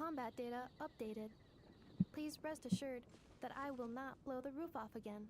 combat data updated. Please rest assured that I will not blow the roof off again.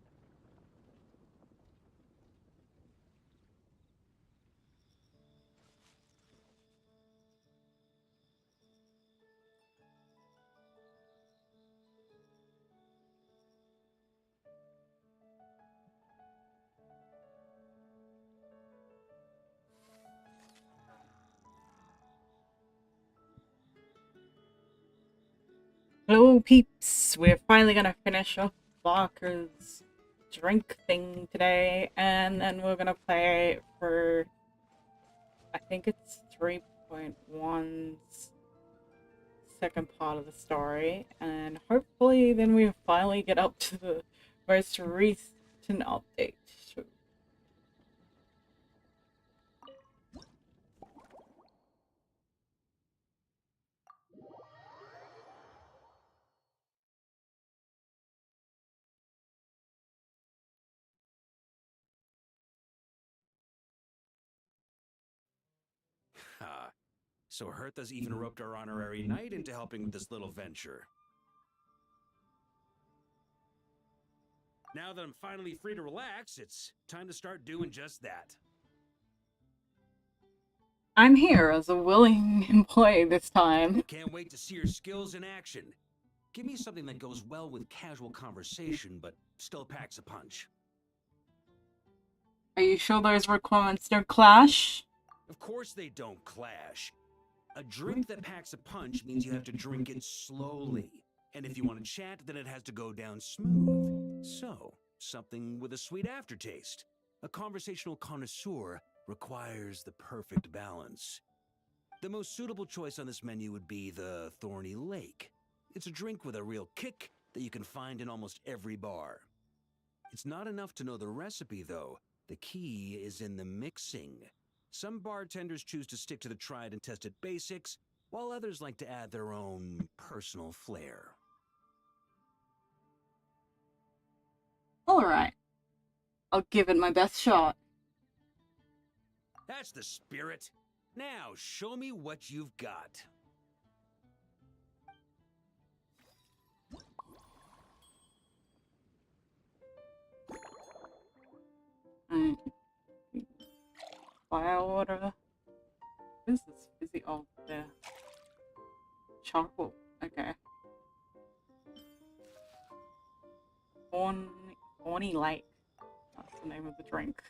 Hello peeps, we're finally gonna finish up Varka's drink thing today, and then we're gonna play for, I think it's 3.1's second part of the story, and hopefully then we finally get up to the most recent update. Ha. So Hertha's even roped our honorary knight into helping with this little venture. Now that I'm finally free to relax, it's time to start doing just that. I'm here as a willing employee this time. Can't wait to see your skills in action. Give me something that goes well with casual conversation, but still packs a punch. Are you sure those requirements don't clash? Of course they don't clash. A drink that packs a punch means you have to drink it slowly. And if you want to chat, then it has to go down smooth. So, something with a sweet aftertaste. A conversational connoisseur requires the perfect balance. The most suitable choice on this menu would be the Thorny Lake. It's a drink with a real kick that you can find in almost every bar. It's not enough to know the recipe, though. The key is in the mixing. Some bartenders choose to stick to the tried and tested basics, while others like to add their own personal flair. Alright. I'll give it my best shot. That's the spirit. Now, show me what you've got. Fire water. What is this fizzy? Oh, there. Charcoal. Okay. Mornye Lake. That's the name of the drink.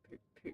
Poop, poop.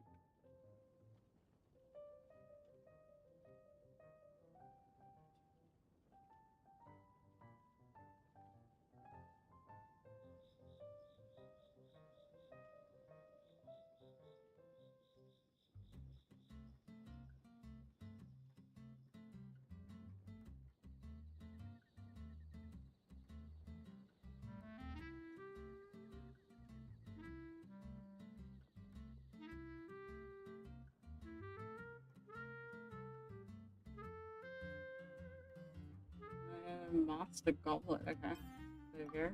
Master Goblet, okay. There we go.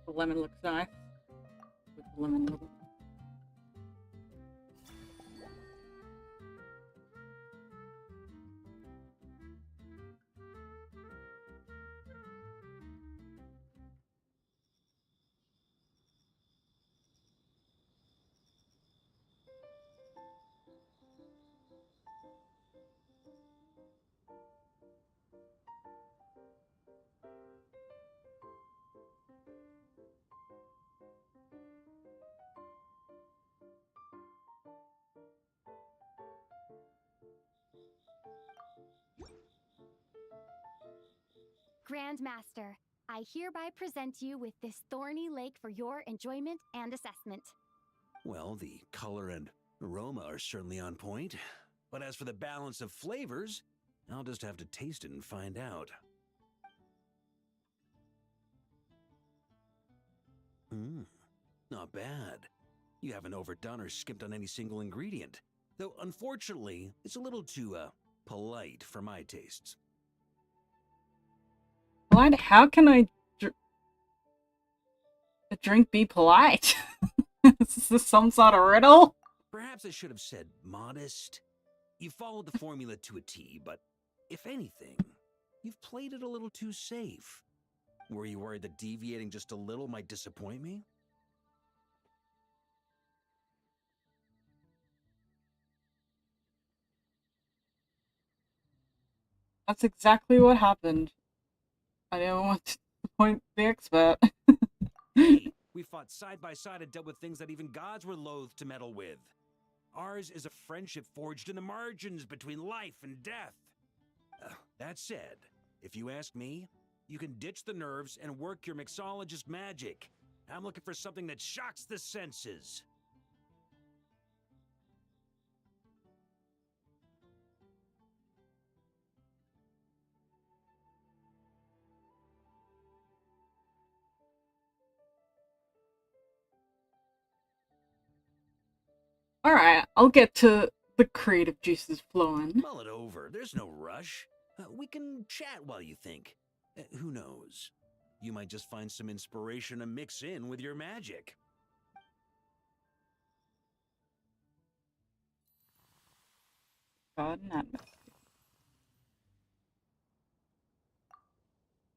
The lemon looks nice. With the lemon bubble. Grand Master, I hereby present you with this thorny lake for your enjoyment and assessment. Well, the color and aroma are certainly on point. But as for the balance of flavors, I'll just have to taste it and find out. Not bad. You haven't overdone or skipped on any single ingredient. Though, unfortunately, it's a little too, polite for my tastes. Polite? How can a drink be polite? Is this some sort of riddle? Perhaps I should have said modest. You followed the formula to a T, but if anything, you've played it a little too safe. Were you worried that deviating just a little might disappoint me? That's exactly what happened. I didn't want to disappoint the expert. Hey, we fought side by side and dealt with things that even gods were loath to meddle with. Ours is a friendship forged in the margins between life and death. That said, if you ask me, you can ditch the nerves and work your mixologist magic. I'm looking for something that shocks the senses. Alright, I'll get to the creative juices flowing. Mull it over. There's no rush. We can chat while you think. Who knows? You might just find some inspiration to mix in with your magic. Garden atmosphere.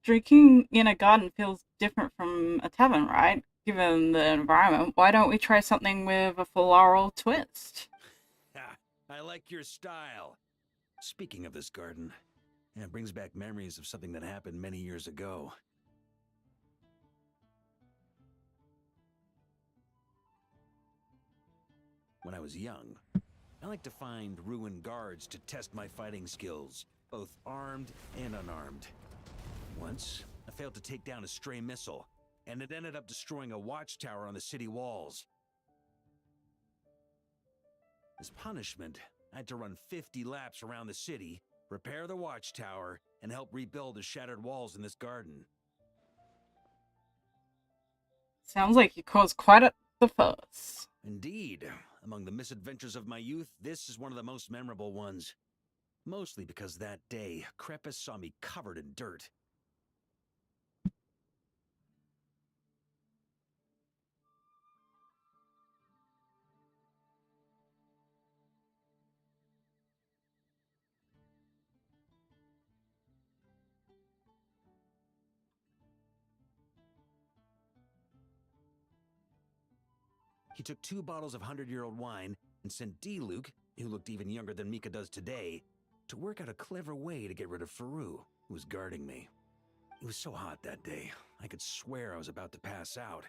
Drinking in a garden feels different from a tavern, right? Given the environment, why don't we try something with a floral twist? I like your style. Speaking of this garden, it brings back memories of something that happened many years ago. When I was young, I liked to find ruined guards to test my fighting skills, both armed and unarmed. Once, I failed to take down a stray missile, and it ended up destroying a watchtower on the city walls. As punishment, I had to run 50 laps around the city, repair the watchtower, and help rebuild the shattered walls in this garden. Sounds like you caused quite the fuss. Indeed. Among the misadventures of my youth, this is one of the most memorable ones. Mostly because that day, Crepus saw me covered in dirt. He took 2 bottles of 100-year-old wine and sent D-Luke, who looked even younger than Mika does today, to work out a clever way to get rid of Faru, who was guarding me. It was so hot that day, I could swear I was about to pass out.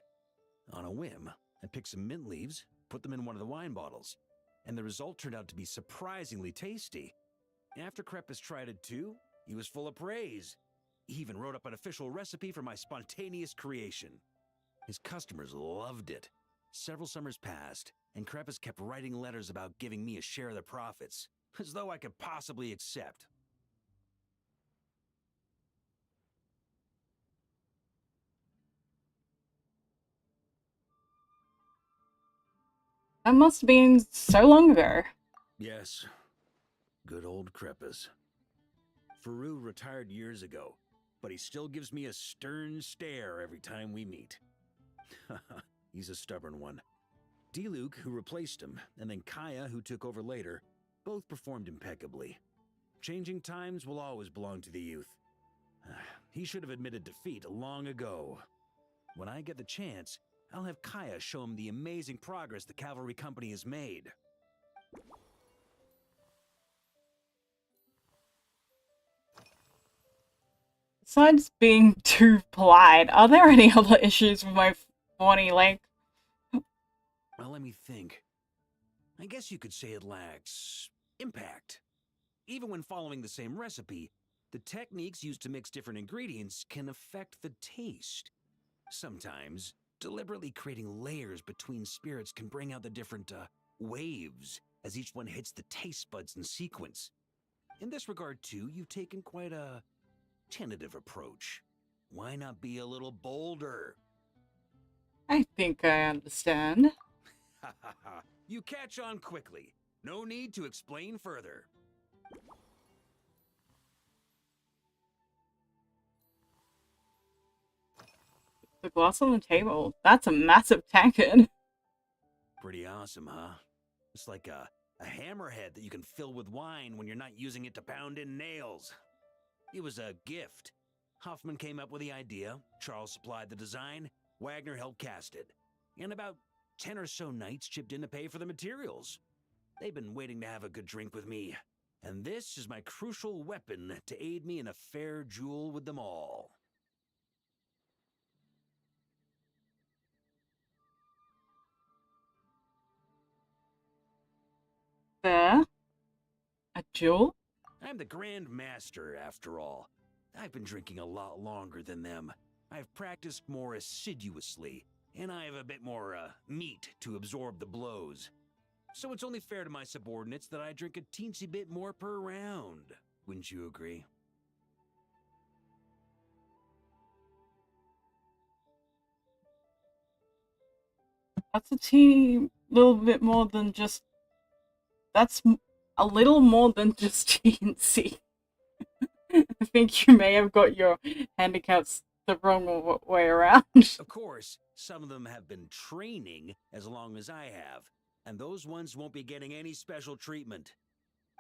On a whim, I picked some mint leaves, put them in one of the wine bottles, and the result turned out to be surprisingly tasty. After Crepus tried it too, he was full of praise. He even wrote up an official recipe for my spontaneous creation. His customers loved it. Several summers passed, and Crepus kept writing letters about giving me a share of the profits, as though I could possibly accept. That must have been so long ago. Yes, good old Crepus. Faru retired years ago, but he still gives me a stern stare every time we meet. He's a stubborn one. D-Luke, who replaced him, and then Kaya, who took over later, both performed impeccably. Changing times will always belong to the youth. He should have admitted defeat long ago. When I get the chance, I'll have Kaya show him the amazing progress the cavalry company has made. Besides being too polite, are there any other issues with my Mornye link? Well, let me think. I guess you could say it lacks impact. Even when following the same recipe, The techniques used to mix different ingredients can affect the taste. Sometimes, deliberately creating layers between spirits can bring out the different waves as each one hits the taste buds in sequence. In this regard, too, you've taken quite a tentative approach. Why not be a little bolder? I think I understand. Ha ha ha. You catch on quickly. No need to explain further. The glass on the table. That's a massive tankard. Pretty awesome, huh? It's like a hammerhead that you can fill with wine when you're not using it to pound in nails. It was a gift. Hoffman came up with the idea, Charles supplied the design, Wagner helped cast it. And about 10 or so knights chipped in to pay for the materials. They've been waiting to have a good drink with me. And this is my crucial weapon to aid me in a fair duel with them all. There. A jewel? I'm the Grand Master, after all. I've been drinking a lot longer than them. I've practiced more assiduously, and I have a bit more, meat to absorb the blows. So it's only fair to my subordinates that I drink a teensy bit more per round. Wouldn't you agree? That's a teeny little bit more than just... That's a little more than just teensy. I think you may have got your handicaps the wrong way around. Of course, some of them have been training as long as I have, and those ones won't be getting any special treatment.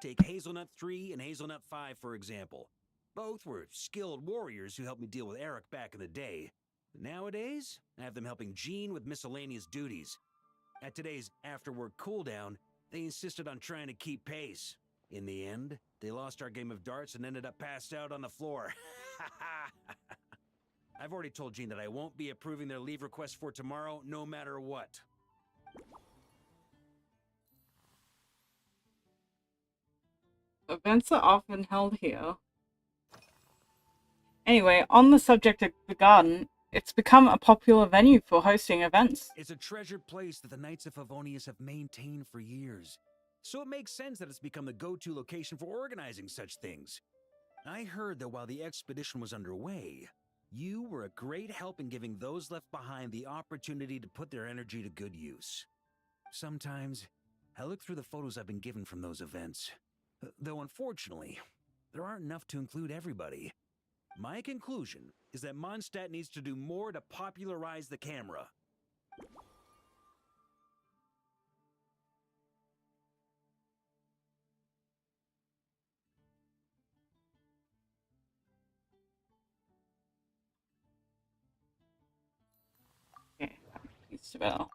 Take Hazelnut 3 and Hazelnut 5, for example. Both were skilled warriors who helped me deal with Eric back in the day. Nowadays, I have them helping Jean with miscellaneous duties. At today's after-work cooldown, they insisted on trying to keep pace. In the end, they lost our game of darts and ended up passed out on the floor. I've already told Jean that I won't be approving their leave request for tomorrow, no matter what. Events are often held here. Anyway, on the subject of the garden, it's become a popular venue for hosting events. It's a treasured place that the Knights of Favonius have maintained for years. So it makes sense that it's become the go-to location for organizing such things. I heard that while the expedition was underway, you were a great help in giving those left behind the opportunity to put their energy to good use. Sometimes, I look through the photos I've been given from those events. Though unfortunately, there aren't enough to include everybody. My conclusion is that Mondstadt needs to do more to popularize the camera. Okay, well.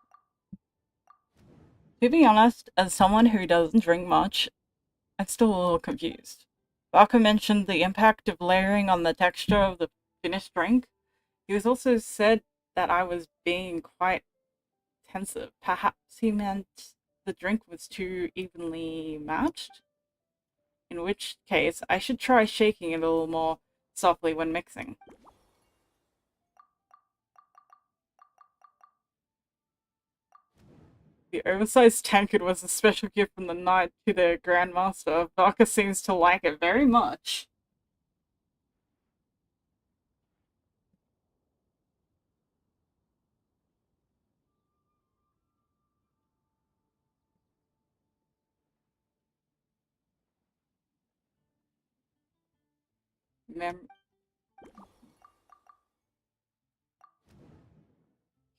To be honest, as someone who doesn't drink much, I'm still a little confused. Varka mentioned the impact of layering on the texture of the finished drink. He was also said that I was being quite tensive. Perhaps he meant the drink was too evenly matched? In which case, I should try shaking it a little more softly when mixing. The oversized tankard was a special gift from the knight to the Grandmaster. Varka seems to like it very much.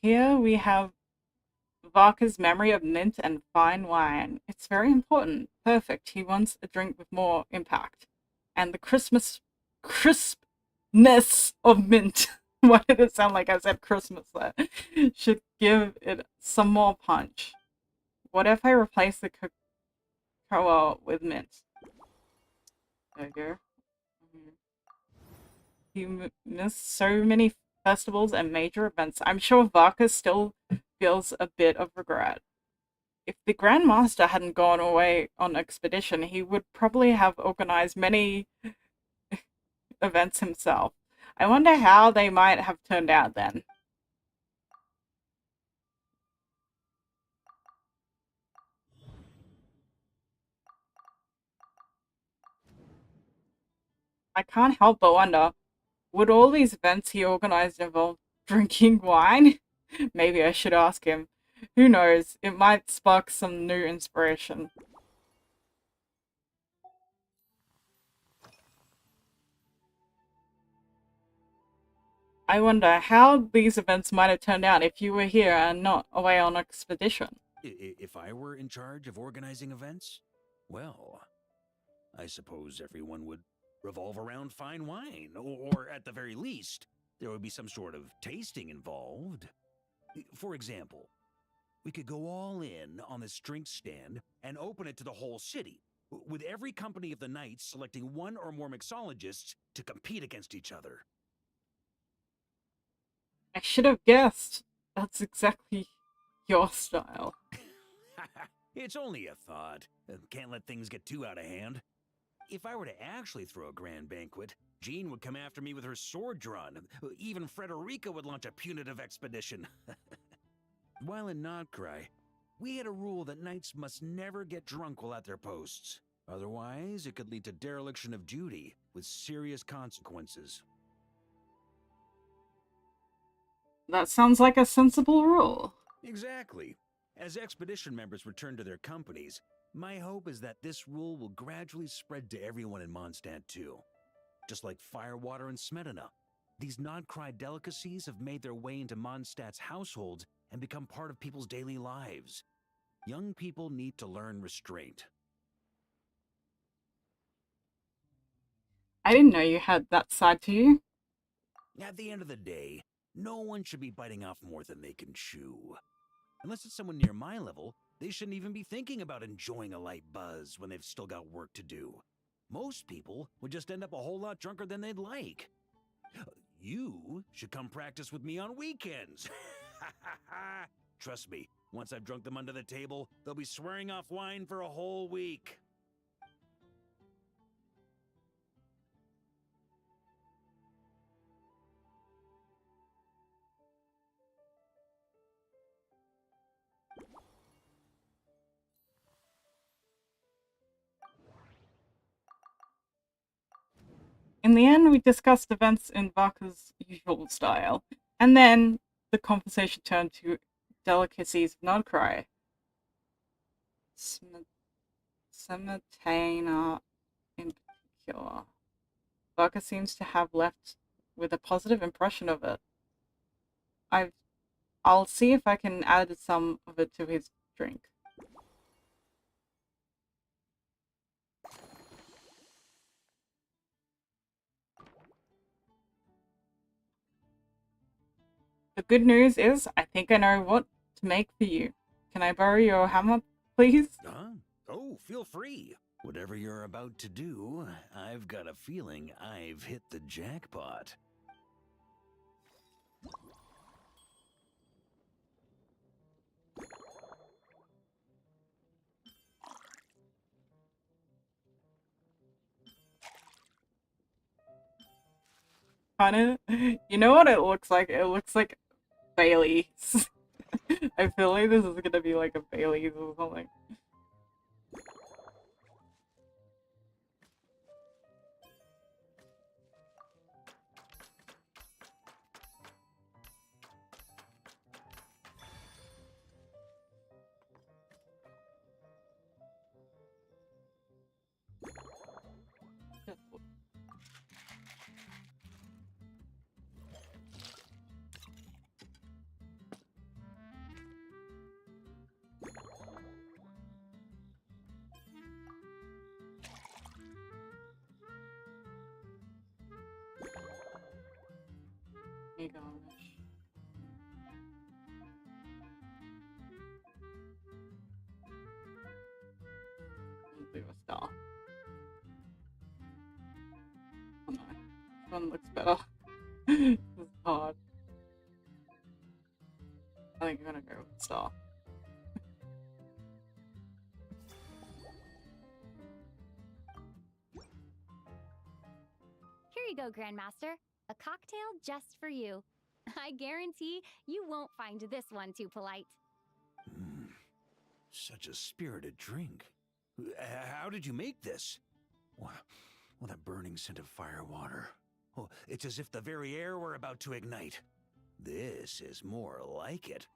Here we have Varka's memory of mint and fine wine. It's very important. Perfect. He wants a drink with more impact. And the crispness of mint. Why did it sound like I said Christmas there? Should give it some more punch. What if I replace the cocoa with mint? There you go. You missed so many festivals and major events. I'm sure Varka still feels a bit of regret. If the Grand Master hadn't gone away on expedition, he would probably have organized many events himself. I wonder how they might have turned out then. I can't help but wonder, would all these events he organized involve drinking wine? Maybe I should ask him. Who knows, it might spark some new inspiration. I wonder how these events might have turned out if you were here and not away on expedition. If I were in charge of organizing events, well, I suppose everyone would revolve around fine wine, or at the very least, there would be some sort of tasting involved. For example, we could go all in on this drink stand and open it to the whole city, with every company of the night selecting one or more mixologists to compete against each other. I should have guessed. That's exactly your style. It's only a thought. Can't let things get too out of hand. If I were to actually throw a grand banquet, Jean would come after me with her sword drawn. Even Frederica would launch a punitive expedition. While in Notcry, we had a rule that knights must never get drunk while at their posts. Otherwise, it could lead to dereliction of duty, with serious consequences. That sounds like a sensible rule. Exactly. As expedition members return to their companies, my hope is that this rule will gradually spread to everyone in Mondstadt too. Just like firewater and Smedina, these Notcry delicacies have made their way into Mondstadt's households and become part of people's daily lives. Young people need to learn restraint. I didn't know you had that side to you. At the end of the day, no one should be biting off more than they can chew. Unless it's someone near my level, they shouldn't even be thinking about enjoying a light buzz when they've still got work to do. Most people would just end up a whole lot drunker than they'd like. You should come practice with me on weekends. Trust me, once I've drunk them under the table, they'll be swearing off wine for a whole week. In the end, we discussed events in Varka's usual style, and then the conversation turned to delicacies of Nodcry. Semitana in particular. Varka seems to have left with a positive impression of it. I'll see if I can add some of it to his drink. The good news is, I think I know what to make for you. Can I borrow your hammer, please? Oh, feel free. Whatever you're about to do, I've got a feeling I've hit the jackpot. Kinda. You know what it looks like? It looks like Bailey's. I feel like this is gonna be like a Bailey's or something. Here you go. I'll do a star. Oh no, this one looks better. This is hard. I think I'm gonna go with star. Here you go, Grandmaster. A cocktail just for you. I guarantee you won't find this one too polite. Such a spirited drink. How did you make this? Well, that burning scent of fire water. Oh, it's as if the very air were about to ignite. This is more like it.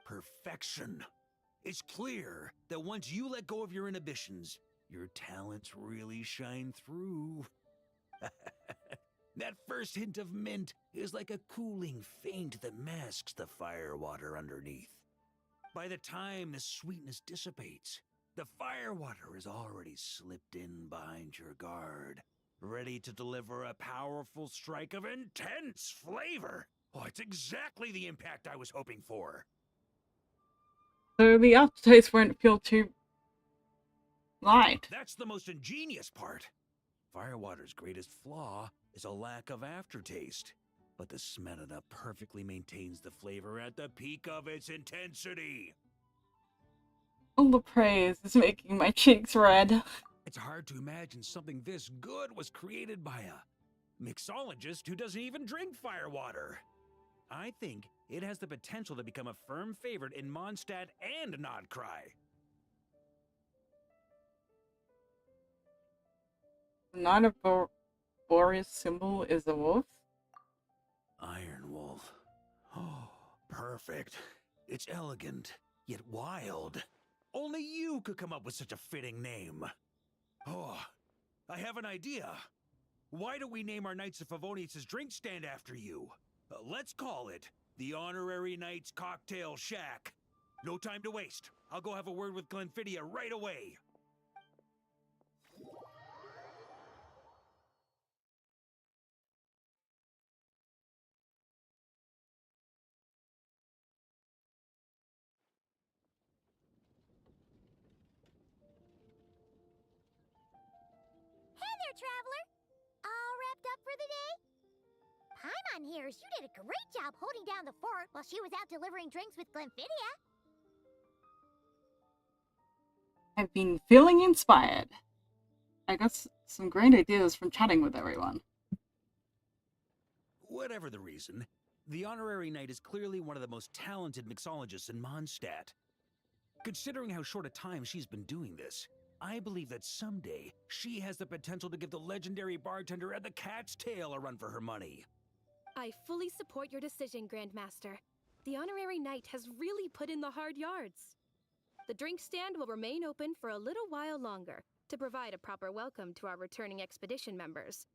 Perfection. It's clear that once you let go of your inhibitions, your talents really shine through. That first hint of mint is like a cooling feint that masks the firewater underneath. By the time the sweetness dissipates, the firewater has already slipped in behind your guard, ready to deliver a powerful strike of intense flavor. Oh, it's exactly the impact I was hoping for. So the aftertaste won't feel too light. That's the most ingenious part. Firewater's greatest flaw is a lack of aftertaste, but the Smetana perfectly maintains the flavor at the peak of its intensity. All the praise is making my cheeks red. It's hard to imagine something this good was created by a mixologist who doesn't even drink firewater. I think it has the potential to become a firm favorite in Mondstadt and Nodcry. The Knight of Boreas symbol is a wolf. Iron Wolf. Oh, perfect. It's elegant, yet wild. Only you could come up with such a fitting name. Oh, I have an idea. Why don't we name our Knights of Favonius' drink stand after you? Let's call it the Honorary Knights Cocktail Shack. No time to waste. I'll go have a word with Glenfiddia right away. Hey there, traveler! All wrapped up for the day? Paimon hears you did a great job holding down the fort while she was out delivering drinks with Glenfiddia. I've been feeling inspired. I got some great ideas from chatting with everyone. Whatever the reason, the Honorary Knight is clearly one of the most talented mixologists in Mondstadt. Considering how short a time she's been doing this, I believe that someday she has the potential to give the legendary bartender at the Cat's Tail a run for her money. I fully support your decision, Grandmaster. The Honorary Knight has really put in the hard yards. The drink stand will remain open for a little while longer to provide a proper welcome to our returning expedition members.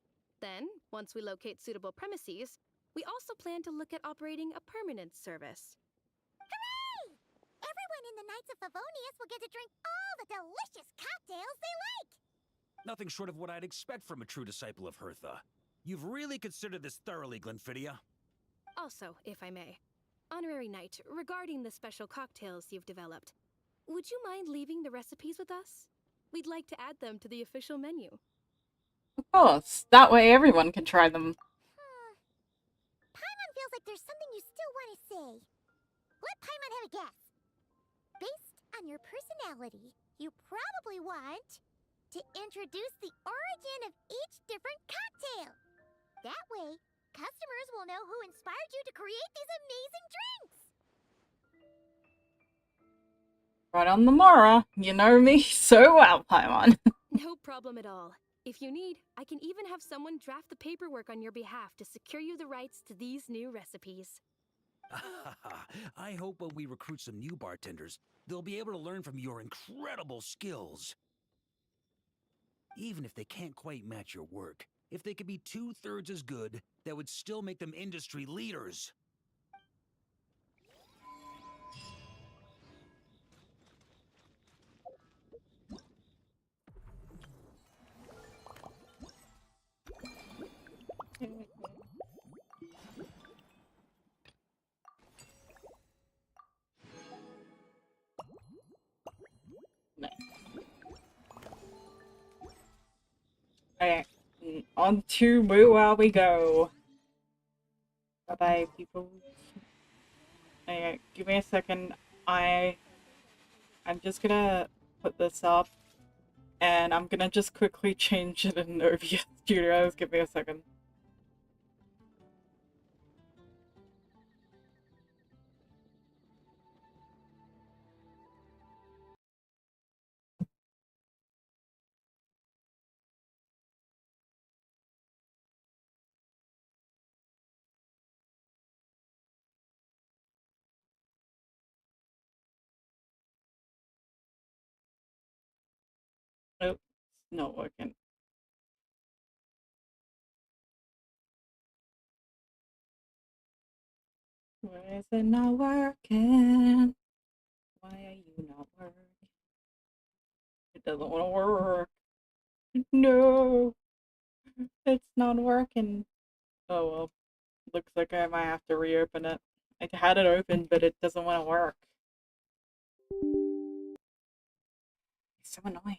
Then, once we locate suitable premises, we also plan to look at operating a permanent service. Hooray! Everyone in the Knights of Favonius will get to drink all the delicious cocktails they like! Nothing short of what I'd expect from a true disciple of Hertha. You've really considered this thoroughly, Glenfiddia. Also, if I may, Honorary Knight, regarding the special cocktails you've developed, would you mind leaving the recipes with us? We'd like to add them to the official menu. Of course, that way everyone can try them. Paimon feels like there's something you still want to say. Let Paimon have a guess. Based on your personality, you probably want to introduce the origin of each different cocktail. That way, customers will know who inspired you to create these amazing drinks. Right on the Mora. You know me so well, Paimon. No problem at all. If you need, I can even have someone draft the paperwork on your behalf to secure you the rights to these new recipes. I hope when we recruit some new bartenders, they'll be able to learn from your incredible skills. Even if they can't quite match your work, if they could be 2/3 as good, that would still make them industry leaders. Alright, on to Moo While we go. Bye-bye, people. Okay, give me a second. I'm just gonna put this up, and I'm gonna just quickly change it in OBS Studios. Give me a second. Nope, it's not working. Why is it not working? Why are you not working? It doesn't want to work. No, it's not working. Oh well, looks like I might have to reopen it. I had it open, but it doesn't want to work. It's so annoying.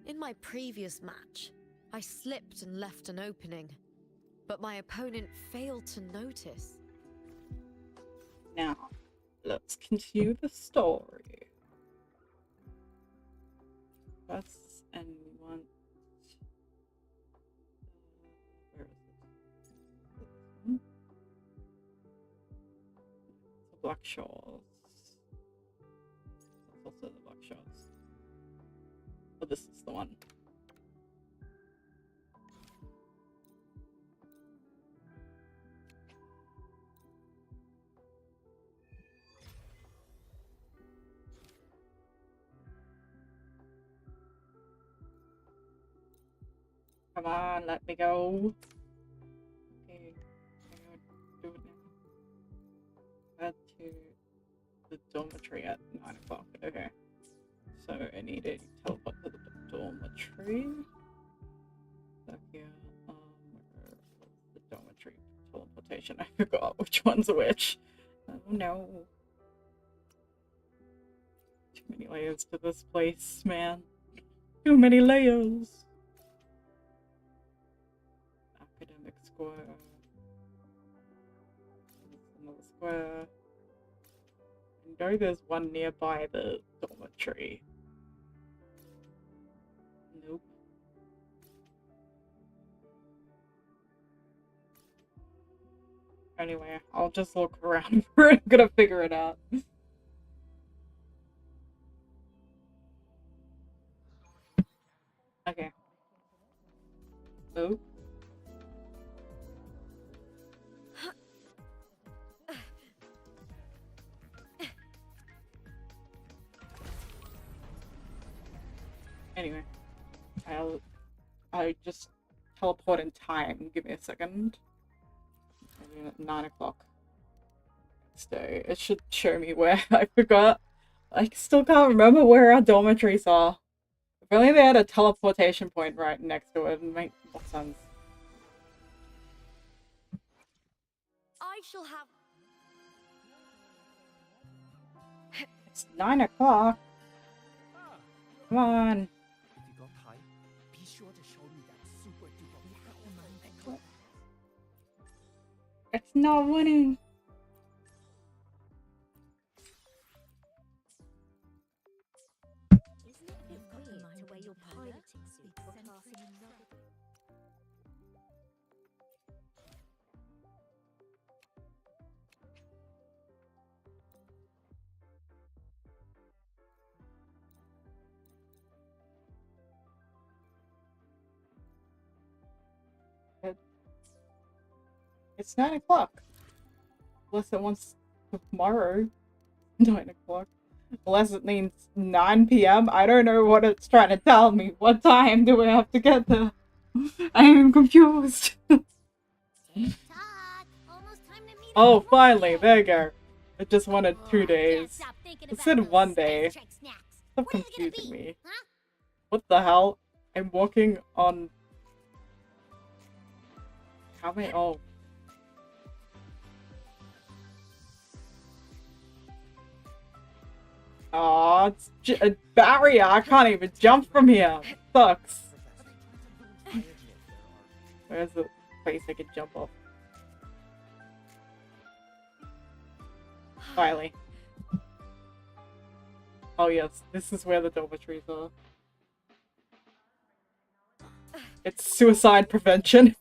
In my previous match, I slipped and left an opening, but my opponent failed to notice. Now, let's continue the story. First, and we want... where is it? The Black Shores. That's also the Black Shores. Oh, this is the one. Come on, let me go. Okay, I'm gonna do it now. Head to the dormitory at 9 o'clock. Okay. So I need to teleport to the dormitory. So here, where was the dormitory teleportation? I forgot which one's which. Oh no. Too many layers to this place, man. Too many layers. Academic Square. Another square. I know there's one nearby the dormitory. Nope. Anyway, I'll just look around. We're gonna figure it out. Okay. Oh. Anyway, I just teleport in time. Give me a second. Maybe at 9 o'clock. So it should show me where I forgot. I still can't remember where our dormitories are. If only they had a teleportation point right next to it, it'd make more sense. I shall have. It's 9 o'clock. Come on. If you got time, be sure to show me that super duper witchfallen necklace. It's not winning. Isn't it a bit weird to wear your piloting suit to a class in another? It's 9 o'clock. Unless it wants tomorrow. 9 o'clock. Unless it means 9 p.m. I don't know what it's trying to tell me. What time do we have to get there? I am confused. Almost time to meet Oh, up. finally. There you go. It just wanted 2 I days. can't stop thinking It about said those 1 day. space trick snacks. Stop Where are you gonna confusing be? me. Huh? What the hell? I'm walking on... How many? Oh. Aw, it's a barrier. I can't even jump from here. Sucks. Where's the place I can jump off? Finally. Oh yes, this is where the dormitories are. It's suicide prevention.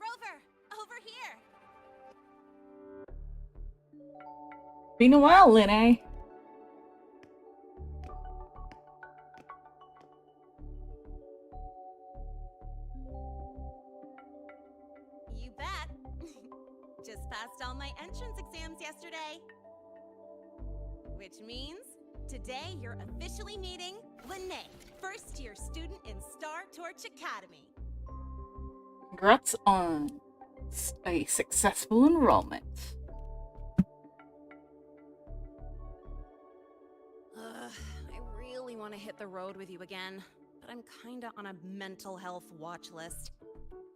Rover, over here. Been a while, Linne. You bet. Just passed all my entrance exams yesterday. Which means today you're officially meeting Linne, first-year student in Star Torch Academy. Congrats on a successful enrollment. I really want to hit the road with you again, but I'm kinda on a mental health watch list.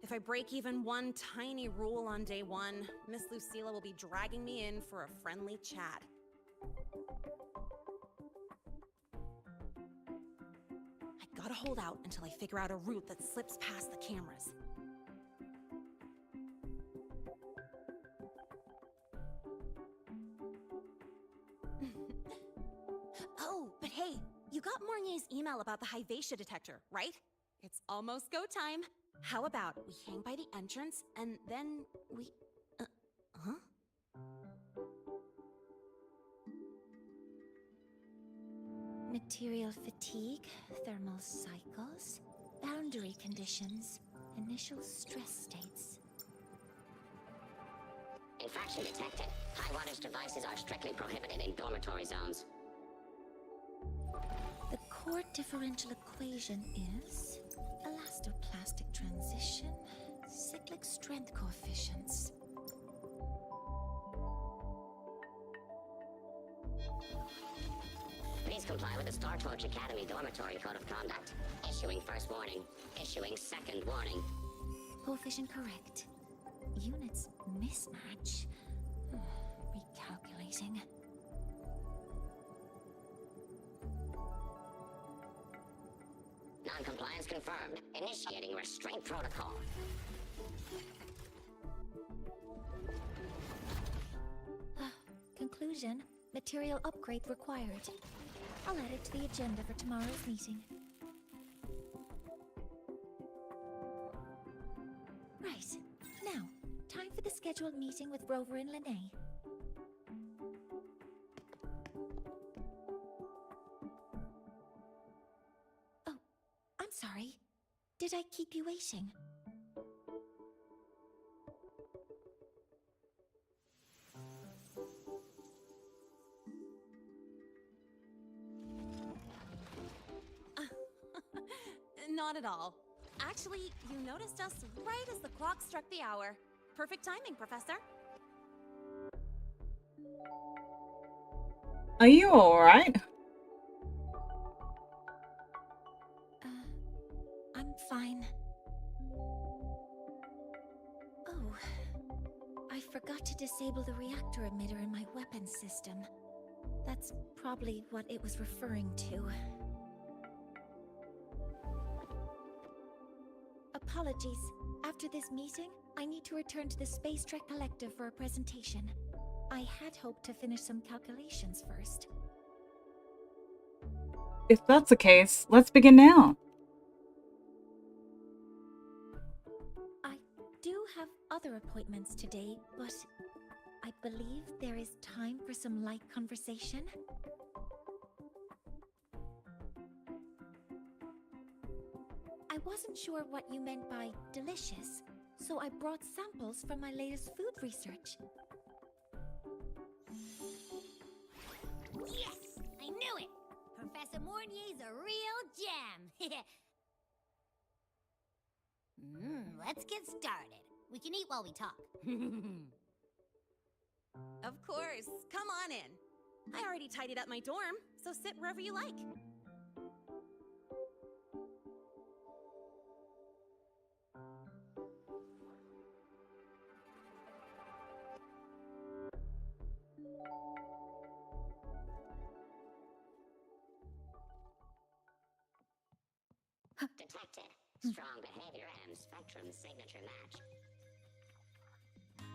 If I break even one tiny rule on day one, Miss Lucilla will be dragging me in for a friendly chat. I gotta hold out until I figure out a route that slips past the cameras. Oh, but hey, you got Mornye's email about the Hyvatia detector, right? It's almost go time. How about we hang by the entrance and then we... huh? Material fatigue, thermal cycles, boundary conditions, initial stress states. Infraction detected. High wattage devices are strictly prohibited in dormitory zones. The core differential equation is elastoplastic transition, cyclic strength coefficients. Please comply with the Star Torch Academy Dormitory Code of Conduct. Issuing first warning. Issuing second warning. Coefficient correct. Units mismatch. Recalculating. Non-compliance confirmed. Initiating restraint protocol. Conclusion. Material upgrade required. I'll add it to the agenda for tomorrow's meeting. Right. Now, time for the scheduled meeting with Rover and Lene. Oh, I'm sorry. Did I keep you waiting? Not at all. Actually, you noticed us right as the clock struck the hour. Perfect timing, Professor. Are you alright? I'm fine. Oh, I forgot to disable the reactor emitter in my weapons system. That's probably what it was referring to. Apologies. After this meeting, I need to return to the Space Trek Collective for a presentation. I had hoped to finish some calculations first. If that's the case, let's begin now. I do have other appointments today, but I believe there is time for some light conversation. I wasn't sure what you meant by delicious, so I brought samples from my latest food research. Yes! I knew it! Professor Mornye's a real gem! Let's get started. We can eat while we talk. Of course. Come on in. I already tidied up my dorm, so sit wherever you like. Detected. Strong behavior and spectrum signature match.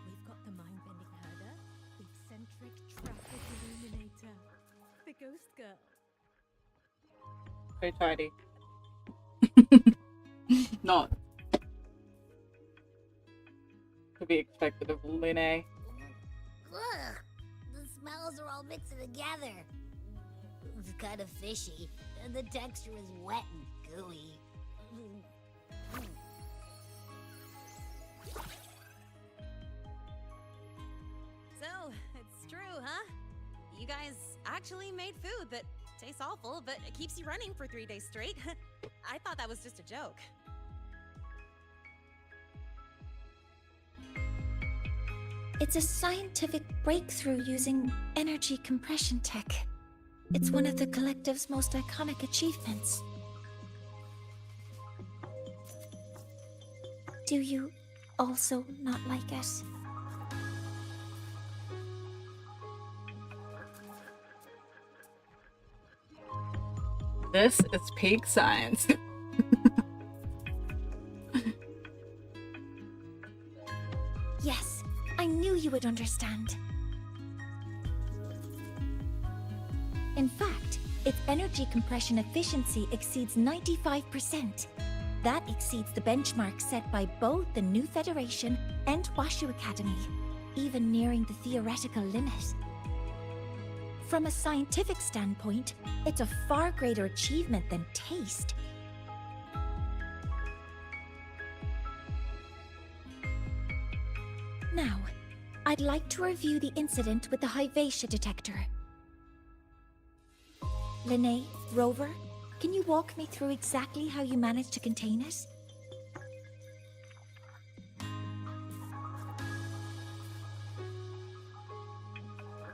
We've got the mind-bending herder, the eccentric traffic illuminator, the ghost girl. Very tidy. Not to be expected of Lene. Ugh! The smells are all mixed together. It's kind of fishy, and the texture is wet and gooey. So, it's true, huh? You guys actually made food that tastes awful, but it keeps you running for 3 days straight. I thought that was just a joke. It's a scientific breakthrough using energy compression tech. It's one of the Collective's most iconic achievements. Do you also not like it? This is peak science. Yes, I knew you would understand. In fact, its energy compression efficiency exceeds 95%. That exceeds the benchmark set by both the New Federation and Washu Academy, even nearing the theoretical limit. From a scientific standpoint, it's a far greater achievement than taste. Now, I'd like to review the incident with the Hyvatia detector. Lene, Rover, can you walk me through exactly how you managed to contain it?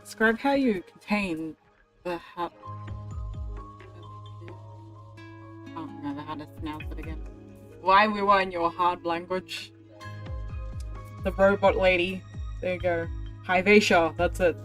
Describe how you contain the I can't remember how to pronounce it again. Why we were in your hard language. The robot lady. There you go. Hyvatia, that's it.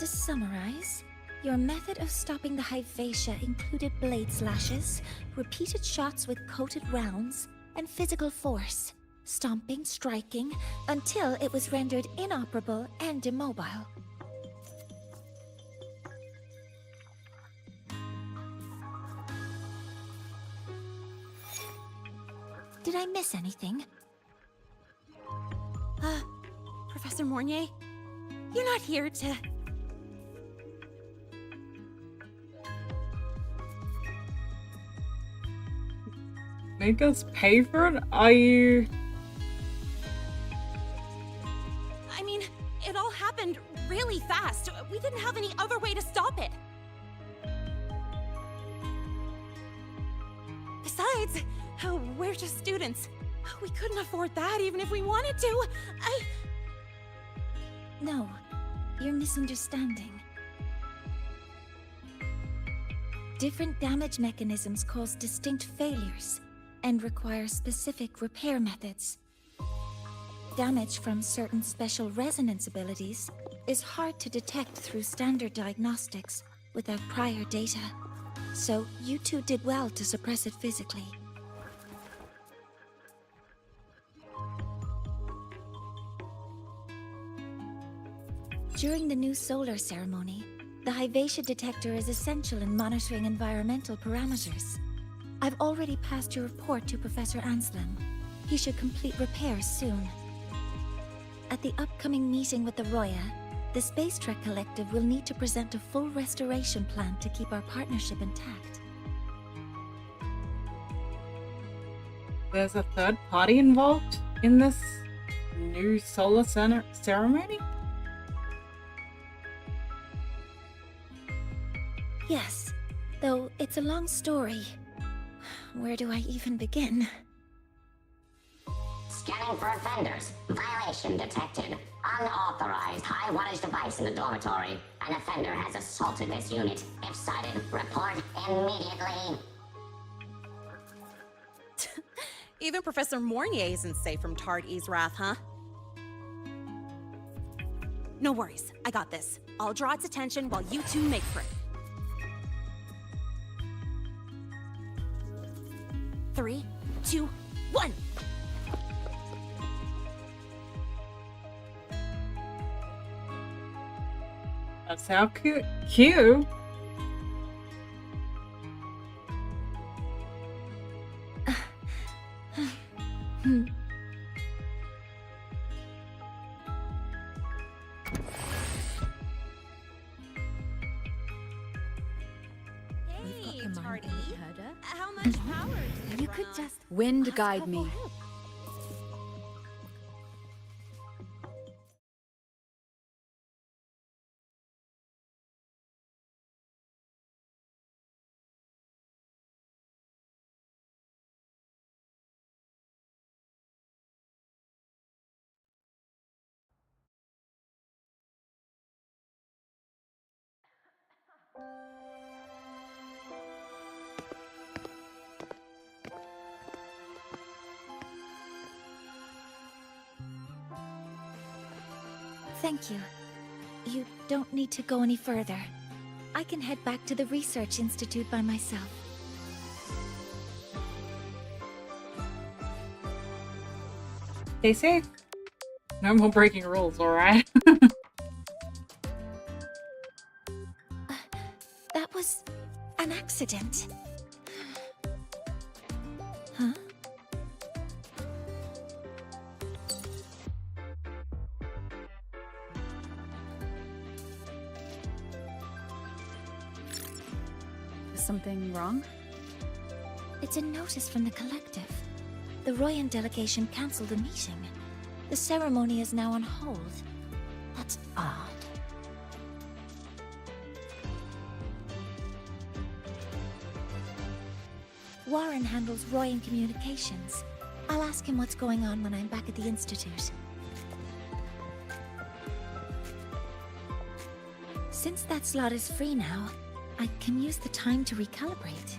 To summarize, your method of stopping the Hyvatia included blade slashes, repeated shots with coated rounds, and physical force, stomping, striking, until it was rendered inoperable and immobile. Did I miss anything? Professor Mornye, you're not here to... Make us pay for it? Are you... I mean, it all happened really fast. We didn't have any other way to stop it. Besides, we're just students. We couldn't afford that even if we wanted to. No, you're misunderstanding. Different damage mechanisms cause distinct failures and require specific repair methods. Damage from certain special resonance abilities is hard to detect through standard diagnostics without prior data, so you two did well to suppress it physically. During the new solar ceremony, the Hyvatia detector is essential in monitoring environmental parameters. I've already passed your report to Professor Anslem. He should complete repairs soon. At the upcoming meeting with the Roya, the Space Trek Collective will need to present a full restoration plan to keep our partnership intact. There's a third party involved in this new solar ceremony? Yes, though it's a long story. Where do I even begin? Scanning for offenders. Violation detected. Unauthorized high-wattage device in the dormitory. An offender has assaulted this unit. If sighted, report immediately. Even Professor Mornye isn't safe from Tard-E's wrath, huh? No worries, I got this. I'll draw its attention while you two make for it. 3, 2, 1! That's how cute. Hey, Tardy. How much power do You could just Wind guide me. Thank you. You don't need to go any further. I can head back to the Research Institute by myself. Stay safe. No more breaking rules, alright? That was an accident. Huh? Is something wrong? It's a notice from the collective. The Royan delegation cancelled the meeting. The ceremony is now on hold. That's odd. Warren handles Royan communications. I'll ask him what's going on when I'm back at the Institute. Since that slot is free now, I can use the time to recalibrate.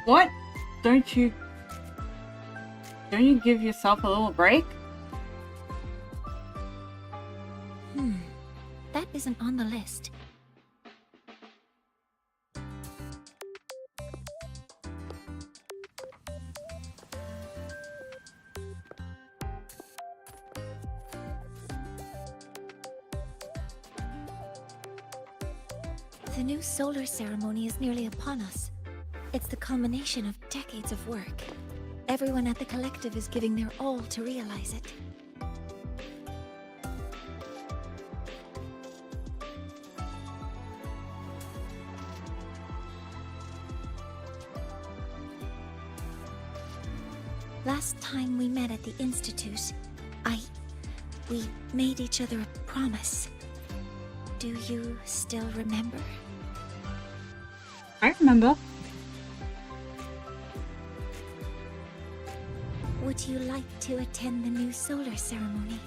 What? Don't you give yourself a little break? That isn't on the list. The new solar ceremony is nearly upon us. It's the culmination of decades of work. Everyone at the collective is giving their all to realize it. Last time we met at the Institute, we made each other a promise. Do you still remember? I remember. Would you like to attend the new solar ceremony?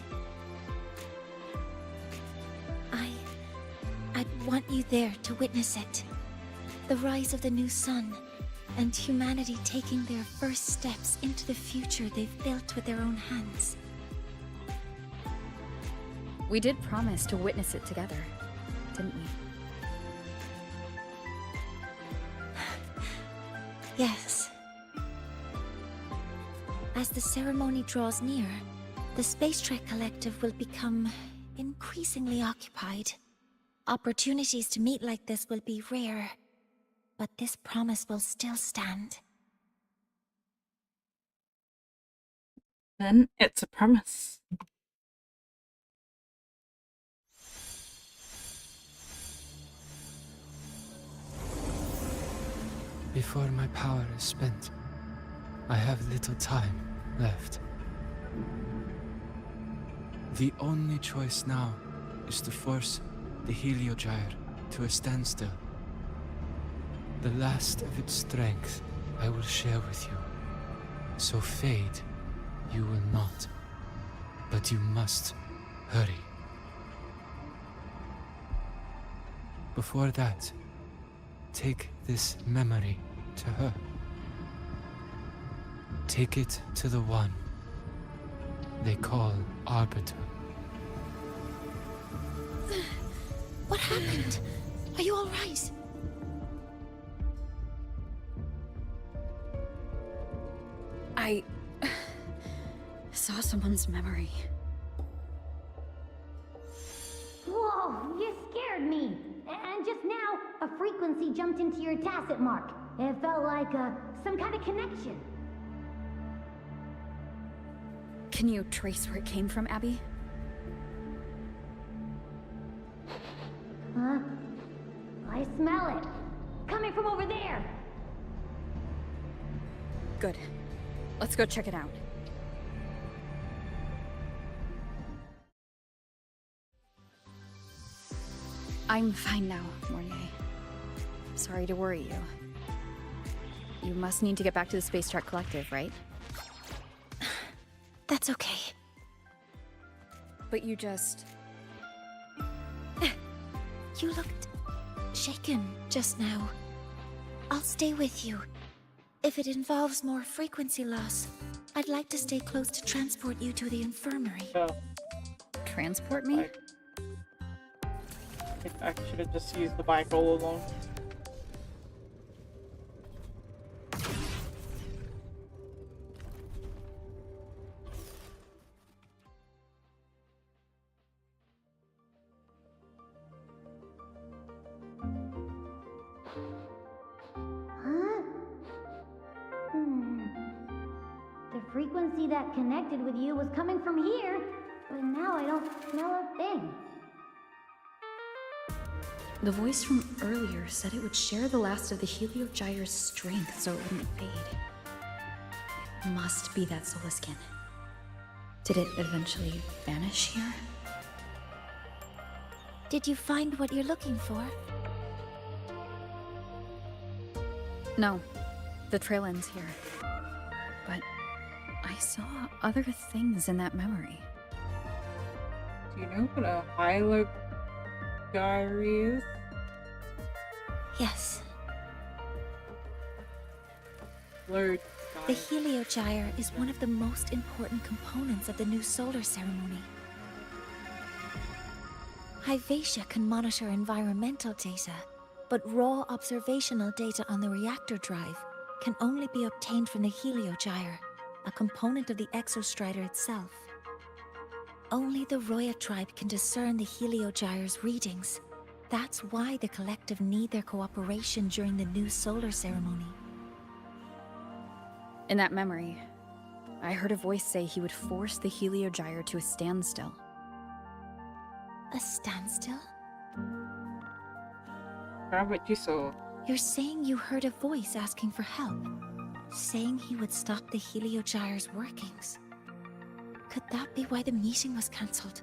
I'd want you there to witness it. The rise of the new sun, and humanity taking their first steps into the future they've built with their own hands. We did promise to witness it together, didn't we? Yes. As the ceremony draws near, the Space Trek Collective will become increasingly occupied. Opportunities to meet like this will be rare, but this promise will still stand. Then it's a promise. Before my power is spent, I have little time left. The only choice now is to force the Heliogyre to a standstill. The last of its strength I will share with you. So fade you will not. But you must hurry. Before that, take this memory to her. Take it to the one they call Arbiter. What happened? Are you all right? I saw someone's memory. Whoa, you scared me. And just now, a frequency jumped into your tacit mark. It felt like some kind of connection. Can you trace where it came from, Abby? Huh? I smell it. Coming from over there. Good. Let's go check it out. I'm fine now, Mornye. Sorry to worry you. You must need to get back to the Space Trek Collective, right? That's okay. But you just... You looked shaken just now. I'll stay with you. If it involves more frequency loss, I'd like to stay close to transport you to the infirmary. Transport me? I should have just used the bike all along. The frequency that connected with you was coming from here, but now I don't smell a thing. The voice from earlier said it would share the last of the Heliogyre's strength so it wouldn't fade. It must be that solar skin. Did it eventually vanish here? Did you find what you're looking for? No. The trail ends here. But I saw other things in that memory. Do you know what a hylogary is? Yes. blurred The sky. heliogyre is one of the most important components of the new solar ceremony. Hyvatia can monitor environmental data, but raw observational data on the reactor drive can only be obtained from the heliogyre, a component of the exostrider itself. Only the Roya tribe can discern the heliogyre's readings. That's why the collective need their cooperation during the new solar ceremony. In that memory, I heard a voice say he would force the heliogyre to a standstill. A standstill? Grab what you saw. You're saying you heard a voice asking for help, saying he would stop the heliogyre's workings. Could that be why the meeting was cancelled?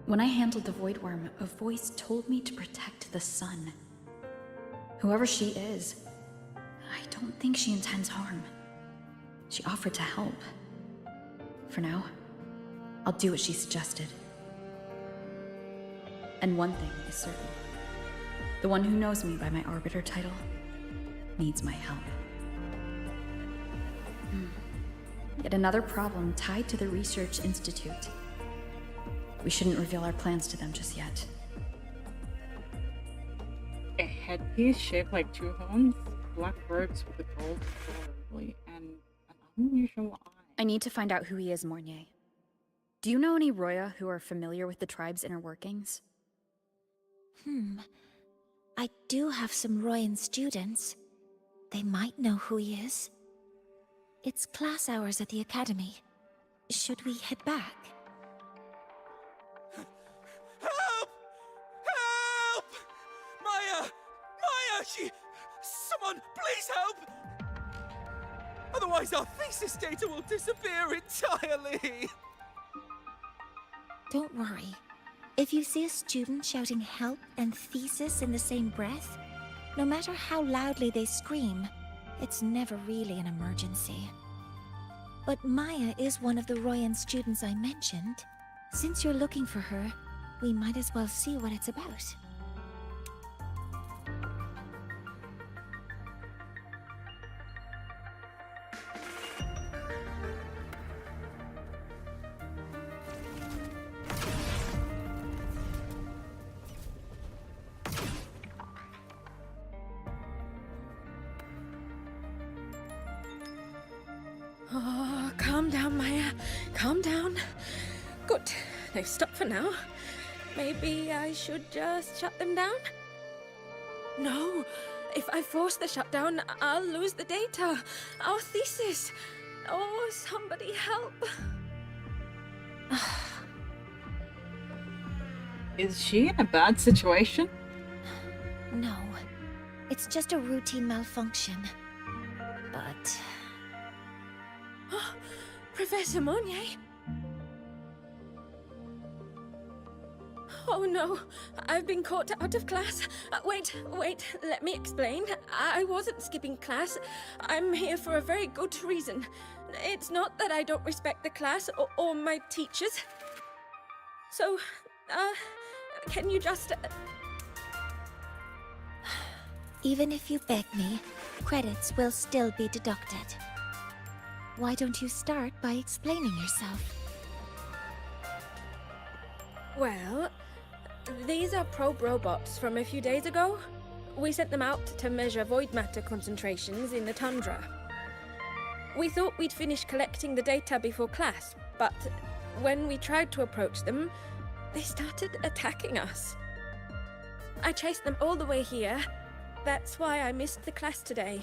When I handled the Void Worm, a voice told me to protect the sun. Whoever she is, I don't think she intends harm. She offered to help. For now, I'll do what she suggested. And one thing is certain. The one who knows me by my Arbiter title needs my help. Yet another problem tied to the Research Institute. We shouldn't reveal our plans to them just yet. A headpiece shaped like two horns, black robes with a gold floral, and an unusual eye. I need to find out who he is, Mornye. Do you know any Roya who are familiar with the tribe's inner workings? I do have some Royan students. They might know who he is. It's class hours at the academy. Should we head back? Help! Help! Maya! Maya! Someone, please help! Otherwise our thesis data will disappear entirely! Don't worry. If you see a student shouting help and thesis in the same breath, no matter how loudly they scream, it's never really an emergency. But Maya is one of the Royan students I mentioned. Since you're looking for her, we might as well see what it's about. Oh, calm down, Maya. Calm down. Good. They've stopped for now. Maybe I should just shut them down? No. If I force the shutdown, I'll lose the data. Our thesis. Oh, somebody help. Is she in a bad situation? No. It's just a routine malfunction. But... Professor Mornye? Oh no, I've been caught out of class. Wait, let me explain. I wasn't skipping class. I'm here for a very good reason. It's not that I don't respect the class or my teachers. So, can you just... Even if you beg me, credits will still be deducted. Why don't you start by explaining yourself? Well, these are probe robots from a few days ago. We sent them out to measure void matter concentrations in the tundra. We thought we'd finish collecting the data before class, but when we tried to approach them, they started attacking us. I chased them all the way here. That's why I missed the class today.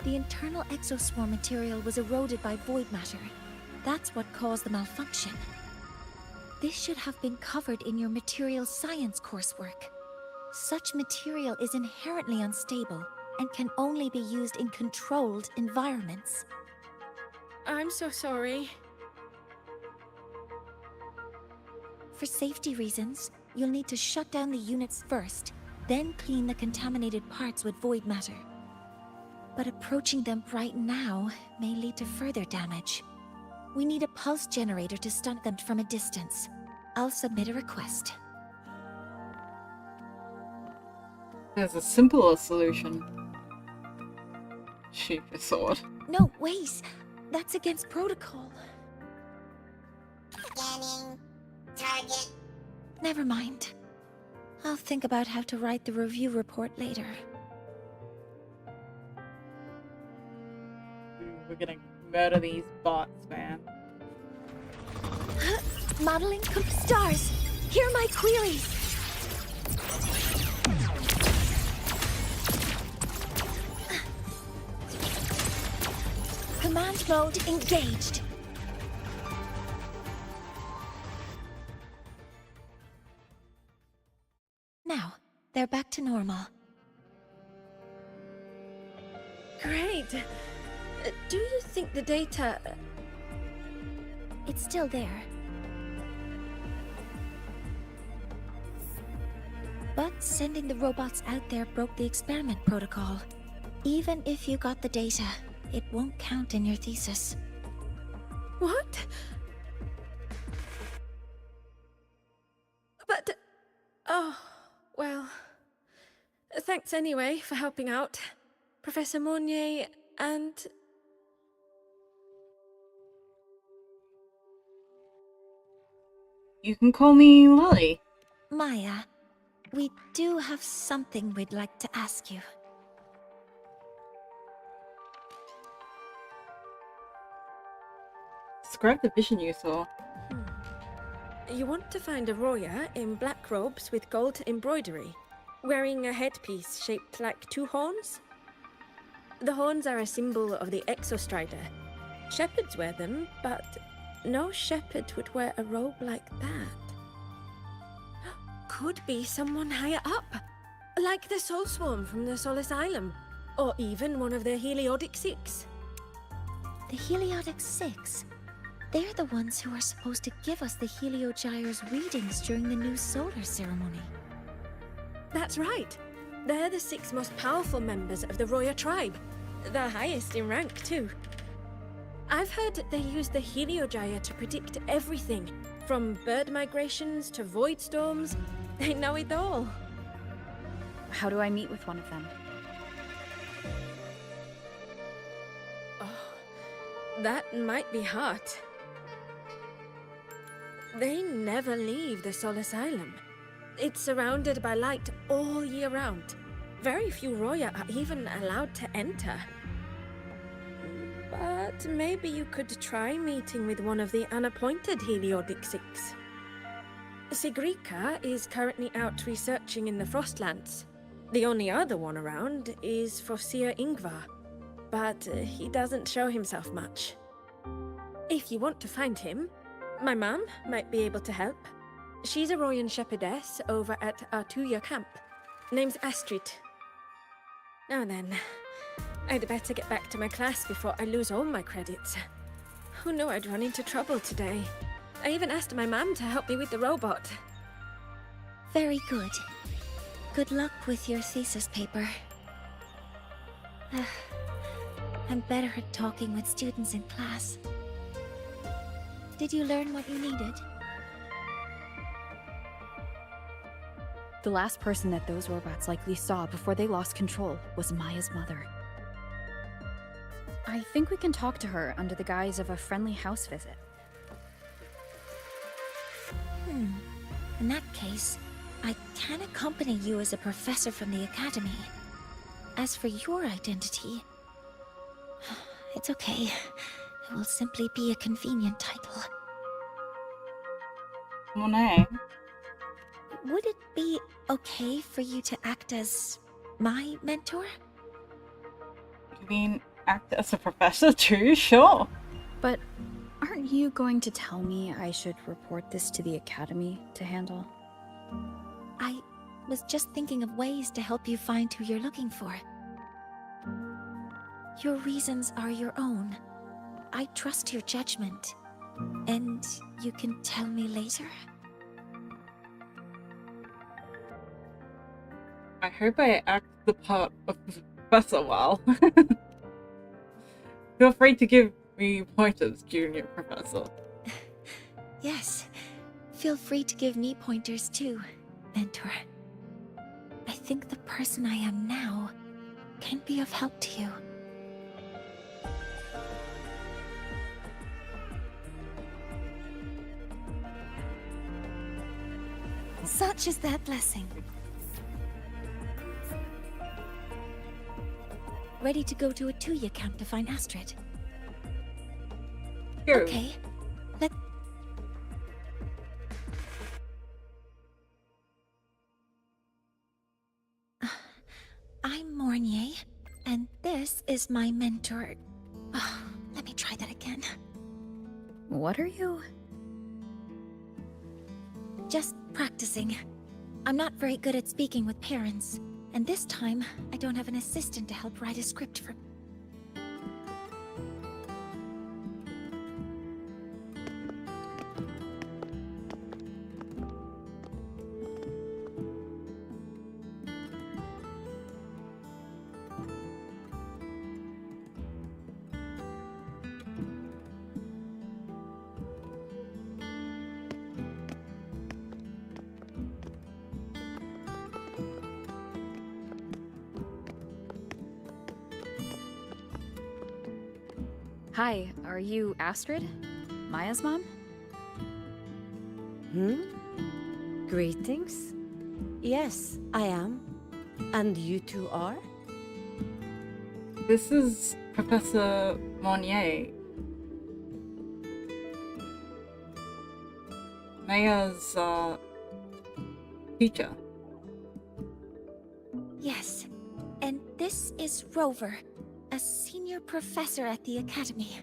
The internal exoswarm material was eroded by void matter. That's what caused the malfunction. This should have been covered in your material science coursework. Such material is inherently unstable and can only be used in controlled environments. I'm so sorry. For safety reasons, you'll need to shut down the units first, then clean the contaminated parts with void matter. But approaching them right now may lead to further damage. We need a pulse generator to stun them from a distance. I'll submit a request. There's a simpler solution. Sheep a sword. No, wait. That's against protocol. Scanning. Target. Never mind. I'll think about how to write the review report later. We're gonna murder these bots, man. Modeling stars. Here are my queries. Command mode engaged. Now, they're back to normal. Great. Do you think the data... It's still there. But sending the robots out there broke the experiment protocol. Even if you got the data, it won't count in your thesis. What? But... Oh, well... Thanks anyway for helping out, Professor Mornye, and... You can call me Lily. Maya, we do have something we'd like to ask you. Describe the vision you saw. You want to find a Roya in black robes with gold embroidery, wearing a headpiece shaped like two horns? The horns are a symbol of the Exostrider. Shepherds wear them, but no shepherd would wear a robe like that. Could be someone higher up, like the Soul Swarm from the Soul Asylum, or even one of the Heliodic Six. The Heliodic Six? They're the ones who are supposed to give us the Heliogyre's readings during the new solar ceremony. That's right. They're the 6 most powerful members of the Roya tribe. The highest in rank, too. I've heard they use the Heliogyre to predict everything, from bird migrations to void storms. They know it all. How do I meet with one of them? Oh, that might be hard. They never leave the Soul Asylum. It's surrounded by light all year round. Very few Roya are even allowed to enter. But maybe you could try meeting with one of the unappointed Heliodic Six. Sigrika is currently out researching in the Frostlands. The only other one around is Foseer Ingvar, but he doesn't show himself much. If you want to find him, my mum might be able to help. She's a Royan shepherdess over at Artuya camp. Name's Astrid. Now then, I'd better get back to my class before I lose all my credits. Who knew I'd run into trouble today? I even asked my mum to help me with the robot. Very good. Good luck with your thesis paper. I'm better at talking with students in class. Did you learn what you needed? The last person that those robots likely saw before they lost control was Maya's mother. I think we can talk to her under the guise of a friendly house visit. In that case, I can accompany you as a professor from the academy. As for your identity, it's okay. It will simply be a convenient title. Mornye. Would it be okay for you to act as my mentor? You mean act as a professor too? Sure. But aren't you going to tell me I should report this to the academy to handle? I was just thinking of ways to help you find who you're looking for. Your reasons are your own. I trust your judgment. And you can tell me later? I hope I act the part of the professor well. Feel free to give me pointers, junior professor. Yes. Feel free to give me pointers too, mentor. I think the person I am now can be of help to you. Such is that blessing. Ready to go to a Tuya camp to find Astrid? Sure. Okay. Let... I'm Mornye, and this is my mentor. Oh, let me try that again. What are you? Just practicing. I'm not very good at speaking with parents, and this time I don't have an assistant to help write a script for. Hi, are you Astrid? Maya's mom? Greetings. Yes, I am. And you two are? This is Professor Mornye. Maya's, teacher. Yes, and this is Rover, a senior professor at the academy.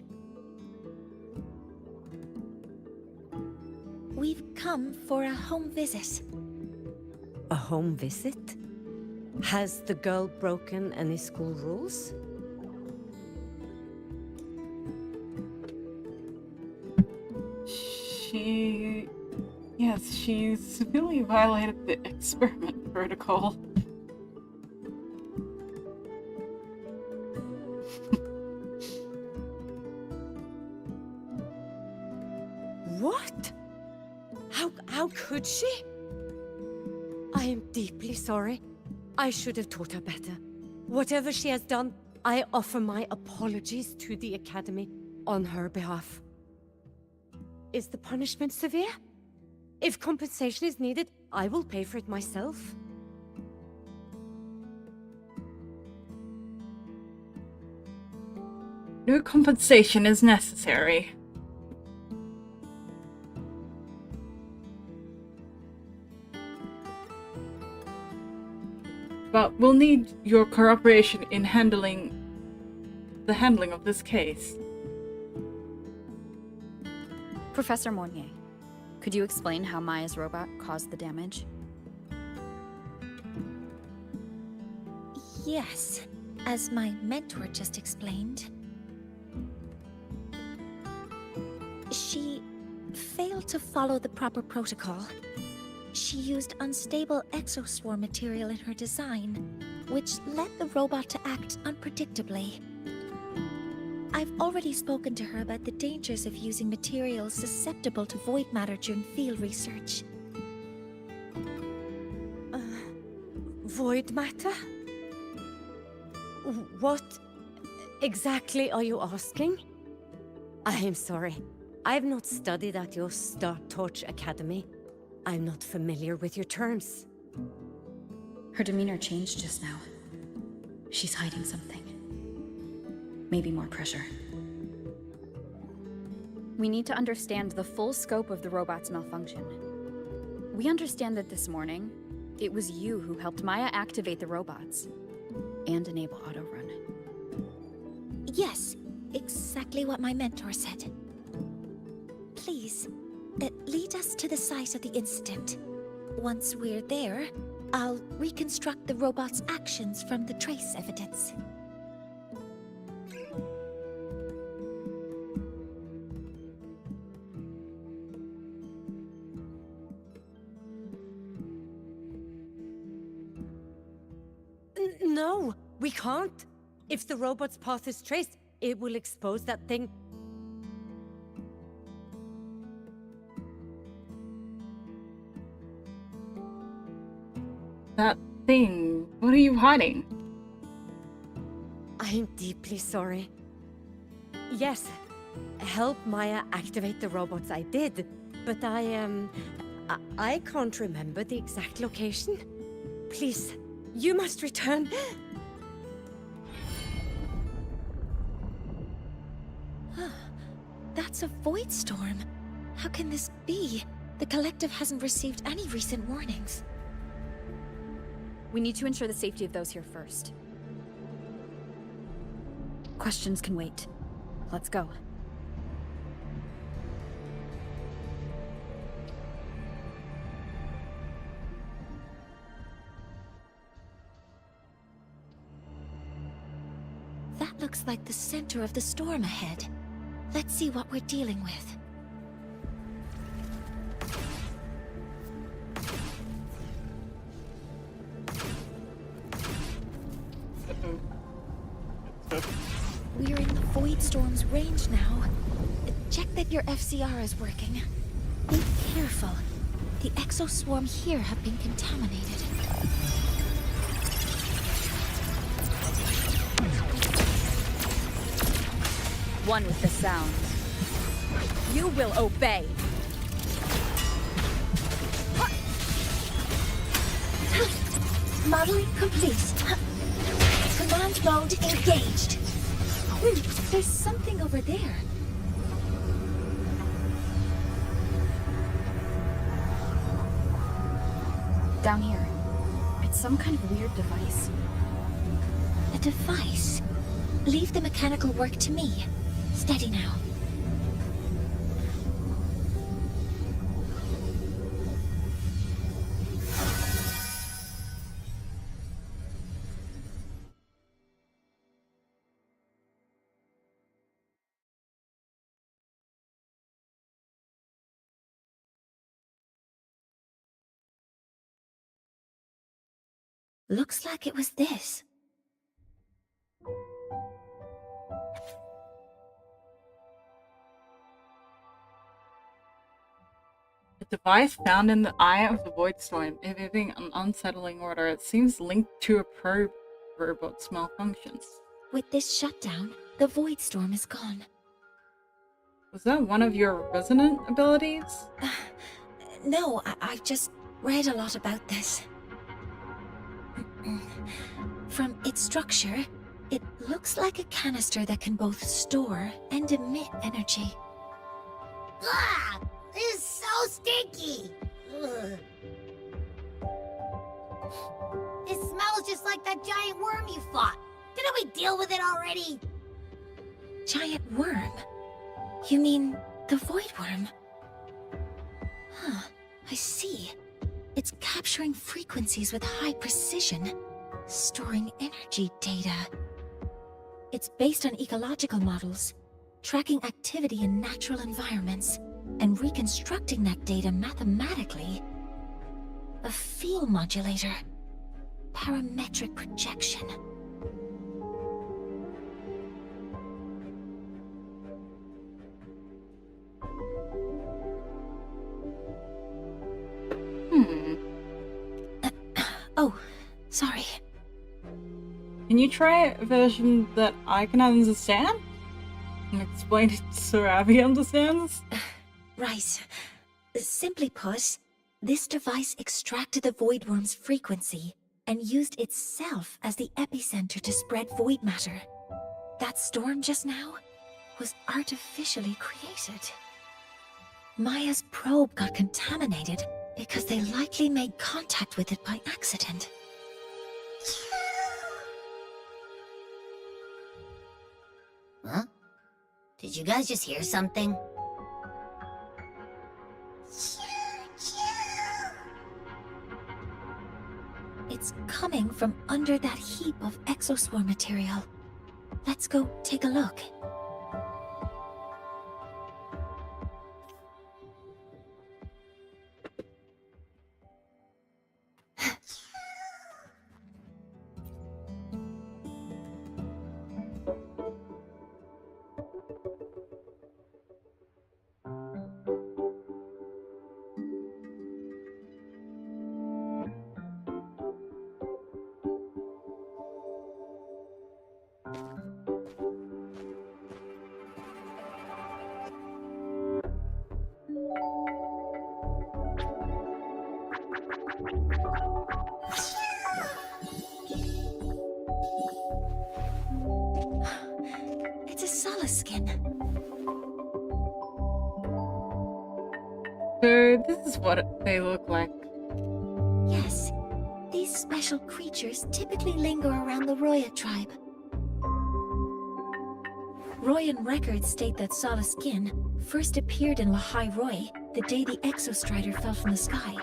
We've come for a home visit. A home visit? Has the girl broken any school rules? Yes, she severely violated the experiment protocol. What? How could she? I am deeply sorry. I should have taught her better. Whatever she has done, I offer my apologies to the Academy on her behalf. Is the punishment severe? If compensation is needed, I will pay for it myself. No compensation is necessary. But we'll need your cooperation in the handling of this case. Professor Mornye, could you explain how Maya's robot caused the damage? Yes, as my mentor just explained. She failed to follow the proper protocol. She used unstable exoswarm material in her design, which led the robot to act unpredictably. I've already spoken to her about the dangers of using materials susceptible to void matter during field research. Void matter? What exactly are you asking? I am sorry. I have not studied at your Star Torch Academy. I'm not familiar with your terms. Her demeanor changed just now. She's hiding something. Maybe more pressure. We need to understand the full scope of the robot's malfunction. We understand that this morning, it was you who helped Maya activate the robots and enable auto-run. Yes, exactly what my mentor said. Please, lead us to the site of the incident. Once we're there, I'll reconstruct the robot's actions from the trace evidence. No, we can't. If the robot's path is traced, it will expose that thing. That thing. What are you hiding? I'm deeply sorry. Yes, help Maya activate the robots I did, but I can't remember the exact location. Please, you must return. That's a void storm. How can this be? The collective hasn't received any recent warnings. We need to ensure the safety of those here first. Questions can wait. Let's go. That looks like the center of the storm ahead. Let's see what we're dealing with. We're in the Void Storm's range now. Check that your FCR is working. Be careful. The exoswarm here have been contaminated. One with the sound. You will obey. Modeling complete. Command mode engaged. There's something over there. Down here. It's some kind of weird device. A device? Leave the mechanical work to me. Steady now. Looks like it was this. A device found in the eye of the void storm, emitting an unsettling order. It seems linked to a probe robot's malfunctions. With this shutdown, the void storm is gone. Was that one of your resonant abilities? No, I've just read a lot about this. From its structure, it looks like a canister that can both store and emit energy. Ah! This is so stinky! Ugh. It smells just like that giant worm you fought. Didn't we deal with it already? Giant worm? You mean the void worm? Huh, I see. It's capturing frequencies with high precision, storing energy data. It's based on ecological models, tracking activity in natural environments, and reconstructing that data mathematically. A field modulator. Parametric projection. Oh, sorry. Can you try a version that I can understand? And explain it so Abby understands? Right. Simply put, this device extracted the void worm's frequency and used itself as the epicenter to spread void matter. That storm just now was artificially created. Maya's probe got contaminated because they likely made contact with it by accident. Huh? Did you guys just hear something? It's coming from under that heap of exoswarm material. Let's go take a look. So this is what they look like. Yes, these special creatures typically linger around the Roya tribe. Royan records state that Solaskin first appeared in Lahai Roy the day the Exostrider fell from the sky.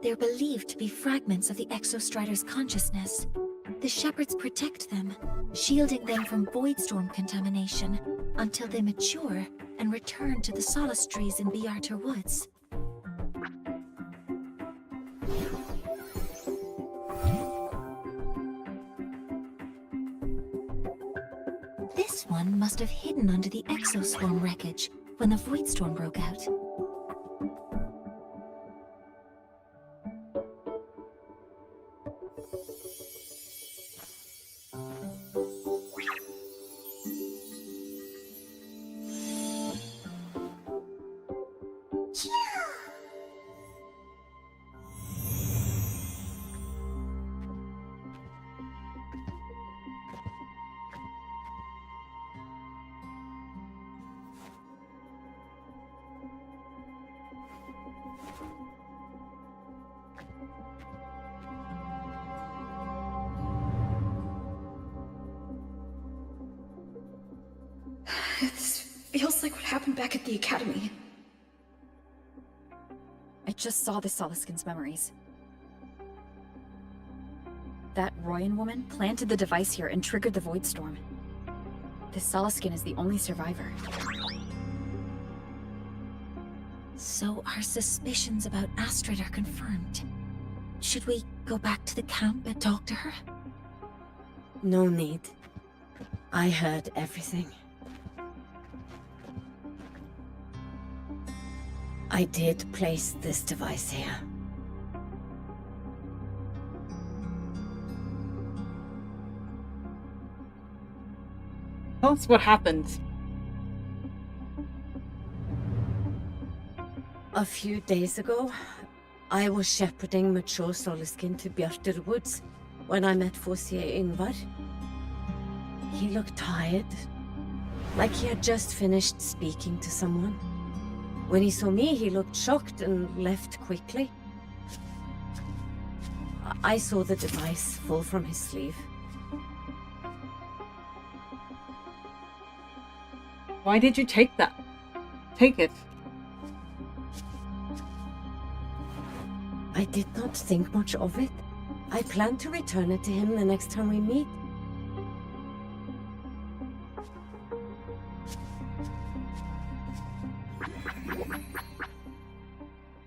They're believed to be fragments of the Exostrider's consciousness. The shepherds protect them, shielding them from voidstorm contamination until they mature and return to the solace trees in Biarter Woods. This one must have hidden under the exoswarm wreckage when the voidstorm broke out. This feels like what happened back at the academy. I just saw the Solaskin's memories. That Royan woman planted the device here and triggered the Voidstorm. This Solaskin is the only survivor. So our suspicions about Astrid are confirmed. Should we go back to the camp and talk to her? No need. I heard everything. I did place this device here. Tell us what happened. A few days ago, I was shepherding mature Solaskin to Bjartur Woods when I met Fossier Ingvar. He looked tired, like he had just finished speaking to someone. When he saw me, he looked shocked and left quickly. I saw the device fall from his sleeve. Why did you take that? Take it. I did not think much of it. I plan to return it to him the next time we meet.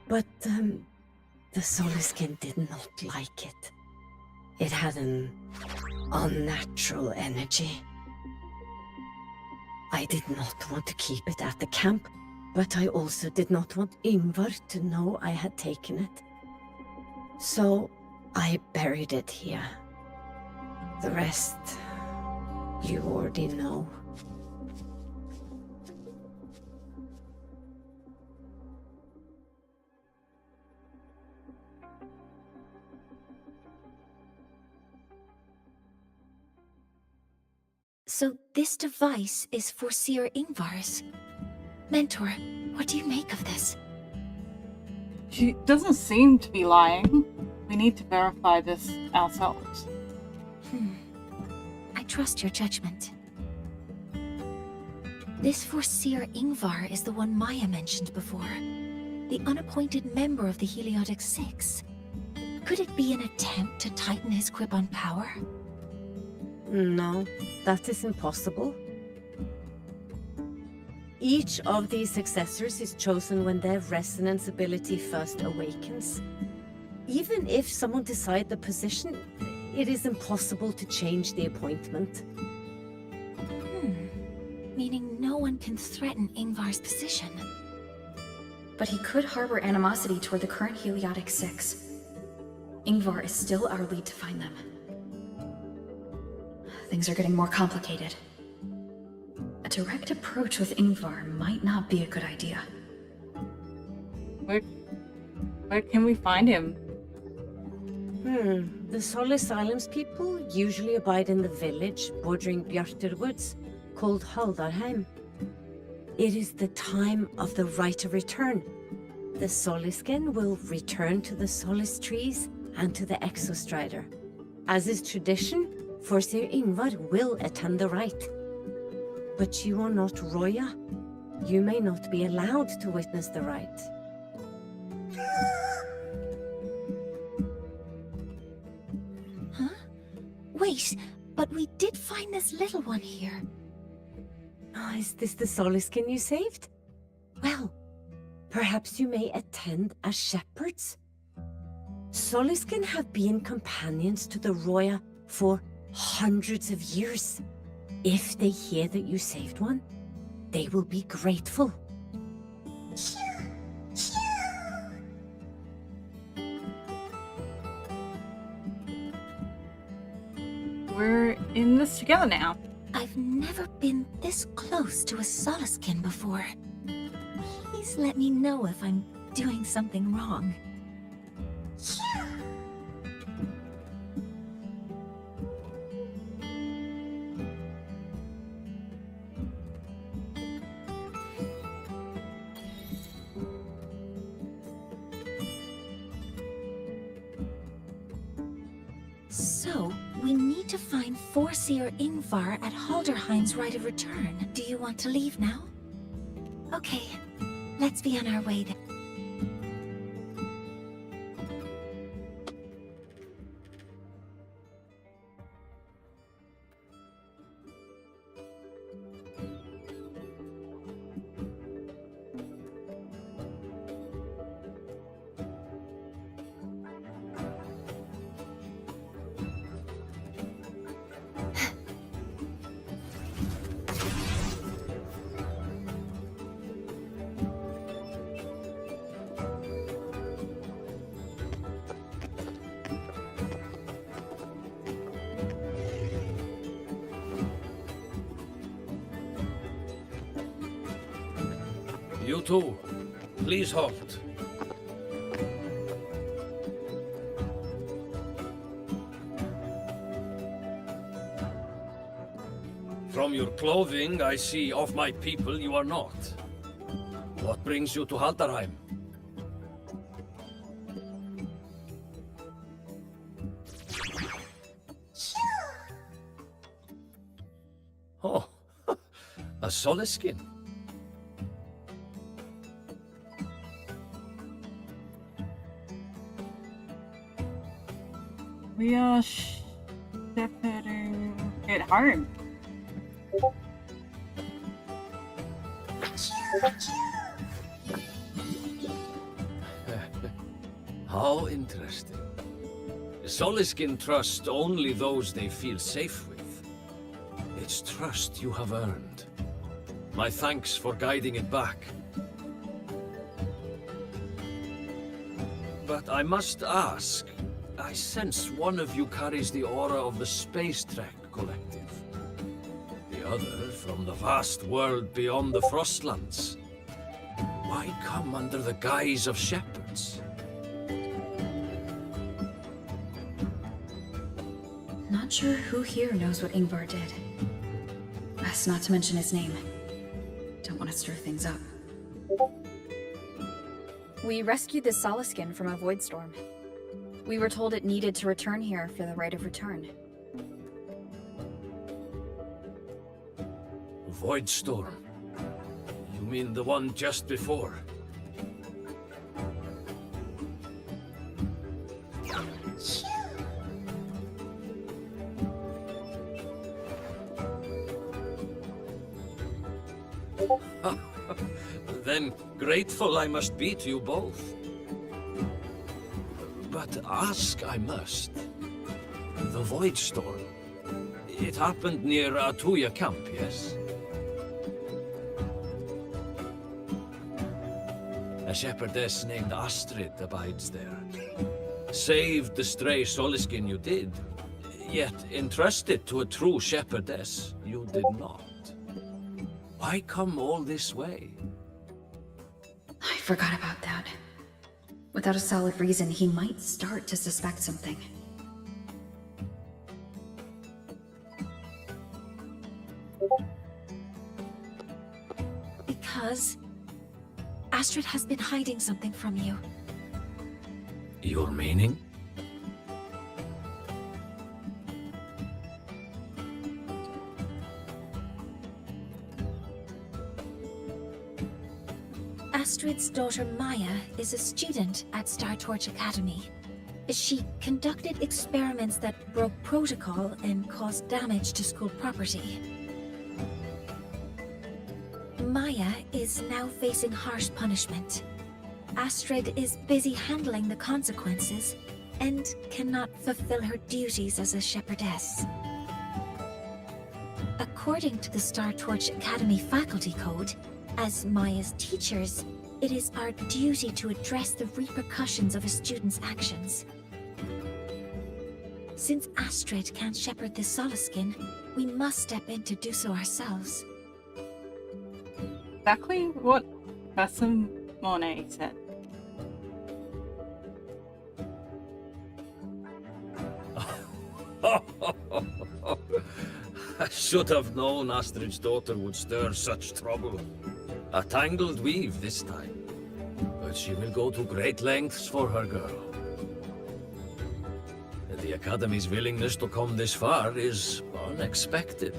But, the Solaskin did not like it. It had an unnatural energy. I did not want to keep it at the camp, but I also did not want Ingvar to know I had taken it. So, I buried it here. The rest, you already know. So this device is Foreseer Ingvar's. Mentor, what do you make of this? She doesn't seem to be lying. We need to verify this ourselves. I trust your judgment. This Foreseer Ingvar is the one Maya mentioned before. The unappointed member of the Heliotic Six. Could it be an attempt to tighten his grip on power? No, that is impossible. Each of these successors is chosen when their resonance ability first awakens. Even if someone decides the position, it is impossible to change the appointment. Meaning no one can threaten Ingvar's position. But he could harbor animosity toward the current Heliotic Six. Ingvar is still our lead to find them. Things are getting more complicated. A direct approach with Ingvar might not be a good idea. Where can we find him? The Solace Islands people usually abide in the village bordering Bjartur Woods, called Haldarheim. It is the time of the Rite of Return. The Soliskin will return to the Solace trees and to the Exostrider. As is tradition, Forseer Ingvar will attend the rite. But you are not Roya. You may not be allowed to witness the rite. Huh? Wait, but we did find this little one here. Oh, is this the Soliskin you saved? Well, perhaps you may attend as shepherds? Soliskin have been companions to the Roya for hundreds of years. If they hear that you saved one, they will be grateful. We're in this together now. I've never been this close to a Soliskin before. Please let me know if I'm doing something wrong. So, we need to find Forseer Ingvar at Halderheim's Rite of Return. Do you want to leave now? Okay, let's be on our way then. You two, please halt. From your clothing, I see of my people you are not. What brings you to Haldarheim? Oh, a Soliskin. We are shepherding at home. How interesting. Soliskin trust only those they feel safe with. It's trust you have earned. My thanks for guiding it back. But I must ask, I sense one of you carries the aura of the Space Trek Collective. The other from the vast world beyond the Frostlands. Why come under the guise of shepherds? Not sure who here knows what Ingvar did. Best not to mention his name. Don't want to stir things up. We rescued the Soliskin from a void storm. We were told it needed to return here for the Rite of Return. Void storm? You mean the one just before? Then grateful I must be to you both. But ask I must. The Void Storm. It happened near Atuya camp, yes? A shepherdess named Astrid abides there. Saved the stray Soliskin you did, yet entrusted to a true shepherdess you did not. Why come all this way? I forgot about that. Without a solid reason, he might start to suspect something. because Astrid has been hiding something from you. Your meaning? Astrid's daughter Maya is a student at Star Torch Academy. She conducted experiments that broke protocol and caused damage to school property. Maya is now facing harsh punishment. Astrid is busy handling the consequences and cannot fulfill her duties as a shepherdess. According to the Star Torch Academy faculty code, as Maya's teachers, it is our duty to address the repercussions of a student's actions. Since Astrid can't shepherd the Soliskin, we must step in to do so ourselves. Exactly what Professor Mornye said. I should have known Astrid's daughter would stir such trouble. A tangled weave this time. But she will go to great lengths for her girl. The Academy's willingness to come this far is unexpected.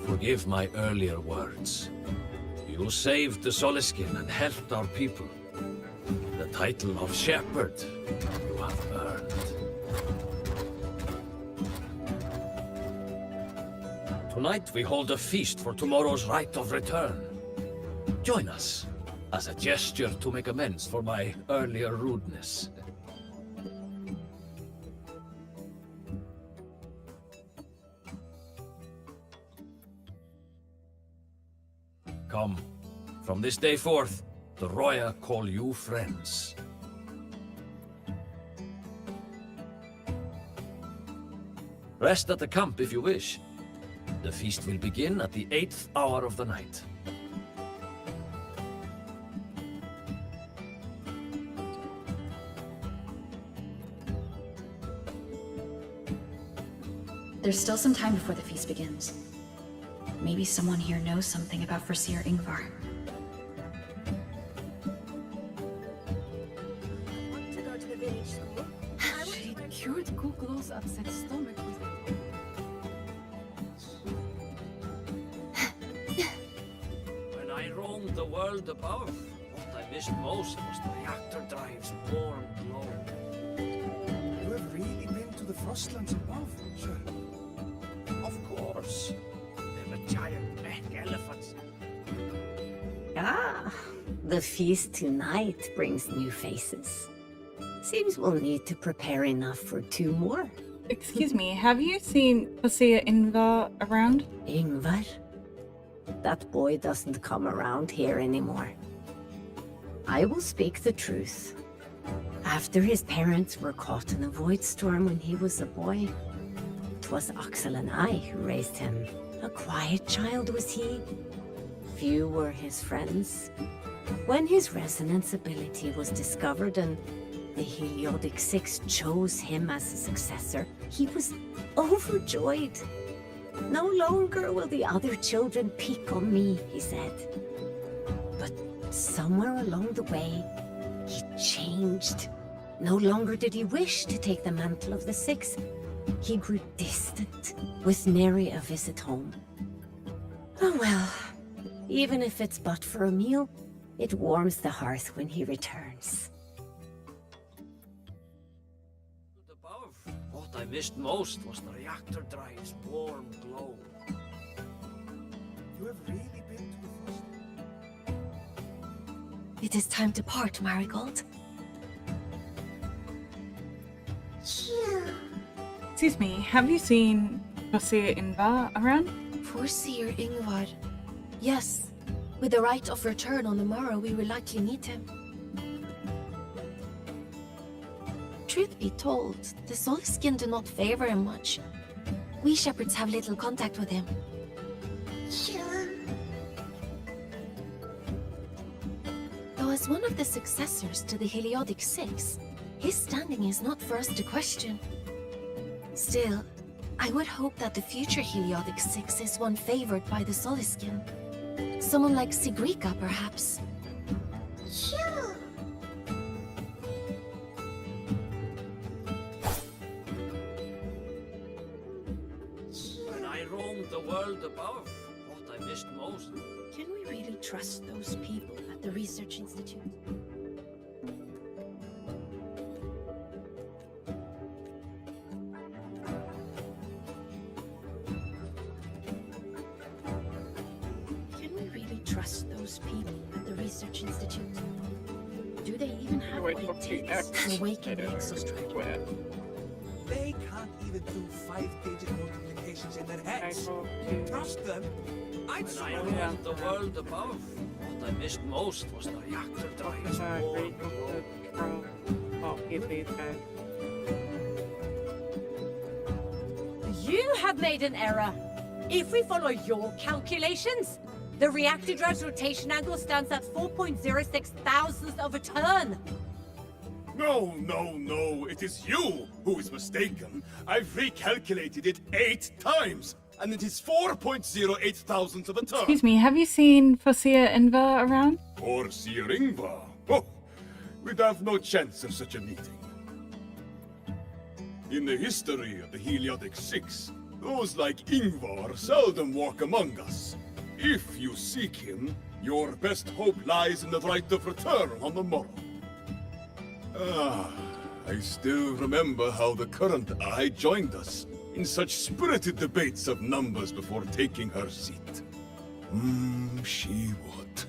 Forgive my earlier words. You saved the Soliskin and helped our people. The title of Shepherd you have earned. Tonight we hold a feast for tomorrow's rite of return. Join us, as a gesture to make amends for my earlier rudeness. Come, from this day forth, the Roya call you friends. Rest at the camp if you wish. The feast will begin at the 8th hour of the night. There's still some time before the feast begins. Maybe someone here knows something about Foreseer Ingvar. Want to go to the village school? She cured Kuklo's upset stomach with When I roamed the world above, what I missed most was the reactor drive's warm glow. You have really been to the Frostlands above, sir? Of course. There were giant mech elephants. Ah, the feast tonight brings new faces. Seems we'll need to prepare enough for 2 more. Excuse me, have you seen Foreseer Ingvar around? Ingvar? That boy doesn't come around here anymore. I will speak the truth. After his parents were caught in a void storm when he was a boy, 'twas Axel and I who raised him. A quiet child was he. Few were his friends. When his resonance ability was discovered and the Heliodic Six chose him as a successor, he was overjoyed. No longer will the other children pick on me, he said. But somewhere along the way, he changed. No longer did he wish to take the mantle of the Six. He grew distant, with nary a visit home. Oh well, even if it's but for a meal, it warms the hearth when he returns. Above, what I missed most was the reactor drive's warm glow. You have really been to the Frostlands? It is time to part, Marigold. Excuse me, have you seen Foreseer Ingvar around? Foreseer Ingvar. Yes. With the right of return on the morrow, we will likely meet him. Truth be told, the Soliskin do not favor him much. We shepherds have little contact with him. Though as one of the successors to the Heliodic Six, his standing is not for us to question. Still, I would hope that the future Heliodic Six is one favored by the Soliskin. Someone like Sigrika, perhaps. Sure. When I roamed the world above, what I missed most. Can we really trust those people at the Research Institute? Can we really trust those people at the Research Institute? Do they even have what it takes to awaken the exostride? They can't even do 5-digit multiplications in their heads. Trust them. I'd When I roamed the world above, what I missed most was the reactor drives. Oh, keep these guys. You have made an error. If we follow your calculations, the reactor drive's rotation angle stands at 4.06 thousandths of a turn. No, no, no. It is you who is mistaken. I've recalculated it 8 times, and it is 4.08 thousandths of a turn. Excuse me, have you seen Fosia Inva around? Or Sir Ingvar? Oh, we'd have no chance of such a meeting. In the history of the Heliodic Six, those like Ingvar seldom walk among us. If you seek him, your best hope lies in the right of return on the morrow. I still remember how the current eye joined us in such spirited debates of numbers before taking her seat. She would.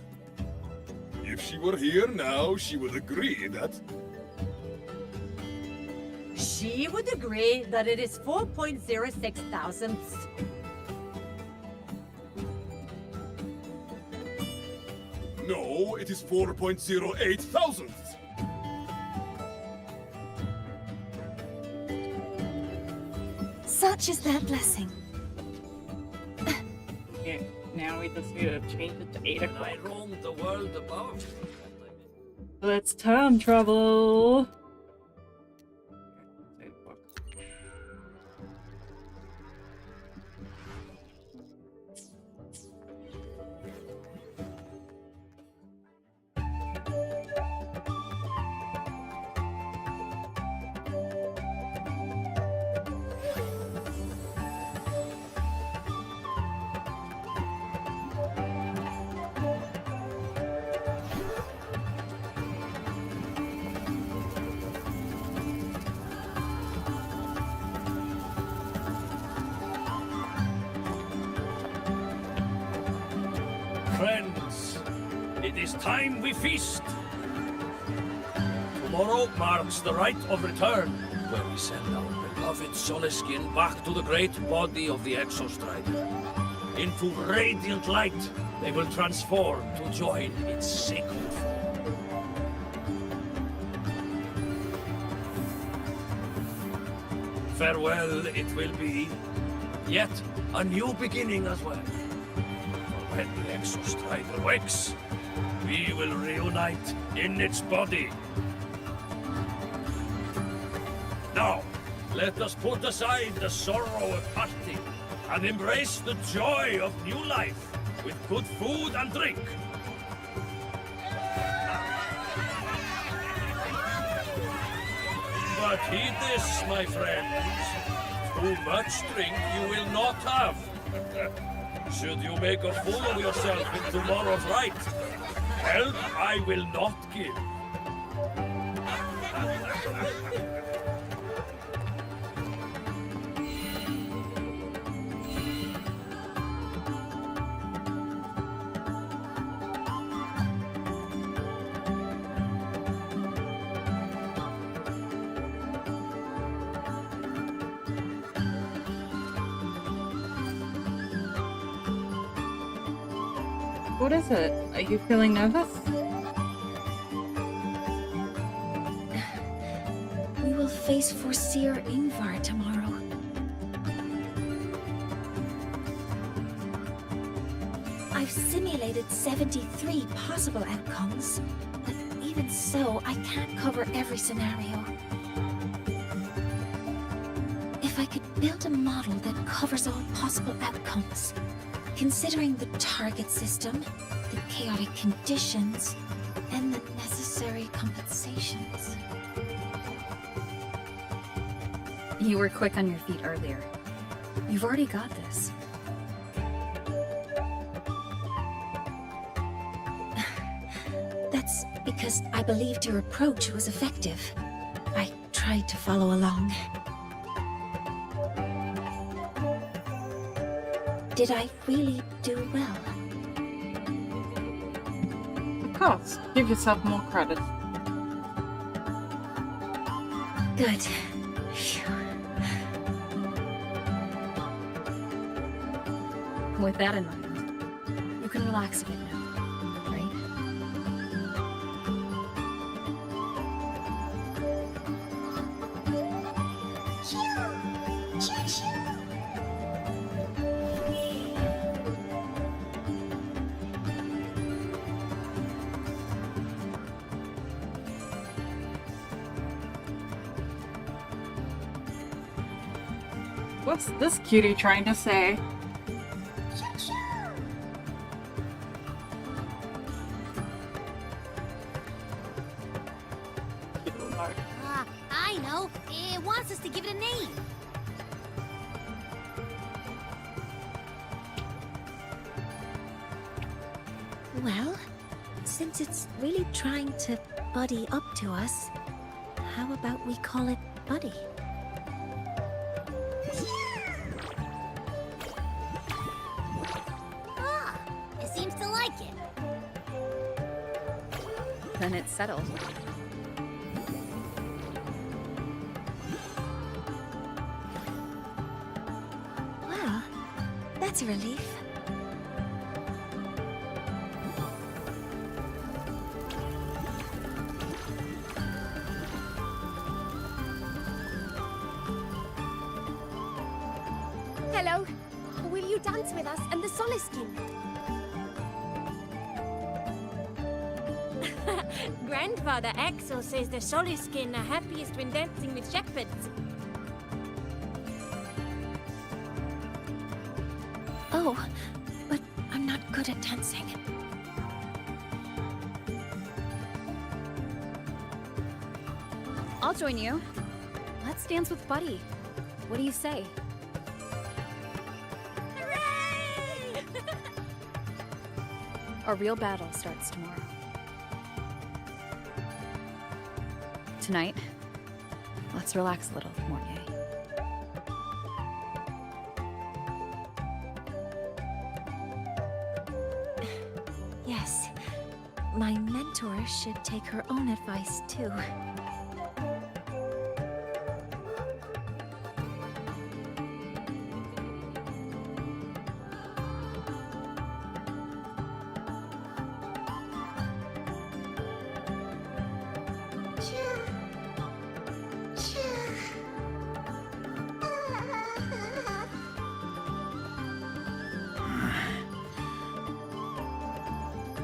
If she were here now, she would agree that... She would agree that it is 4.06 thousandths. No, it is 4.08 thousandths. Such is their blessing. Yeah, now we just need to change it to 8 When o'clock. I roamed the world above. Let's time travel. Friends, it is time we feast. Tomorrow marks the rite of return, where we send our beloved Soleskin back to the great body of the Exostrider. Into radiant light, they will transform to join its sacred form. Farewell it will be, yet a new beginning as well. When the Exostrider wakes, we will reunite in its body. Now, let us put aside the sorrow of parting and embrace the joy of new life with good food and drink. But heed this, my friends. Too much drink you will not have. Should you make a fool of yourself in tomorrow's rite, help I will not give. What is it? Are you feeling nervous? We will face Sir Ingvar tomorrow. I've simulated 73 possible outcomes, but even so, I can't cover every scenario. If I could build a model that covers all possible outcomes, Considering the target system, the chaotic conditions, and the necessary compensations. You were quick on your feet earlier. You've already got this. That's because I believed your approach was effective. I tried to follow along. Did I really do well? Of course, give yourself more credit. Good. With that in mind, you can relax a bit now, right? What's this cutie trying to say? I know. It wants us to give it a name. Well, since it's really trying to buddy up to us, how about we call it Buddy? Ah, it seems to like it. Then it's settled. Well, that's a relief. Hello. Will you dance with us and the Soliskin? Grandfather Axel says the Soliskin are happiest when dancing with shepherds. Oh, but I'm not good at dancing. I'll join you. Let's dance with Buddy. What do you say? Our real battle starts tomorrow. Tonight, let's relax a little, Mornye. Yes, my mentor should take her own advice too.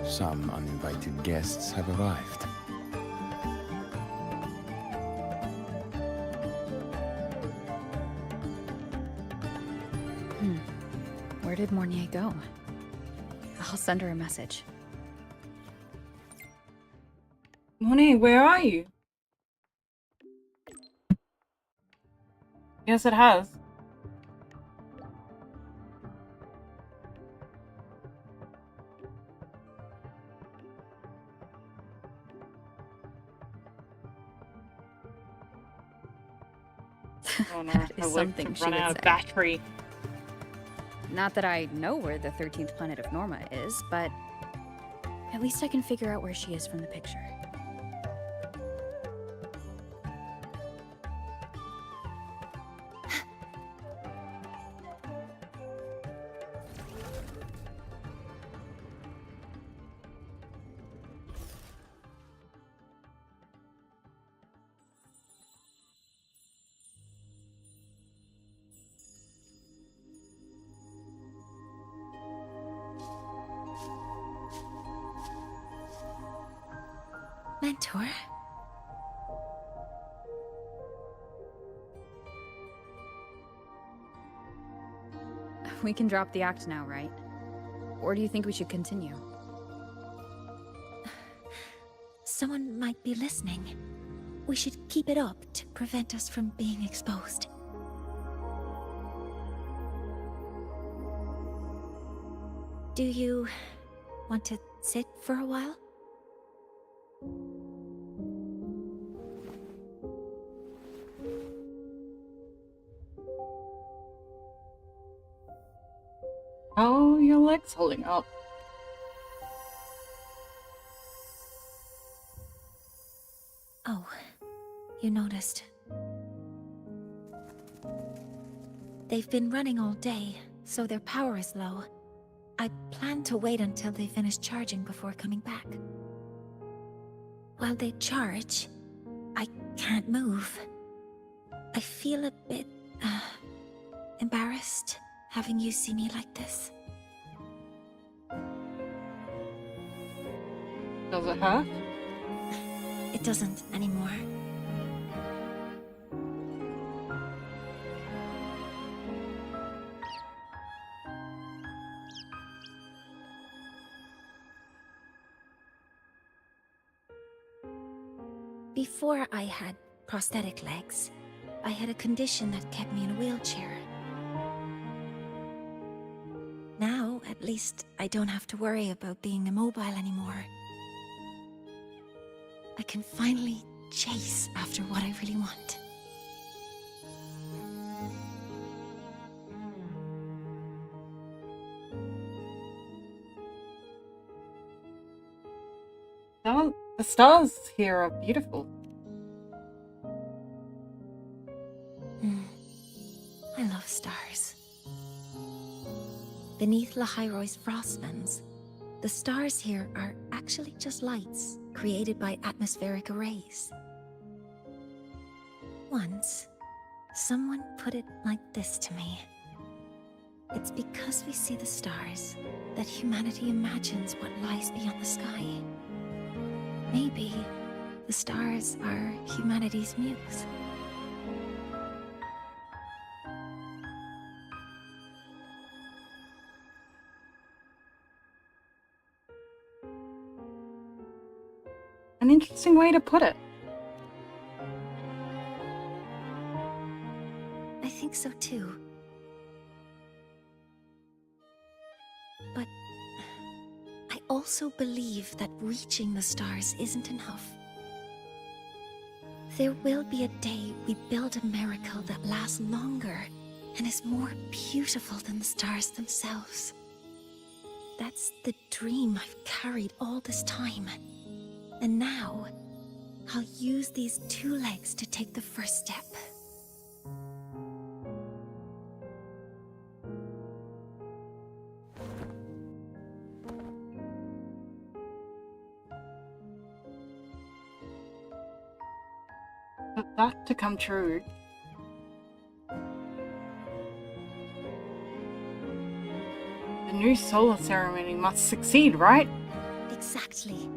Some uninvited guests have arrived. Where did Mornye go? I'll send her a message. Mornye, where are you? Yes, it has. Oh no, That is I like something to she run would out say. of battery. Not that I know where the 13th planet of Norma is, but at least I can figure out where she is from the picture. Mentor? We can drop the act now, right? Or do you think we should continue? Someone might be listening. We should keep it up to prevent us from being exposed. Do you want to sit for a while? Oh, your leg's holding up. Oh, you noticed. They've been running all day, so their power is low. I plan to wait until they finish charging before coming back. While they charge, I can't move. I feel a bit, embarrassed having you see me like this. Does it hurt? It doesn't anymore. Before I had prosthetic legs, I had a condition that kept me in a wheelchair. Now, at least, I don't have to worry about being immobile anymore. I can finally chase after what I really want. The stars here are beautiful. I love stars. Beneath Lahairoy's frostlands, the stars here are actually just lights created by atmospheric arrays. Once, someone put it like this to me. It's because we see the stars that humanity imagines what lies beyond the sky. Maybe the stars are humanity's muse. An interesting way to put it. I think so too. But I also believe that reaching the stars isn't enough. There will be a day we build a miracle that lasts longer and is more beautiful than the stars themselves. That's the dream I've carried all this time. And now, I'll use these two legs to take the first step. For that to come true, the new solar ceremony must succeed, right? Exactly.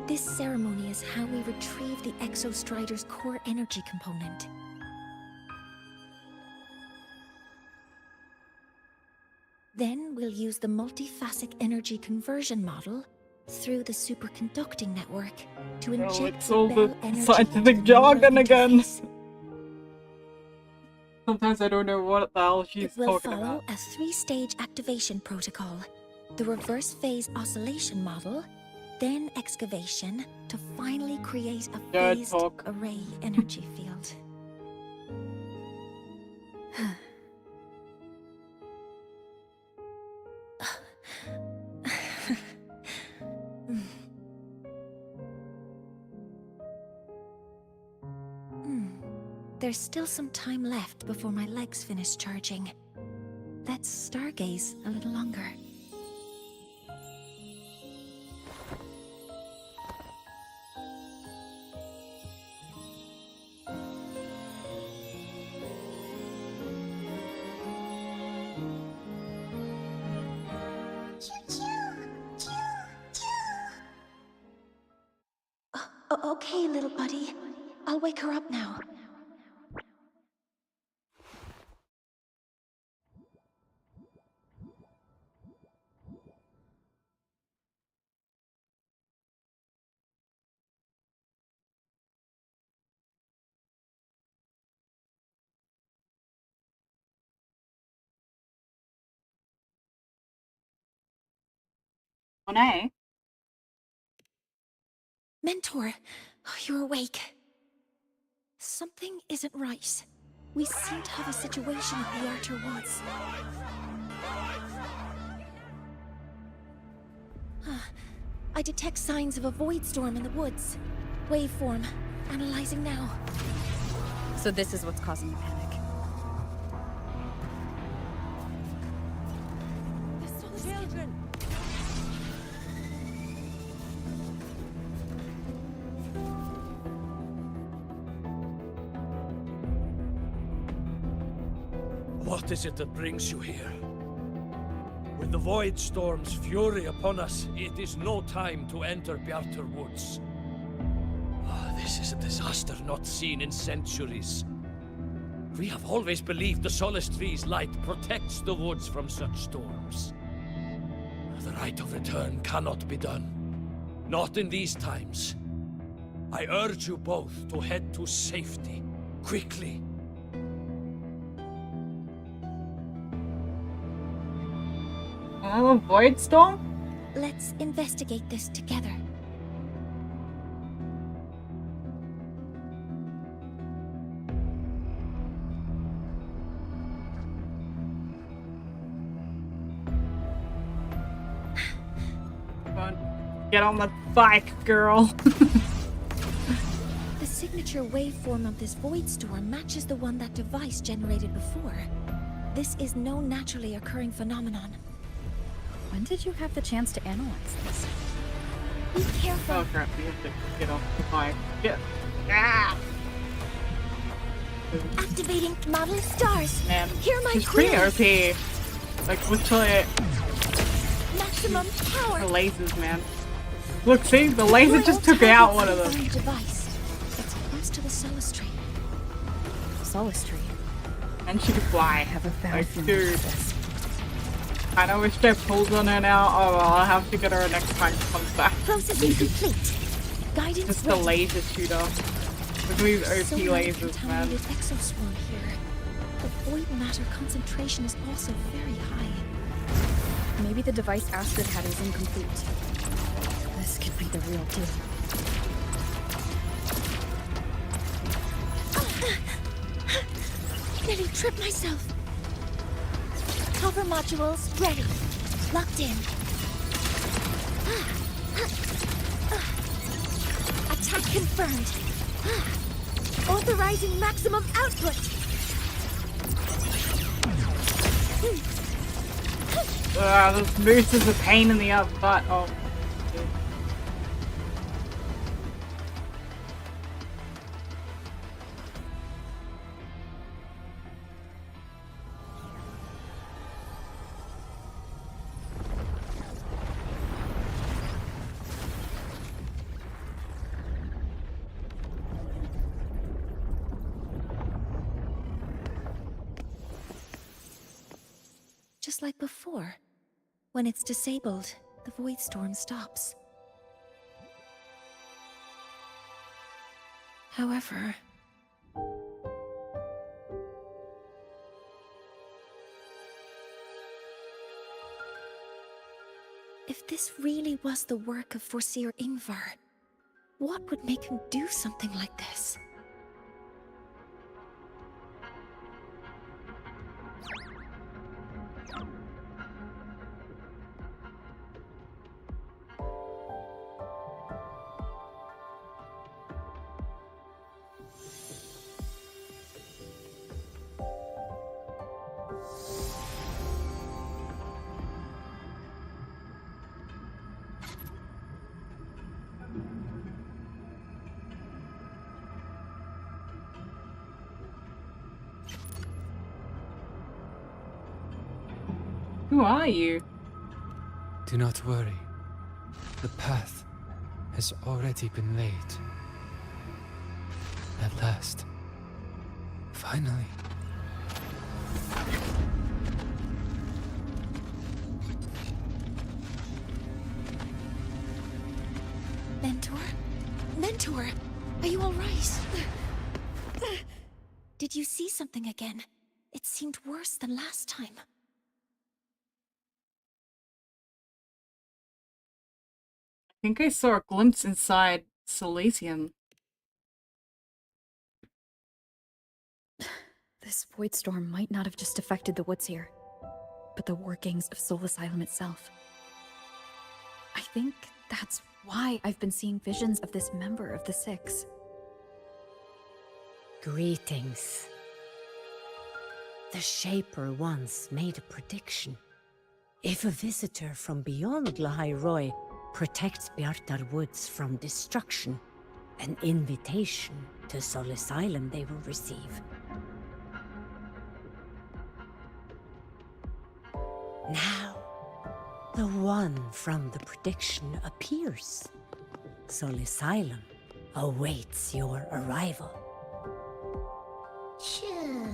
This ceremony is how we retrieve the Exostrider's core energy component. Then we'll use the multiphasic energy conversion model through the superconducting network to inject it's all the energy scientific jargon again. Sometimes I don't know what the hell she's It will talking follow about. a three-stage activation protocol. The reverse phase oscillation model, then excavation to finally create a phased array energy field. There's still some time left before my legs finish charging. Let's stargaze a little longer. Okay, little buddy. I'll wake her up now. Mornye? Mentor, you're awake. Something isn't right. We seem to have a situation at the Outer Woods. I detect signs of a void storm in the woods. Waveform. Analyzing now. So this is what's causing the panic. Children! What is it that brings you here? With the Void Storm's fury upon us, it is no time to enter Bjartur Woods. This is a disaster not seen in centuries. We have always believed the Solace Tree's light protects the woods from such storms. The rite of return cannot be done. Not in these times. I urge you both to head to safety, quickly. Oh, void storm? Let's investigate this together. Get on the bike, girl. The signature waveform of this void storm matches the one that device generated before. This is no naturally occurring phenomenon. When did you have the chance to analyze this? Be careful. Oh crap, we have to get off the bike. Get. Ah! Activating model stars. Man, Hear my she's pretty queries. OP. Like, literally. Maximum power. The lasers, man. Look, see? The laser just took out one of them. Device. It's close to the Solace Tree. Solace Tree. And she could fly. I have a bad Like, feeling dude. about this. I know wish they pulled on her now. Oh well, I'll have to get her next time she comes back. Processing complete. Guidance Just the ready. laser shooter. Look at these OP So many lasers, man. contaminated exoswarm here. The void matter concentration is also very high. Maybe the device Astrid had is incomplete. This could be the real deal. Nearly tripped myself. Cover modules ready. Locked in. Attack confirmed. Authorizing maximum output. This boost is a pain in the butt. Oh. Just like before. When it's disabled, the void storm stops. However... if this really was the work of Foreseer Ingvar, what would make him do something like this? Who are you? Do not worry. The path has already been laid. At last. Finally. Mentor? Mentor! Are you alright? Did you see something again? It seemed worse than last time. think I saw a glimpse inside Silesium. This void storm might not have just affected the woods here, but the workings of Soul Asylum itself. I think that's why I've been seeing visions of this member of the Six. Greetings. The Shaper once made a prediction. If a visitor from beyond Lahairoi protects Bjartar Woods from destruction, an invitation to Soul Asylum they will receive. Now, the one from the prediction appears. Soul Asylum awaits your arrival. Choo.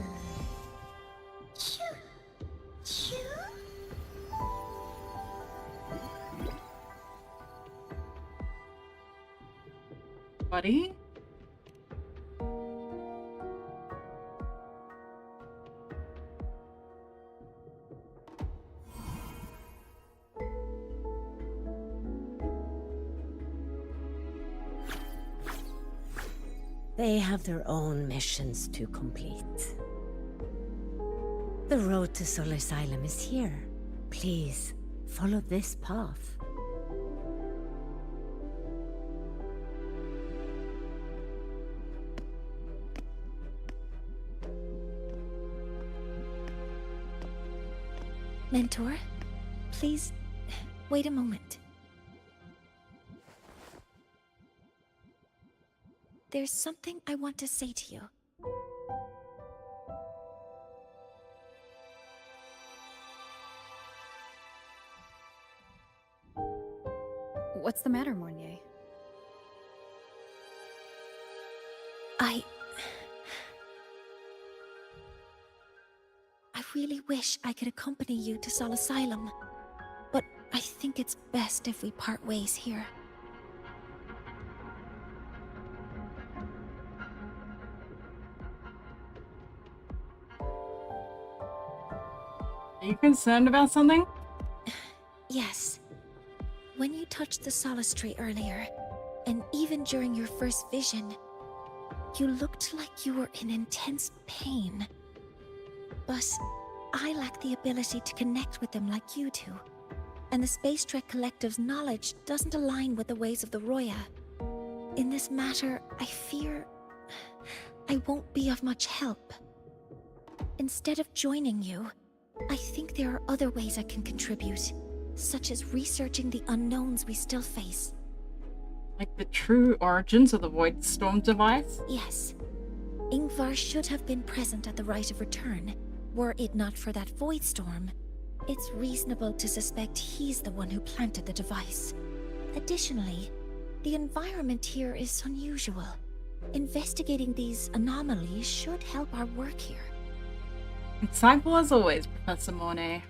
Choo. Choo. Buddy? They have their own missions to complete. The road to Soul Asylum is here. Please, follow this path. Mentor, please, wait a moment. There's something I want to say to you. What's the matter, Mornye? I really wish I could accompany you to Soul Asylum, but I think it's best if we part ways here. Are you concerned about something? Yes. When you touched the solace tree earlier, and even during your first vision, you looked like you were in intense pain. But I lack the ability to connect with them like you do, and the Space Trek Collective's knowledge doesn't align with the ways of the Roya. In this matter, I fear I won't be of much help. Instead of joining you, I think there are other ways I can contribute, such as researching the unknowns we still face. Like the true origins of the Void Storm device? Yes. Ingvar should have been present at the Rite of Return. Were it not for that Void Storm, it's reasonable to suspect he's the one who planted the device. Additionally, the environment here is unusual. Investigating these anomalies should help our work here. Insightful as always, Professor Mornye.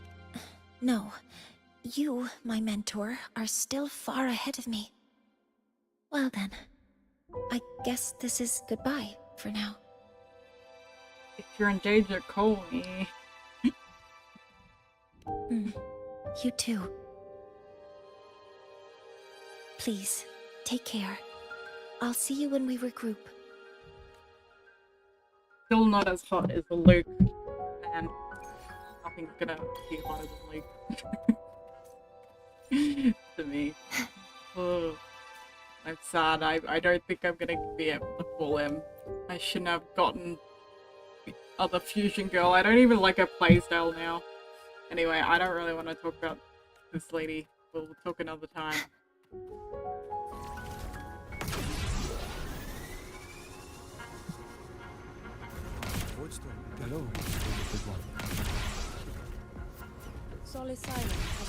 No. You, my mentor, are still far ahead of me. Well then, I guess this is goodbye for now. If you're in danger, call me. You too. Please, take care. I'll see you when we regroup. Still not as hot as Luke, and nothing's gonna be hotter than Luke. To me. Oh, I'm sad. I don't think I'm gonna be able to pull him. I shouldn't have gotten the other fusion girl. I don't even like her playstyle now. Anyway, I don't really want to talk about this lady. We'll talk another time. Hello, good one. Soul Asylum has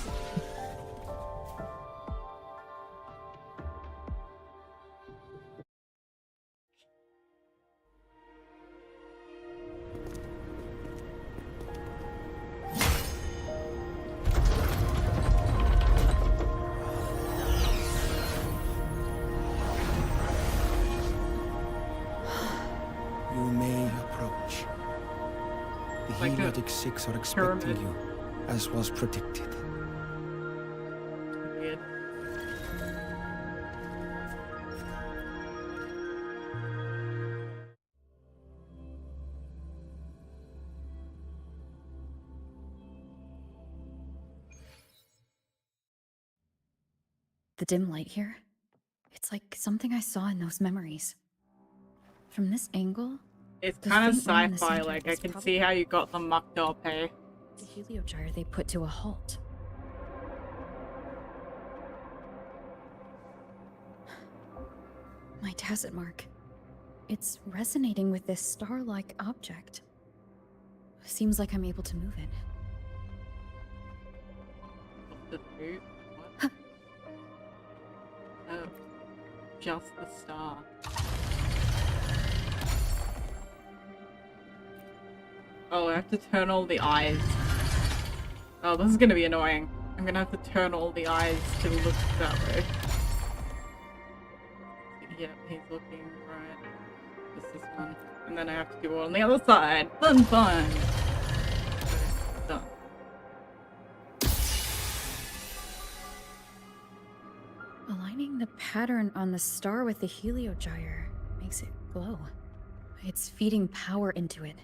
You may approach. The Heliotic Six are expecting you, as was predicted. Weird. The dim light here, it's like something I saw in those memories. From this angle, It's the kind of faint one in the sci-fi, center like I is can probably see how you got the mucked up, hey? the heliogyre they put to a halt. My tacit mark. It's resonating with this star-like object. Seems like I'm able to move it. The fruit? What? Oh, just the star. Oh, I have to turn all the eyes. Oh, this is gonna be annoying. I'm gonna have to turn all the eyes to look that way. Yep, he's looking right. This is one. And then I have to do it on the other side. Fun, fun! Okay, done. Aligning the pattern on the star with the heliogyre makes it glow. It's feeding power into it.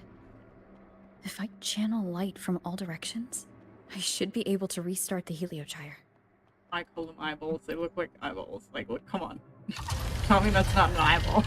If I channel light from all directions, I should be able to restart the heliogyre. I call them eyeballs. They look like eyeballs. Like, look, come on. Tell me that's not an eyeball.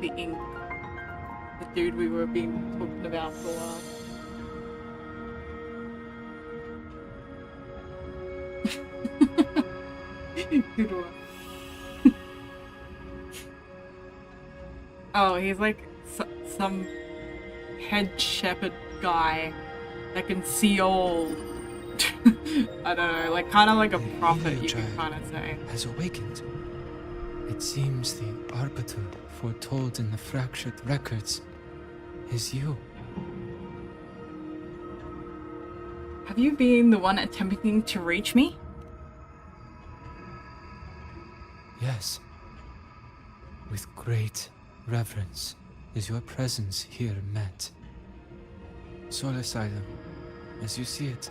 The ink. The dude we were being talking about for a while. Good one. Oh, he's like some head shepherd guy that can see all. I don't know, like kind of like a prophet, you can kind of say. Has awakened. It seems the arbiter foretold in the fractured records is you. Have you been the one attempting to reach me? Yes. With great reverence is your presence here met. Soul Asylum, as you see it,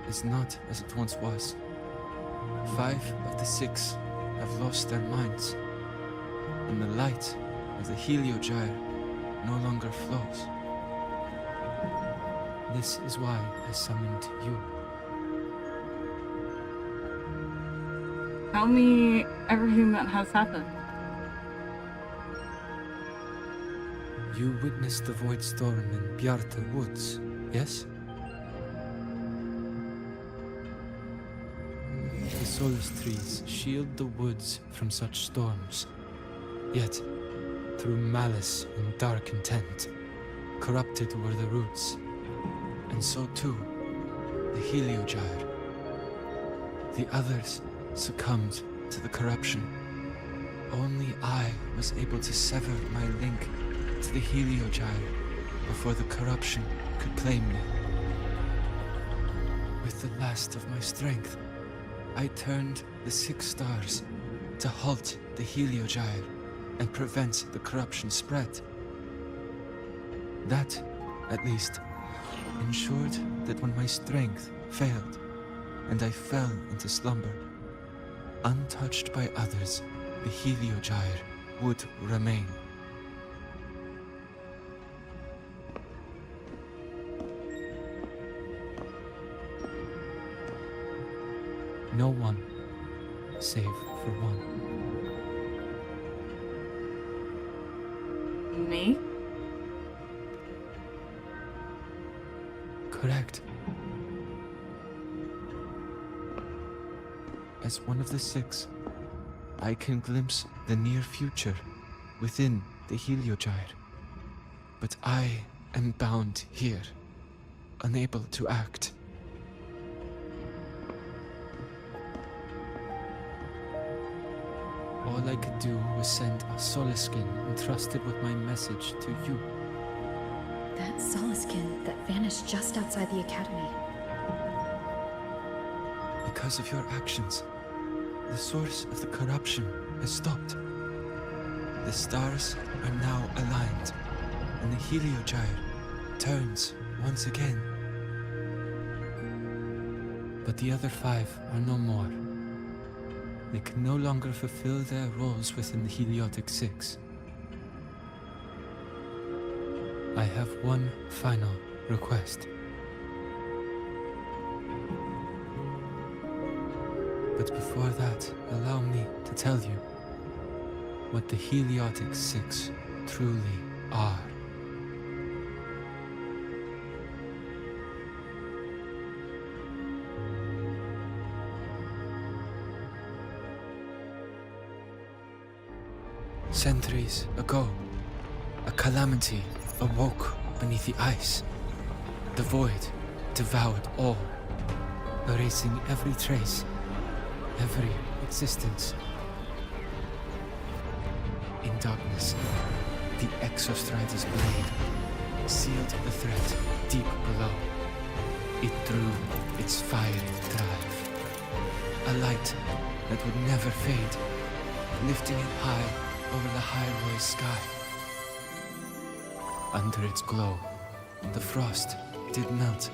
is not as it once was. 5 of the 6 have lost their minds, and the light of the heliogyre no longer flows. This is why I summoned you. Tell me everything that has happened. You witnessed the void storm in Bjarta Woods, yes? The solace trees shield the woods from such storms. Yet, through malice and dark intent, corrupted were the roots. And so too, the heliogyre. The others succumbed to the corruption. Only I was able to sever my link to the heliogyre before the corruption could claim me. With the last of my strength, I turned the 6 stars to halt the Heliogyre and prevent the corruption spread. That, at least, ensured that when my strength failed and I fell into slumber, untouched by others, the Heliogyre would remain. No one, save for one. Me? Correct. As one of the 6, I can glimpse the near future within the Heliogyre. But I am bound here, unable to act. All I could do was send a Soliskin entrusted with my message to you. That Soliskin that vanished just outside the academy. Because of your actions, the source of the corruption has stopped. The stars are now aligned, and the Heliogyre turns once again. But the other 5 are no more. They can no longer fulfill their roles within the Heliotic 6. I have one final request. But before that, allow me to tell you what the Heliotic 6 truly are. Centuries ago, a calamity awoke beneath the ice. The void devoured all, erasing every trace, every existence. In darkness, the Exostrider's blade sealed the threat deep below. It drew its fiery drive, a light that would never fade, lifting it high over the highway sky. Under its glow, the frost did melt,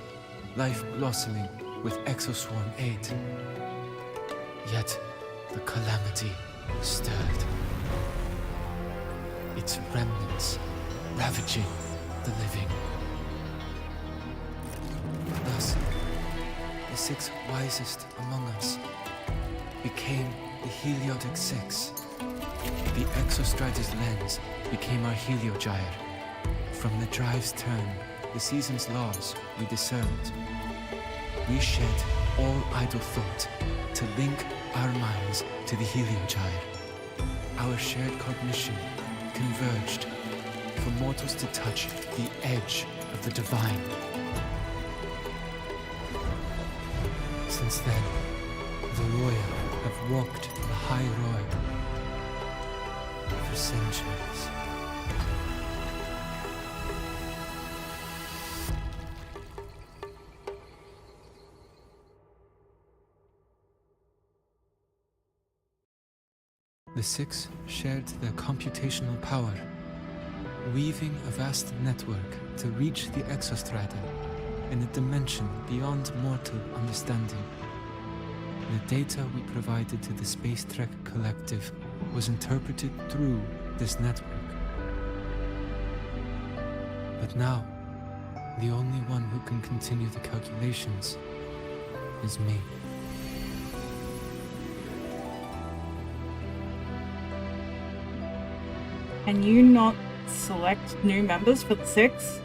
life blossoming with Exoswarm aid. Yet, the calamity stirred. Its remnants ravaging the living. Thus, the 6 wisest among us became the Heliotic 6. The Exostrider's lens became our Heliogyre. From the drive's turn, the season's laws we discerned. We shed all idle thought to link our minds to the Heliogyre. Our shared cognition converged for mortals to touch the edge of the divine. Since then, the royal have walked the high road for centuries. The 6 shared their computational power, weaving a vast network to reach the Exostrider in a dimension beyond mortal understanding. The data we provided to the Space Trek Collective was interpreted through this network. But now, the only one who can continue the calculations is me. Can you not select new members for the 6?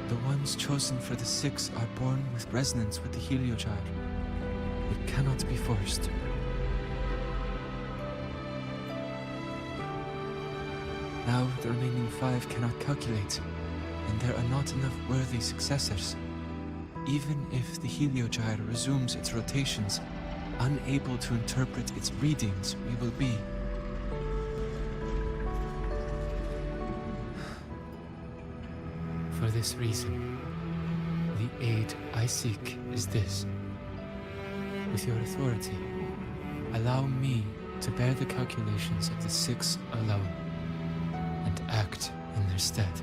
The ones chosen for the 6 are born with resonance with the Heliogyre. It cannot be forced. Now the remaining 5 cannot calculate, and there are not enough worthy successors. Even if the Heliogyre resumes its rotations, unable to interpret its readings, we will be. For this reason, the aid I seek is this. with your authority, allow me to bear the calculations of the six alone, and act in their stead.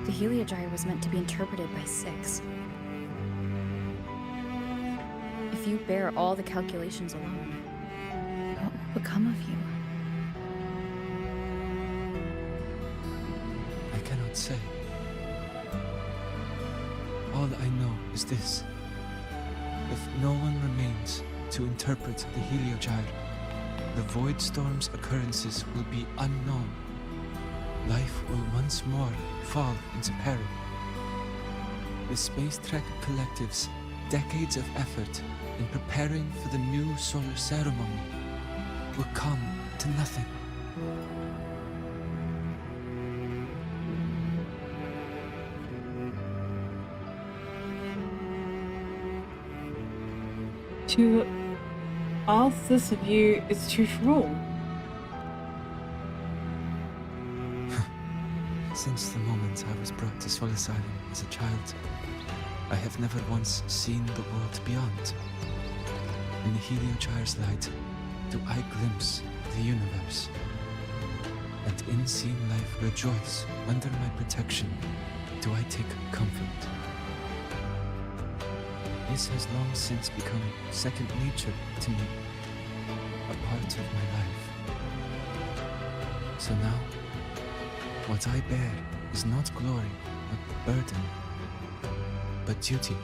The Heliogyre was meant to be interpreted by six. If you bear all the calculations alone, what will become of you? I cannot say. All I know is this. If no one remains to interpret the Heliogyre, the Void Storm's occurrences will be unknown. Life will once more fall into peril. The Space Trek Collective's decades of effort in preparing for the new solar ceremony will come to nothing. To ask this of you is too cruel. Since the moment I was brought to Sol Asylum as a child, I have never once seen the world beyond. In the Heliogyre's light, do I glimpse the universe. And in seeing life rejoice under my protection, do I take comfort. This has long since become second nature to me, a part of my life. So now, what I bear is not glory, not burden, but duty.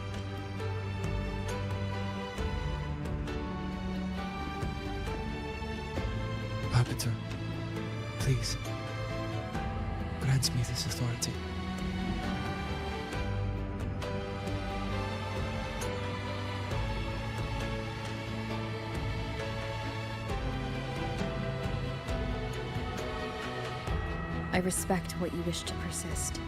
Arbiter, please, grant me this authority. I respect what you wish to persist.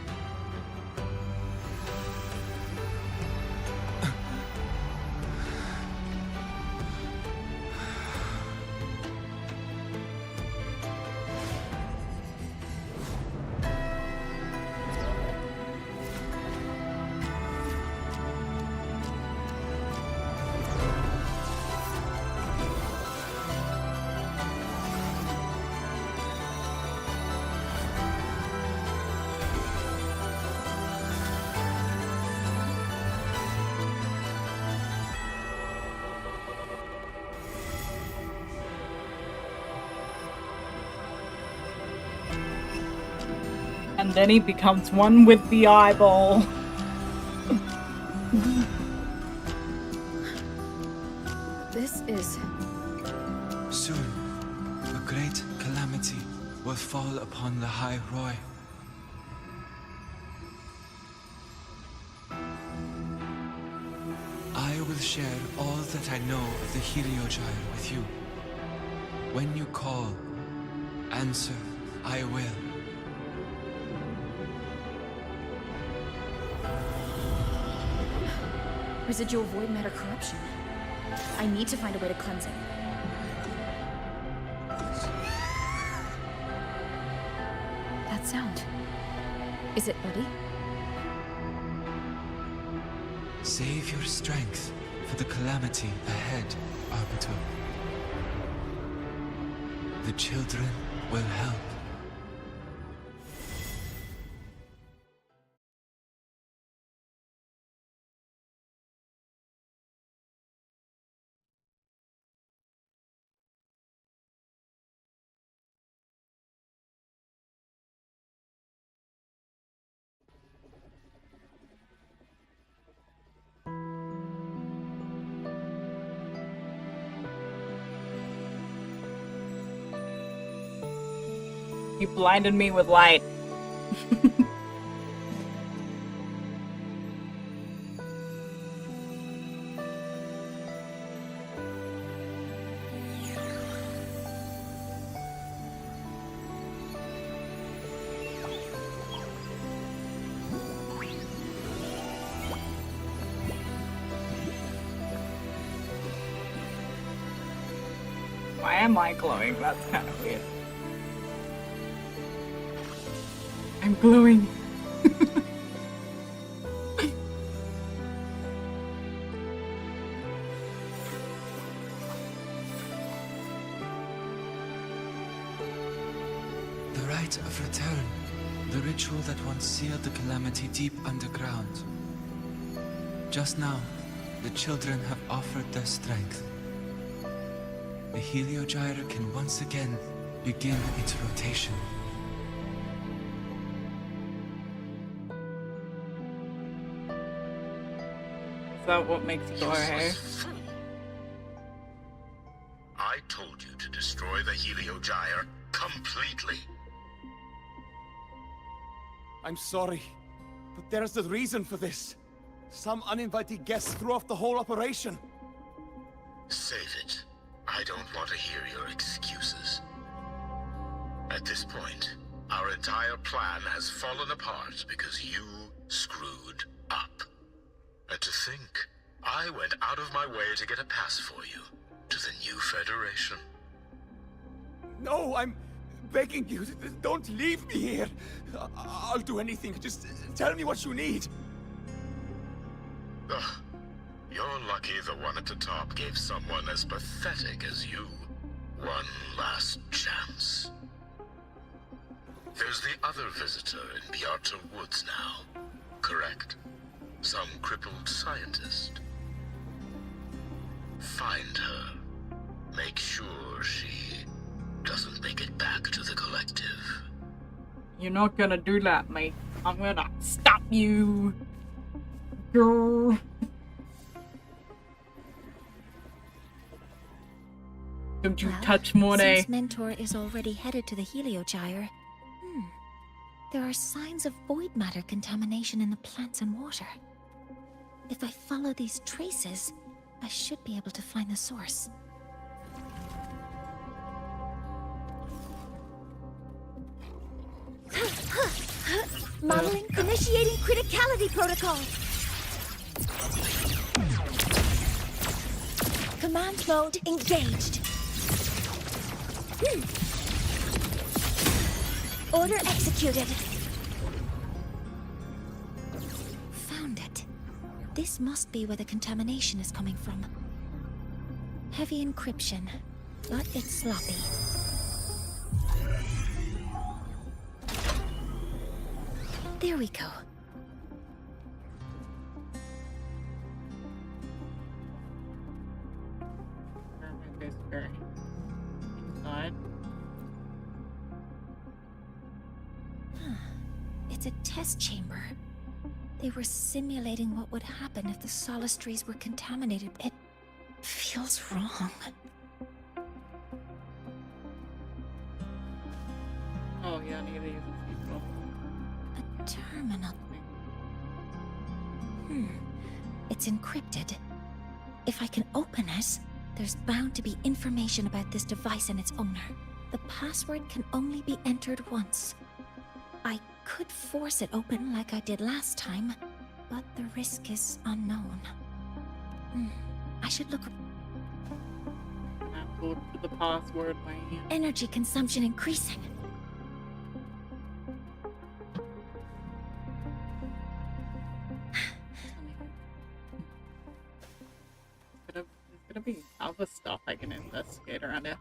And then he becomes one with the eyeball. This is... Soon, a great calamity will fall upon the High Roy. I will share all that I know of the Heliogyre with you. When you call, answer, I will. Residual void matter corruption. I need to find a way to cleanse it. That sound. Is it Buddy? Save your strength for the calamity ahead, Arbiter. The children will help. You blinded me with light. Why am I glowing? That's kind of weird. I'm glowing. rite of return. The ritual that once sealed the calamity deep underground. Just now, the children have offered their strength. The Heliogyre can once again begin its rotation. Is that what makes you go ahead? I told you to destroy the Heliogyre completely. I'm sorry, but there's a reason for this. Some uninvited guests threw off the whole operation. Save it. I don't want to hear your excuses. At this point, our entire plan has fallen apart because you screwed up. And to think, I went out of my way to get a pass for you to the new Federation. No, I'm begging you, don't leave me here. I'll do anything, just tell me what you need. Ugh. You're lucky the one at the top gave someone as pathetic as you one last chance. There's the other visitor in Bjarta Woods now, correct? Some crippled scientist. Find her. Make sure she doesn't make it back to the collective. You're not gonna do that, mate. I'm gonna stop you. Girl. Don't you touch Mornye. Since Mentor is already headed to the Heliogyre, there are signs of void matter contamination in the plants and water. If I follow these traces, I should be able to find the source. Modeling initiating criticality protocol. Command mode engaged. Order executed. Found it. This must be where the contamination is coming from. Heavy encryption, but it's sloppy. There we go. Inside. It's a test chamber. They were simulating what would happen if the solistries were contaminated. It feels wrong. Oh yeah, I need to use A terminal. It's encrypted. If I can open it, there's bound to be information about this device and its owner. The password can only be entered once. I could force it open like I did last time, but the risk is unknown. I should look. I have to look for the password, man. Energy consumption increasing. There's gonna be other stuff I can investigate around here.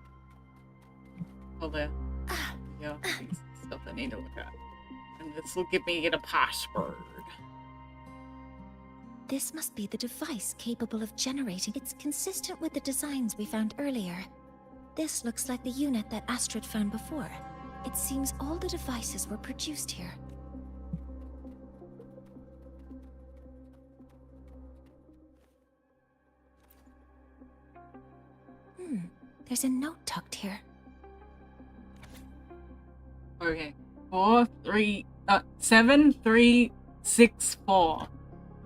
Oh, there. Yeah, stuff I need to look at. And this will give me the password. This must be the device capable of generating. It's consistent with the designs we found earlier. This looks like the unit that Astrid found before. It seems all the devices were produced here. There's a note tucked here. Okay. 7364.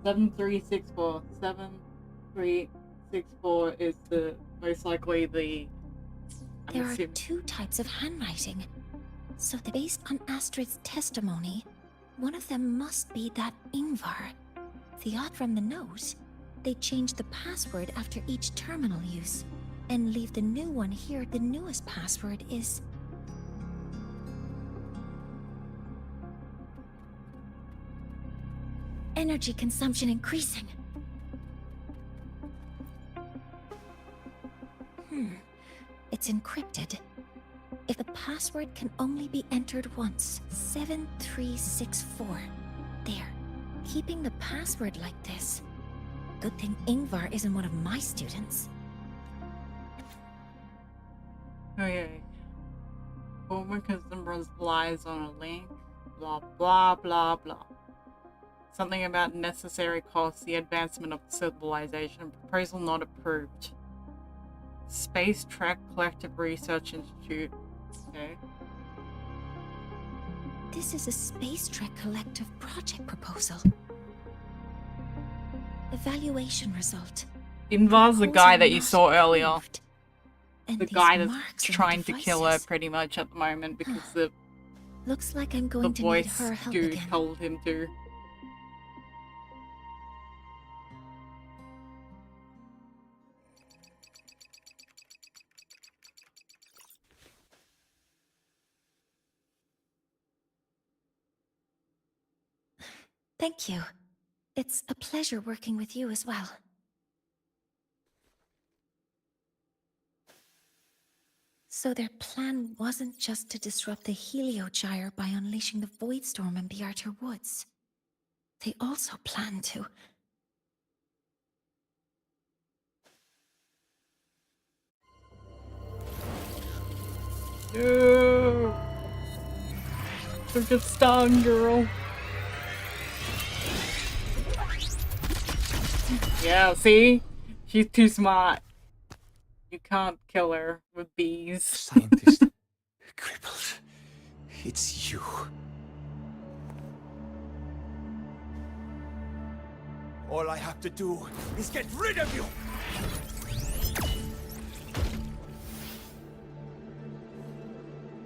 7364. 7364 is the most likely the. There are two types of handwriting. So based on Astrid's testimony, one of them must be that Ingvar. The odd from the note, they changed the password after each terminal use, and leave the new one here. The newest password is... Energy consumption increasing. It's encrypted. if the password can only be entered once. 7364. There. Keeping the password like this. Good thing Ingvar isn't one of my students. Okay. Formicism relies on a link. Blah, blah, blah, blah. Something about necessary costs, the advancement of civilization. Proposal not approved. Space Trek Collective Research Institute. Okay. This is a Space Trek Collective project proposal. Evaluation result. Ingvar's the guy that you saw earlier. Approved. And The these guy that's marks on the trying to kill her devices. pretty much at the moment because the Looks like I'm going to need voice her help dude again. told him to. Thank you. It's a pleasure working with you as well. So their plan wasn't just to disrupt the Heliogyre by unleashing the Voidstorm in the Arter Woods. They also planned to... No! Don't get stung, girl. Yeah, see? She's too smart. You can't kill her with bees. Scientist. Crippled. It's you. All I have to do is get rid of you!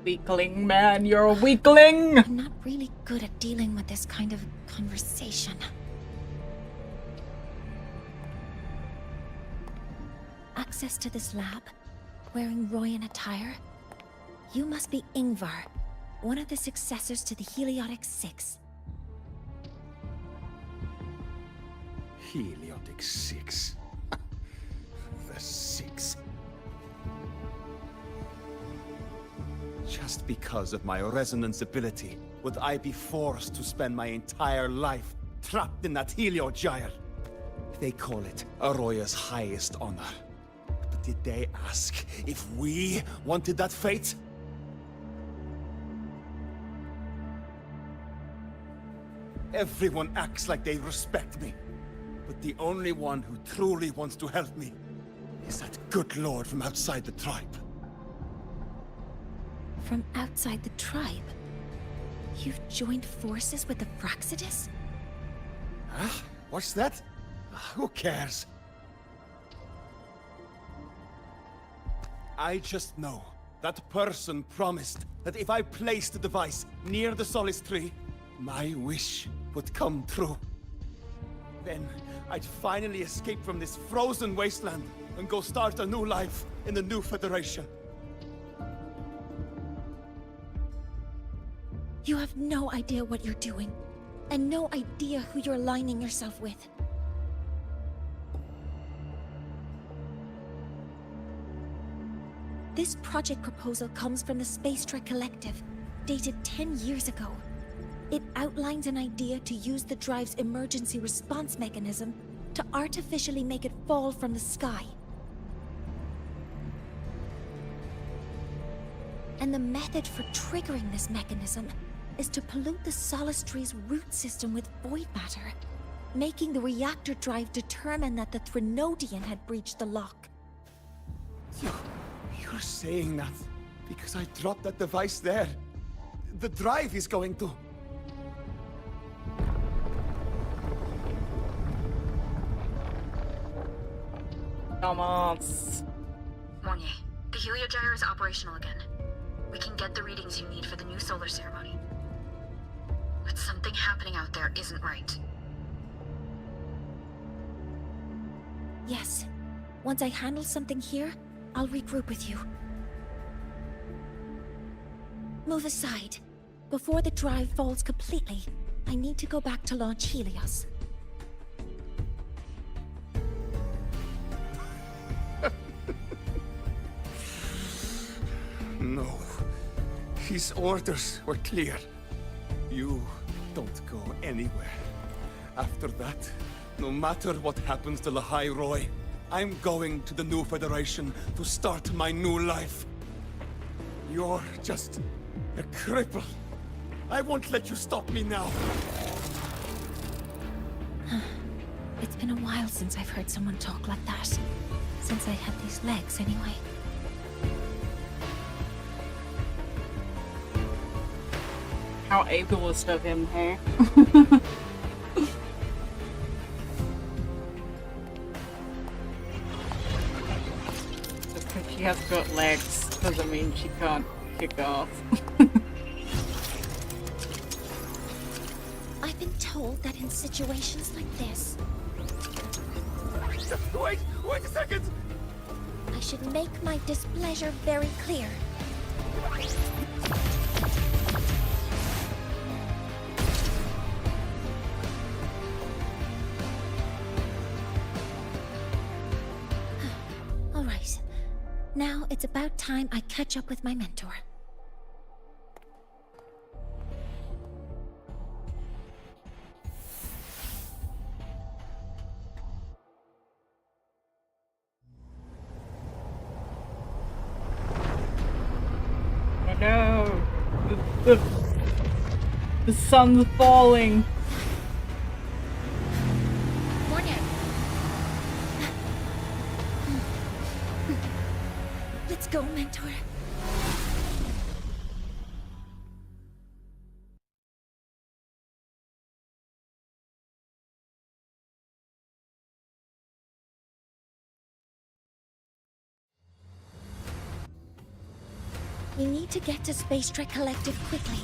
Weakling, man, you're a weakling! I'm not really good at dealing with this kind of conversation. Access to this lab, wearing Royan attire. You must be Ingvar, one of the successors to the Heliotic Six. Heliotic 6. The 6. Just because of my resonance ability, would I be forced to spend my entire life trapped in that Heliogyre? They call it Aroya's highest honor. But did they ask if we wanted that fate? Everyone acts like they respect me. But the only one who truly wants to help me is that good lord from outside the tribe. From outside the tribe? You've joined forces with the Fraxidus? Huh? What's that? Who cares? I just know that person promised that if I placed the device near the Solace Tree, my wish would come true. Then I'd finally escape from this frozen wasteland and go start a new life in the new Federation. You have no idea what you're doing, and no idea who you're aligning yourself with. This project proposal comes from the Space Trek Collective, dated 10 years ago. It outlines an idea to use the drive's emergency response mechanism to artificially make it fall from the sky. And the method for triggering this mechanism is to pollute the Solace Tree's root system with void matter, making the reactor drive determine that the Threnodian had breached the lock. You're saying that because I dropped that device there. The drive is going to... Thomas. Mornye, the Heliogyre is operational again. We can get the readings you need for the new solar ceremony. But something happening out there isn't right. Yes. Once I handle something here, I'll regroup with you. Move aside. Before the drive falls completely, I need to go back to launch Helios. No. His orders were clear. You don't go anywhere. After that, no matter what happens to Lahai Roy, I'm going to the new Federation to start my new life. You're just a cripple. I won't let you stop me now. It's been a while since I've heard someone talk like that. Since I had these legs, anyway. How ableist of him, hey? Just because she has got legs doesn't mean she can't kick off. I've been told that in situations like this... Wait a second! I should make my displeasure very clear. All right. Now it's about time I catch up with my mentor. No! The sun's falling! Mornye! Let's go, mentor. We need to get to Space Trek Collective quickly.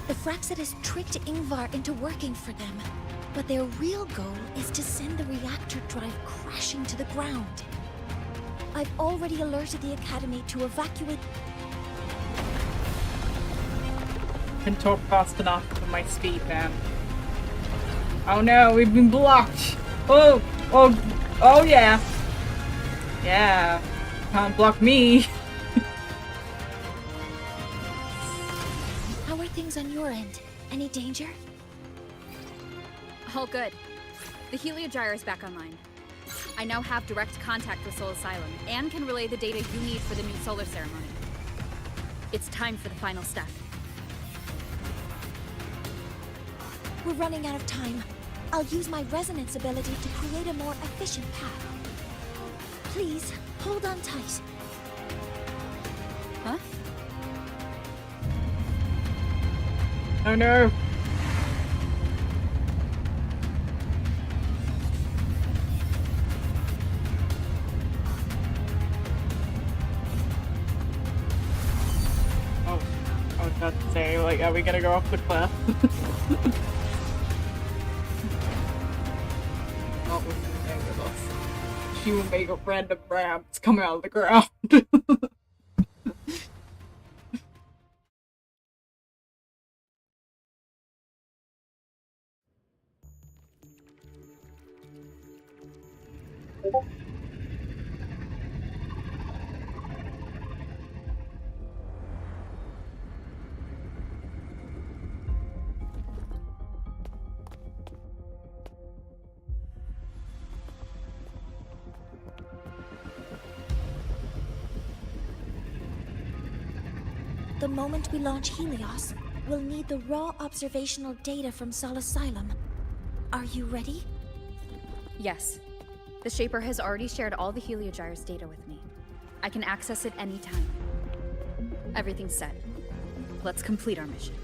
The Fraxidus tricked Ingvar into working for them, but their real goal is to send the reactor drive crashing to the ground. I've already alerted the Academy to evacuate... Can talk fast enough for my speed, man. Oh no, we've been blocked! Oh yeah! Yeah, can't block me! How are things on your end? Any danger? All good. The Heliogyre is back online. I now have direct contact with Soul Asylum and can relay the data you need for the new solar ceremony. It's time for the final step. We're running out of time. I'll use my resonance ability to create a more efficient path. Please, hold on tight. Huh? Oh no! I was about to say, like, are we gonna go off the cliff? What was the name of us? She will make a random ramps come out of the ground. The moment we launch Helios, we'll need the raw observational data from Sol Asylum. Are you ready? Yes. The Shaper has already shared all the Heliogyre's data with me. I can access it anytime. Everything's set. Let's complete our mission.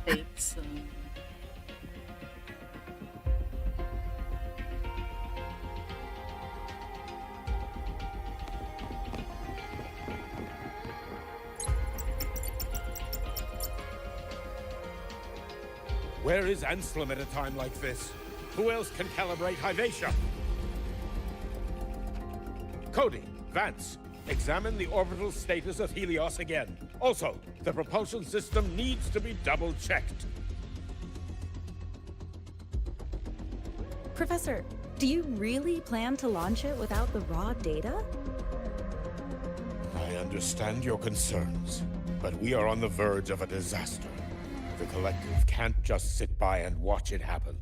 Thanks. Where is Anselm at a time like this? Who else can calibrate Hyvatia? Cody, Vance, examine the orbital status of Helios again. Also, the propulsion system needs to be double-checked. Professor, do you really plan to launch it without the raw data? I understand your concerns, but we are on the verge of a disaster. The collective can't just sit by and watch it happen.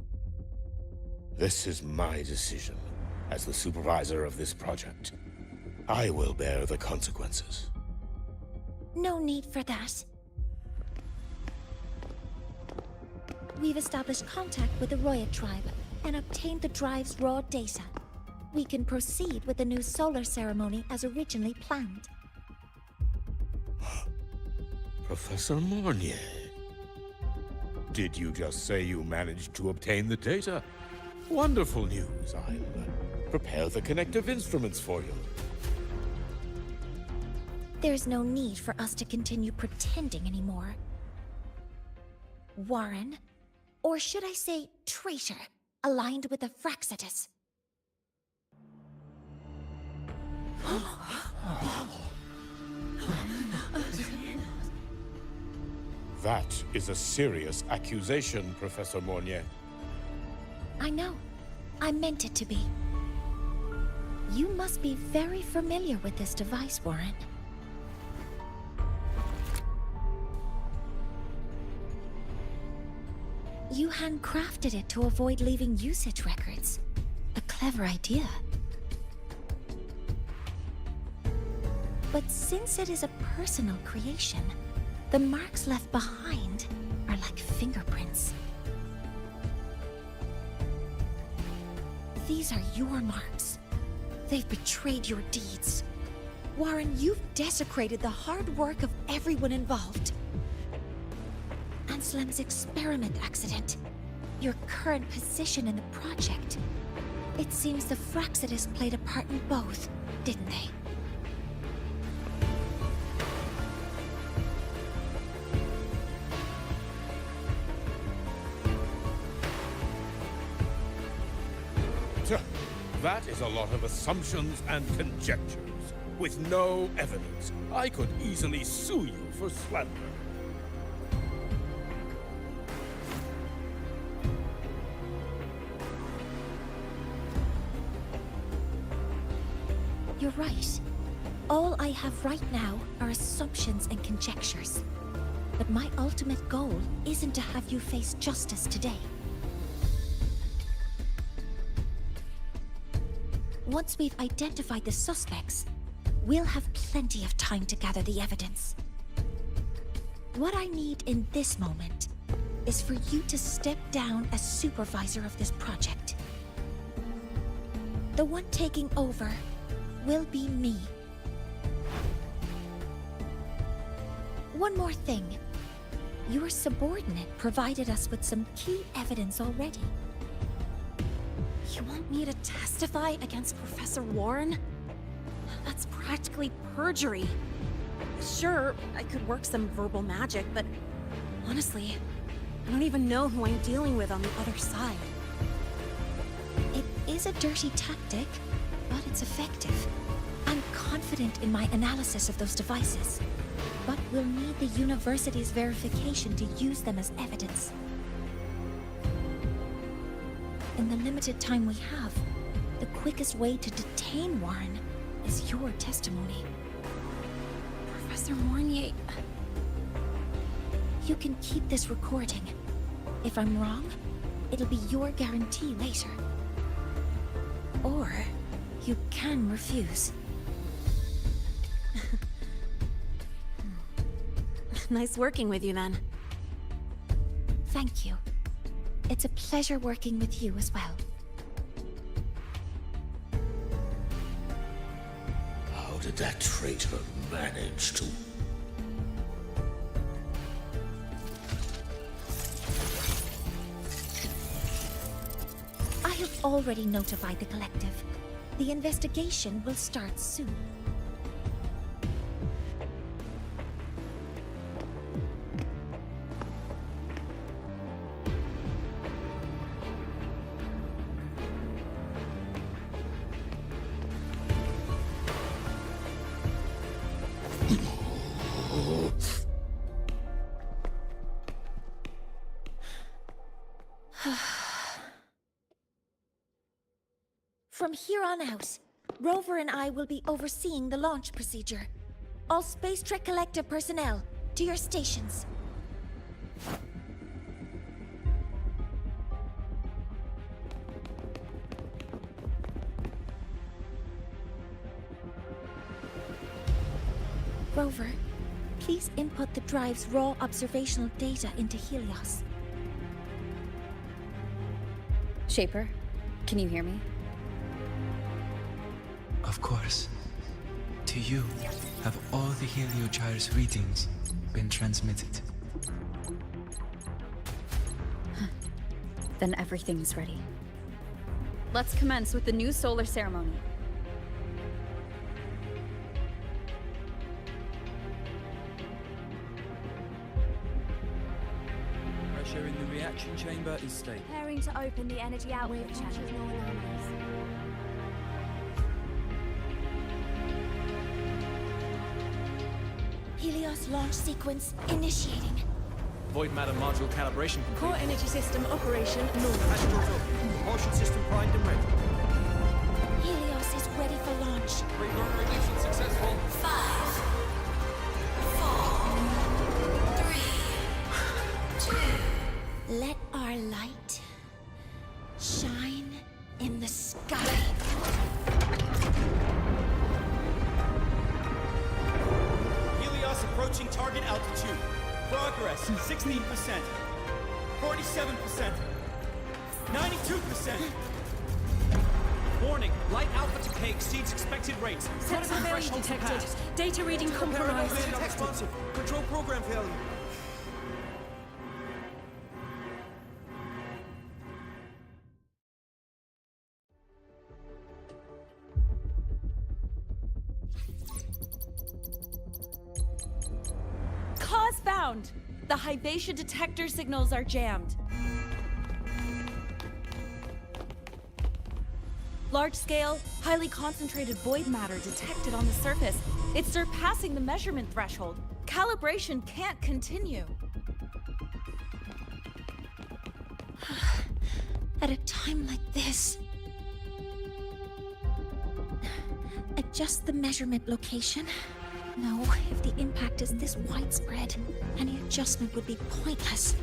This is my decision as the supervisor of this project. I will bear the consequences. No need for that. We've established contact with the Roya tribe and obtained the drive's raw data. We can proceed with the new solar ceremony as originally planned. Professor Mornye, did you just say you managed to obtain the data? Wonderful news. I'll prepare the connective instruments for you. There's no need for us to continue pretending anymore. Warren, or should I say traitor, aligned with the Fraxitus. That is a serious accusation, Professor Mornye. I know. I meant it to be. You must be very familiar with this device, Warren. You handcrafted it to avoid leaving usage records. A clever idea. But since it is a personal creation, the marks left behind are like fingerprints. These are your marks. They've betrayed your deeds. Warren, you've desecrated the hard work of everyone involved. Anslem's experiment accident, your current position in the project. It seems the Fraxitus played a part in both, didn't they? That is a lot of assumptions and conjectures, with no evidence. I could easily sue you for slander. You're right. All I have right now are assumptions and conjectures. But my ultimate goal isn't to have you face justice today. Once we've identified the suspects, we'll have plenty of time to gather the evidence. What I need in this moment is for you to step down as supervisor of this project. The one taking over will be me. One more thing. Your subordinate provided us with some key evidence already. You want me to testify against Professor Warren? That's practically perjury. Sure, I could work some verbal magic, but honestly, I don't even know who I'm dealing with on the other side. It is a dirty tactic, but it's effective. I'm confident in my analysis of those devices, but we'll need the university's verification to use them as evidence. In the limited time we have, the quickest way to detain Warren is your testimony. Professor Mornye... You can keep this recording. If I'm wrong, it'll be your guarantee later. Or you can refuse. Nice working with you, then. Thank you. It's a pleasure working with you as well. How did that traitor manage to... I have already notified the collective. The investigation will start soon. From here on out, Rover and I will be overseeing the launch procedure. All Space Trek Collective personnel, to your stations. Rover, please input the drive's raw observational data into Helios. Shaper, can you hear me? Of course. To you, have all the Heliogyre's readings been transmitted? Then everything's ready. Let's commence with the new solar ceremony. Pressure in the reaction chamber is stable. Preparing to open the energy outlet channel. Helios launch sequence initiating. Void matter module calibration complete. Core energy system operation normal. Astros propulsion system primed and ready. Helios is ready for launch. Reburner ignition successful. 5, 4, 3, 2. Let our light shine in the sky. Helios approaching target altitude. Progress 16%, 47%, 92%. Warning, light alpha decay exceeds expected rates. Sensor failure detected. Data reading compromised. Responsive. Control program failure. Cause found! The Hyvatia detector signals are jammed. Large-scale, highly concentrated void matter detected on the surface. It's surpassing the measurement threshold. Calibration can't continue. At a time like this... Adjust the measurement location. No, if the impact is this widespread, any adjustment would be pointless.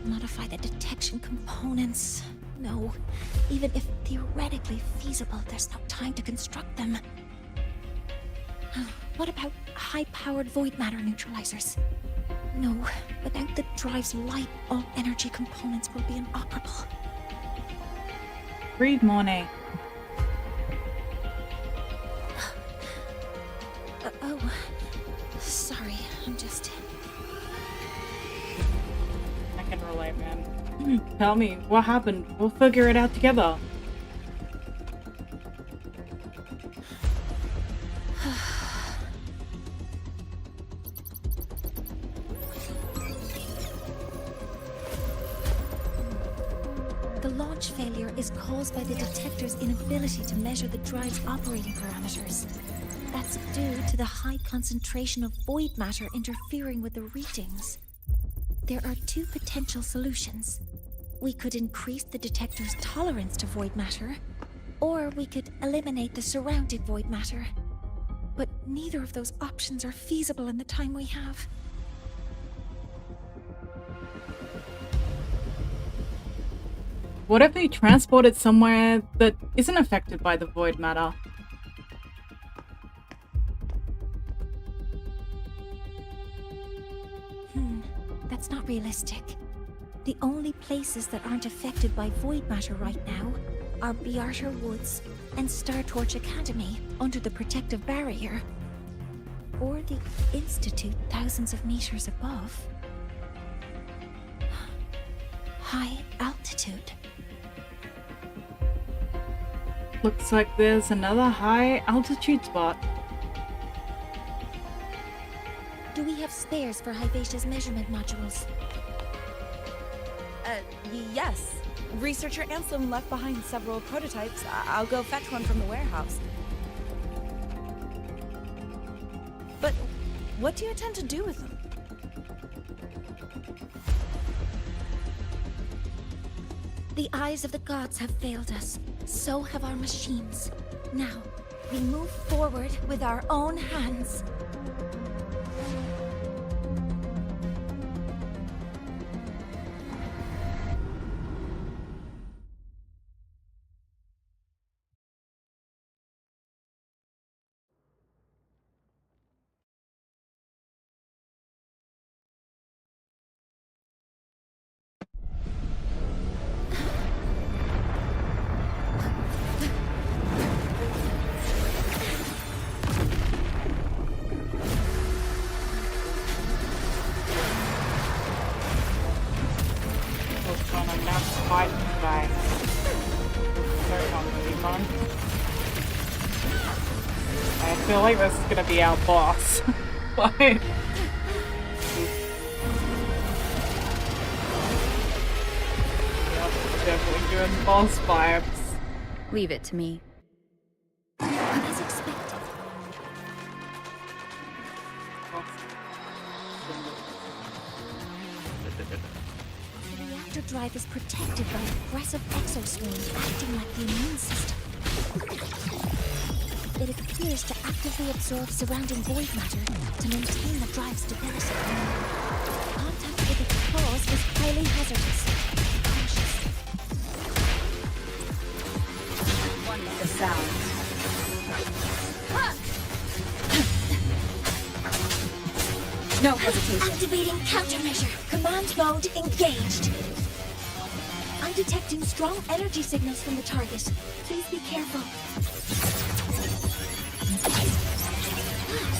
Modify the detection components. No, even if theoretically feasible, there's no time to construct them. What about high-powered void matter neutralizers? No, without the drive's light, all energy components will be inoperable. Read Mornye. Oh, sorry, I'm just... I can relate, man. Tell me, what happened? We'll figure it out together. The launch failure is caused by the detector's inability to measure the drive's operating parameters. That's due to the high concentration of void matter interfering with the readings. There are two potential solutions. We could increase the detector's tolerance to void matter, or we could eliminate the surrounding void matter. But neither of those options are feasible in the time we have. What if we transport it somewhere that isn't affected by the void matter? That's not realistic. The only places that aren't affected by void matter right now are Bearter Woods and Star Torch Academy under the protective barrier. Or the Institute thousands of meters above. High altitude. Looks like there's another high altitude spot. Do we have spares for Hyvatia's measurement modules? Yes. Researcher Anselm left behind several prototypes. I'll go fetch one from the warehouse. But what do you intend to do with them? The eyes of the gods have failed us. So have our machines. Now, we move forward with our own hands. I feel like this is gonna be our boss. Like, definitely doing boss vibes. Leave it to me. As expected. The reactor drive is protected by aggressive exoskins acting like the immune system. It appears to actively absorb surrounding void matter to maintain the drive's stability. Contact with its cause is highly hazardous. Be cautious. One with the sound. No hesitation. Activating countermeasure. Command mode engaged. I'm detecting strong energy signals from the target. Please be careful.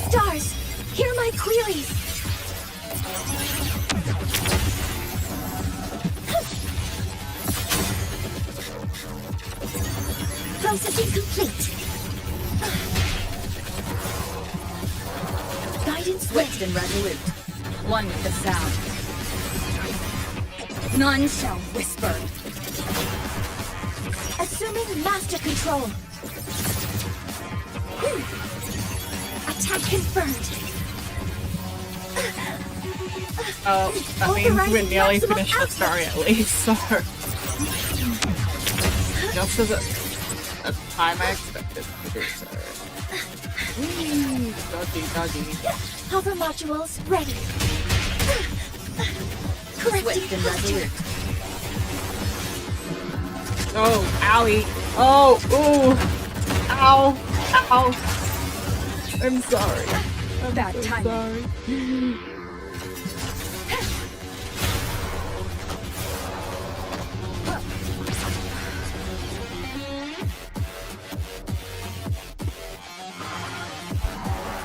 Stars, hear my queries. Processing complete. Guidance Swift and resolute. One with the sound. None shall whisper. Assuming master control. Attack confirmed. Oh, that means we're nearly finished the story at least, so... Just as a time I expected to do so. Dodgy. Hover modules ready. Correcting Swift and resolute. Oh, owie. Oh, ooh. Ow. I'm sorry. I'm Bad so timing. sorry.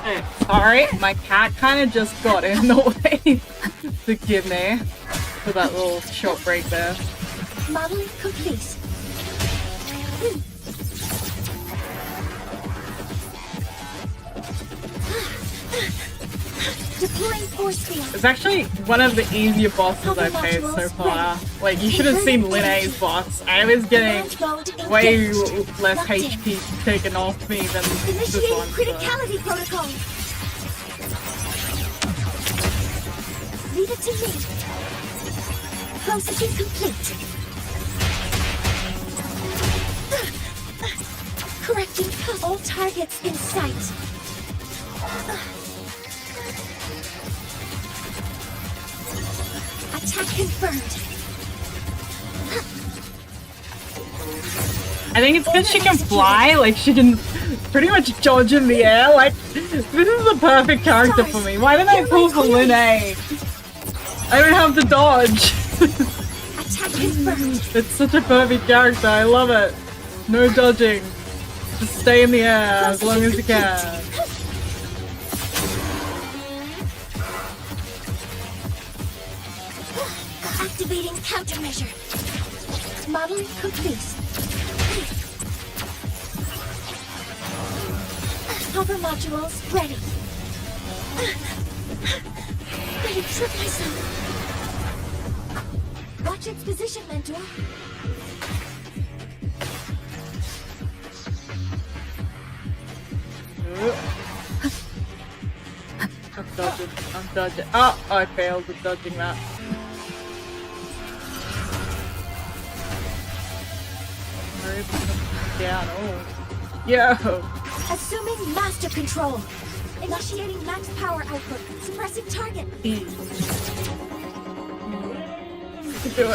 Hey, sorry, my cat kind of just got in the way. Forgive me for that little short break there. Modeling complete. Deploying force field. It's actually one of the easier bosses I've faced so far. Like, you should have seen Linnea's boss. I was getting way less HP taken off me than this Initiating one. criticality protocol. Leave it to me. Processing complete. Correcting all targets in sight. Attack confirmed. I think it's because she can fly, like she can pretty much dodge in the air. Like, this is the perfect character for me. Why didn't I pull for Linnae? I don't have to dodge. Attack confirmed. It's such a perfect character, I love it. No dodging. Just stay in the air as long as you can. Activating countermeasure. Modeling complete. Hover modules ready. Ready to trip myself. Watch its position, Mentor. I'm dodging. Oh, I failed at dodging that. Where is it? Down. Oh. Yo! Assuming master control. Initiating max power output. Suppressing target. Do it.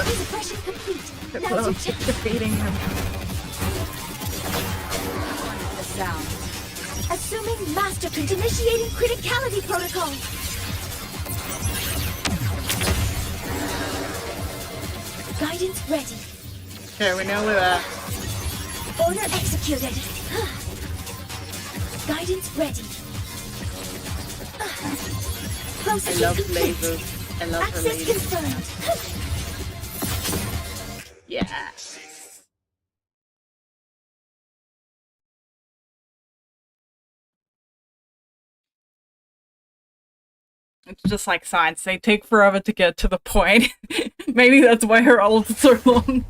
Suppression complete. Get Now close. to check. Defeating him. The sound. Assuming master control. Initiating criticality protocol. Guidance ready. Okay, we know that. Order executed. Guidance ready. I Processing love complete. lasers. I love her Access lasers. confirmed. Yeah. It's just like science. They take forever to get to the point. Maybe that's why her ults are so long.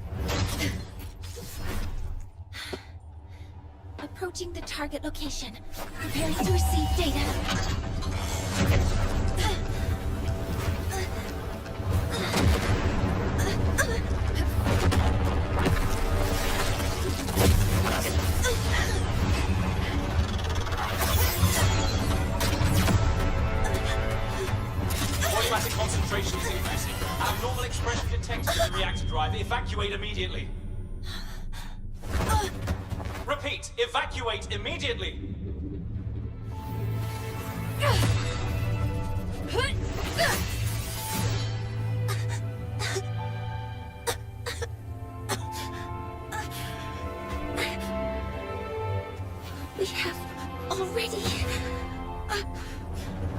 Approaching the target location. Preparing to receive data. Automatic concentration is increasing. Abnormal expression detected in the reactor drive. Evacuate immediately. Repeat, evacuate immediately. We have already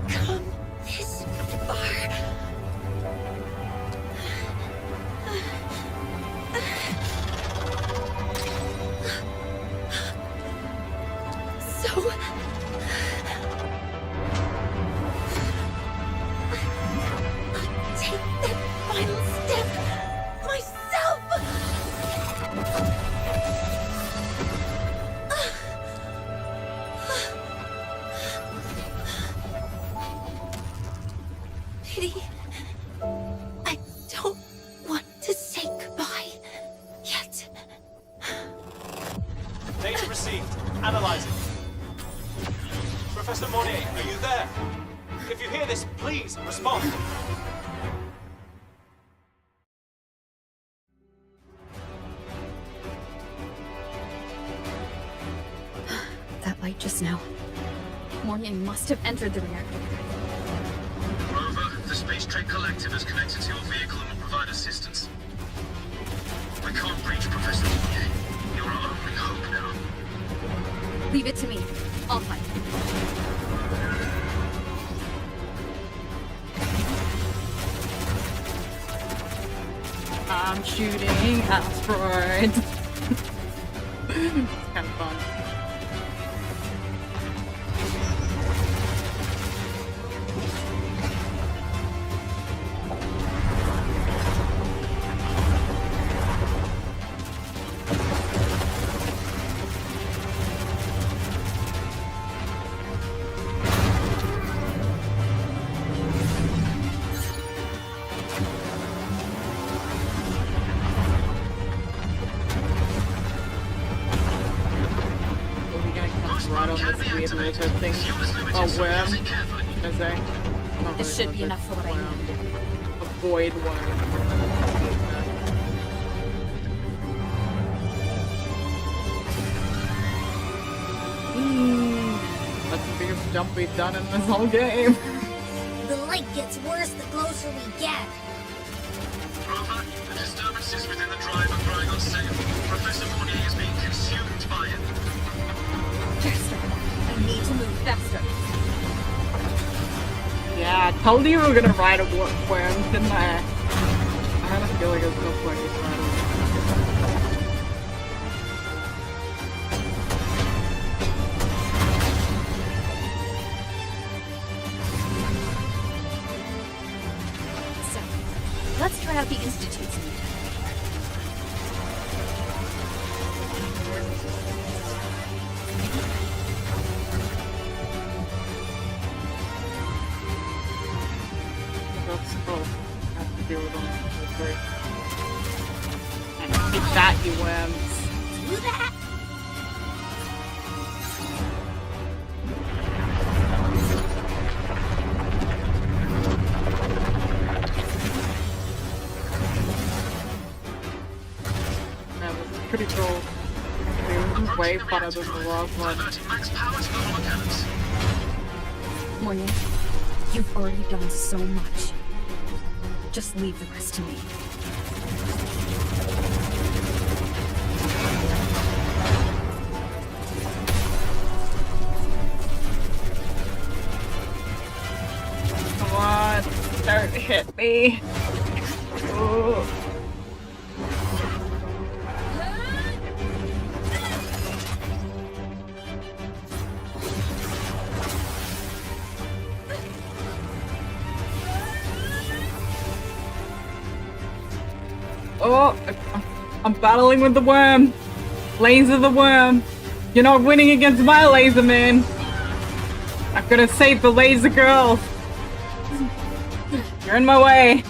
come this far. So I'll take that final step myself. Pity. I don't want to say goodbye yet. Data received. Analyze it. Professor Mornye, are you there? If you hear this, please respond. That light just now. Mornye must have entered the reactor. Rover, the Space Trek Collective is connected to your vehicle and will provide assistance. We can't breach Professor Mornye. You're our only hope now. Leave it to me. I'll fight. I'm shooting asteroids. It's kind of fun. A worm, should I say? Not This really should be a enough for what I need. A void worm. That's the biggest jump we've done in this whole game. The light gets worse the closer we get. Rover, the disturbances within the drive are growing unstable. Professor Mornye is being consumed by it. Faster. I need to move faster. Yeah, I told you we were gonna ride a worm, didn't I? I had a feeling it was no point in riding a worm. So, let's try out the Institute's meter. Take that, you worms. do that? That was pretty cool. It was way funner than the last one. Mornye, you've already done so much. Just leave the rest to me. Come on, don't hit me. Ooh. Oh, I'm battling with the worm. Laser the worm. You're not winning against my laser man. I'm gonna save the laser girl. You're in my way.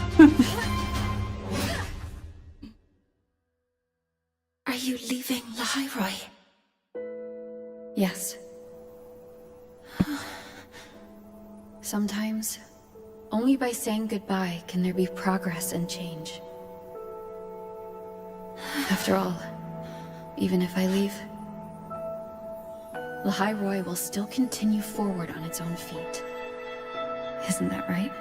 Are you leaving Lahairoi? Yes. Sometimes, only by saying goodbye can there be progress and change. After all, even if I leave, Lahairoi will still continue forward on its own feet. Isn't that right?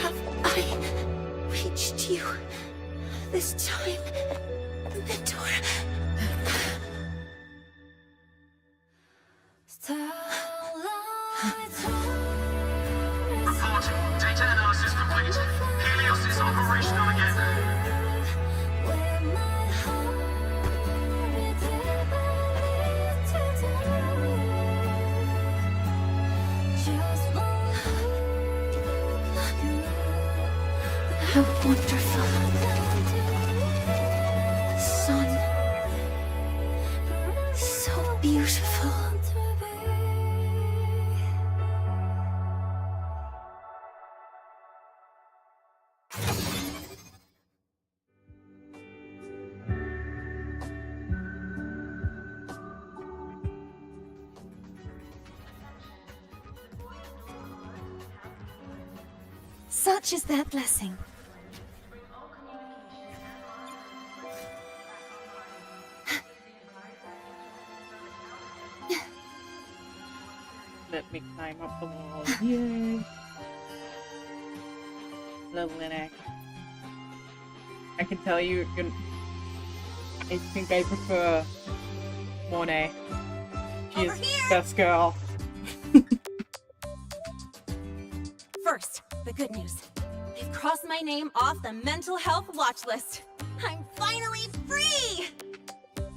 Have I reached you this time, Mentor? Report. Data analysis complete. Helios is operational again. How wonderful. Sun. So beautiful. Such is that blessing. Let me climb up the wall. Yay. Little Linux. I can tell you, I think I prefer Mornye. She is the best girl. First, the good news. They've crossed my name off the mental health watch list. I'm finally free!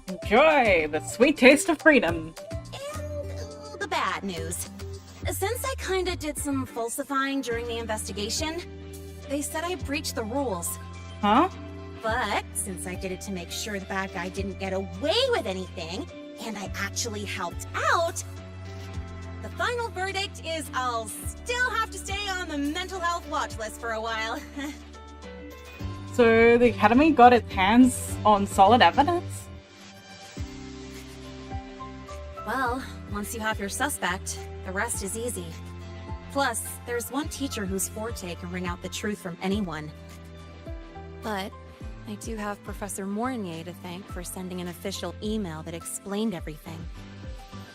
Enjoy the sweet taste of freedom. And the bad news. Since I kinda did some falsifying during the investigation, they said I breached the rules. Huh? But since I did it to make sure the bad guy didn't get away with anything, and I actually helped out, the final verdict is I'll still have to stay on the mental health watch list for a while. So the Academy got its hands on solid evidence? Well, once you have your suspect, the rest is easy. Plus, there's one teacher whose forte can wring out the truth from anyone. But I do have Professor Mornye to thank for sending an official email that explained everything.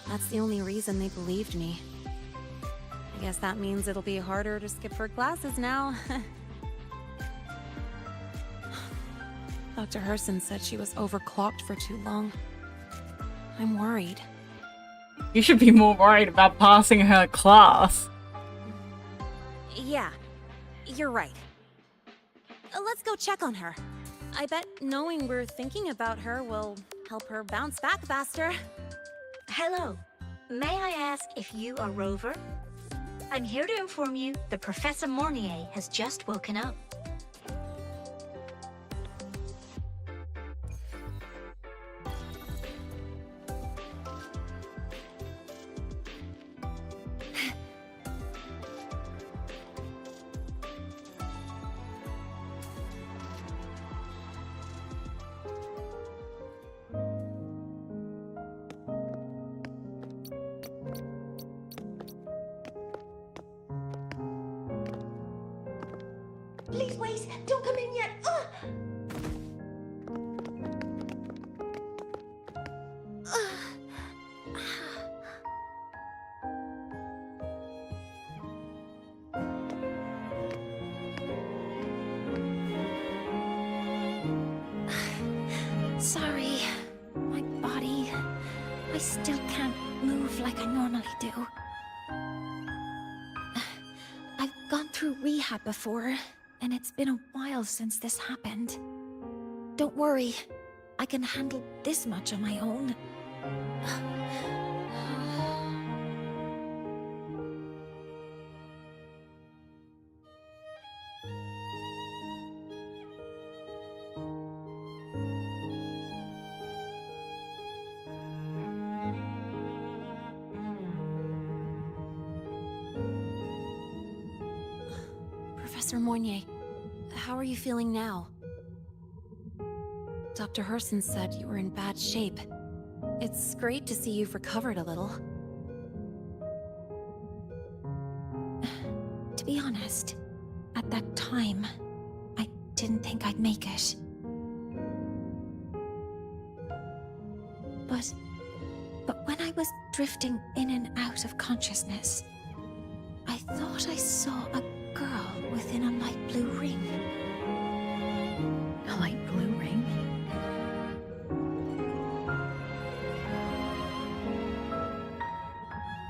That's the only reason they believed me. I guess that means it'll be harder to skip her classes now. Dr. Herson said she was overclocked for too long. I'm worried. You should be more worried about passing her class. Yeah, you're right. Let's go check on her. I bet knowing we're thinking about her will help her bounce back faster. Hello. May I ask if you are Rover? I'm here to inform you that Professor Mornye has just woken up. Please wait! Don't come in yet! Sorry. My body... I still can't move like I normally do. I've gone through rehab before, and it's been a while since this happened. Don't worry. I can handle this much on my own. Professor Mornye, how are you feeling now? Dr. Herson said you were in bad shape. It's great to see you've recovered a little. To be honest, at that time, I didn't think I'd make it. But when I was drifting in and out of consciousness, I thought I saw a girl within a light blue ring. A light blue ring?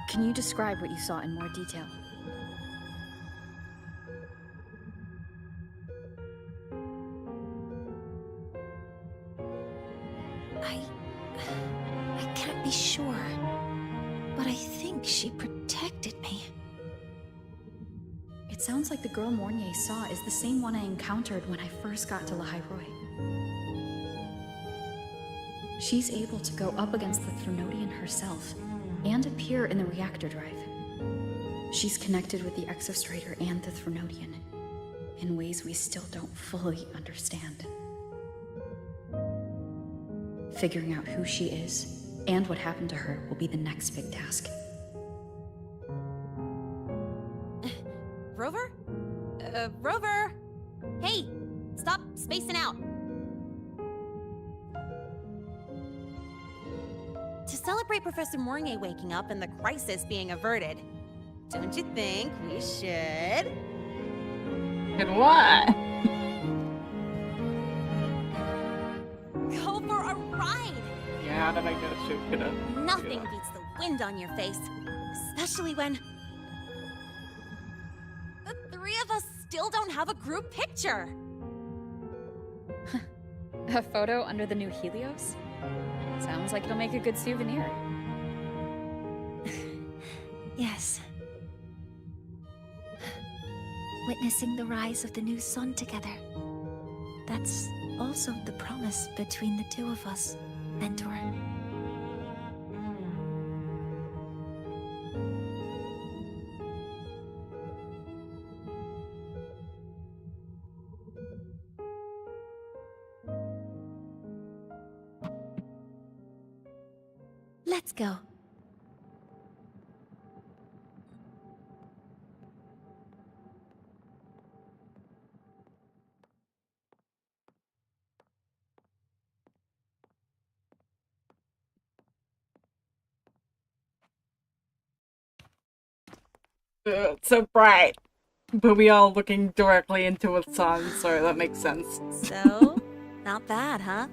Can you describe what you saw in more detail? I can't be sure, but I think she protected me. It sounds like the girl Mornye saw is the same one I encountered when I first got to Lahairoi. She's able to go up against the Threnodian herself, and appear in the reactor drive. She's connected with the Exostrator and the Threnodian, in ways we still don't fully understand. Figuring out who she is, and what happened to her, will be the next big task. Rover? Rover! Hey! Stop spacing out! To celebrate Professor Mornye waking up and the crisis being averted, don't you think we should... And what? Go for a ride! Yeah, then I guess she's gonna... Nothing beats the wind on your face, especially when... the three of us still don't have a group picture! A photo under the new Helios? Sounds like it'll make a good souvenir. Yes. Witnessing the rise of the new sun together. That's also the promise between the two of us, Mentor. Let's go. It's so bright. But we all looking directly into a sun, so that makes sense. So, not bad, huh?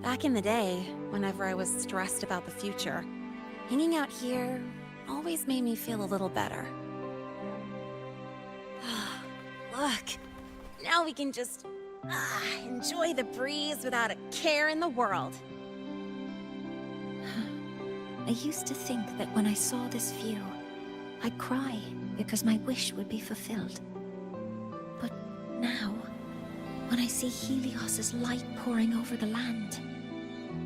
Back in the day, whenever I was stressed about the future, hanging out here always made me feel a little better. Look, now we can just enjoy the breeze without a care in the world. I used to think that when I saw this view, I'd cry because my wish would be fulfilled. But now, when I see Helios's light pouring over the land,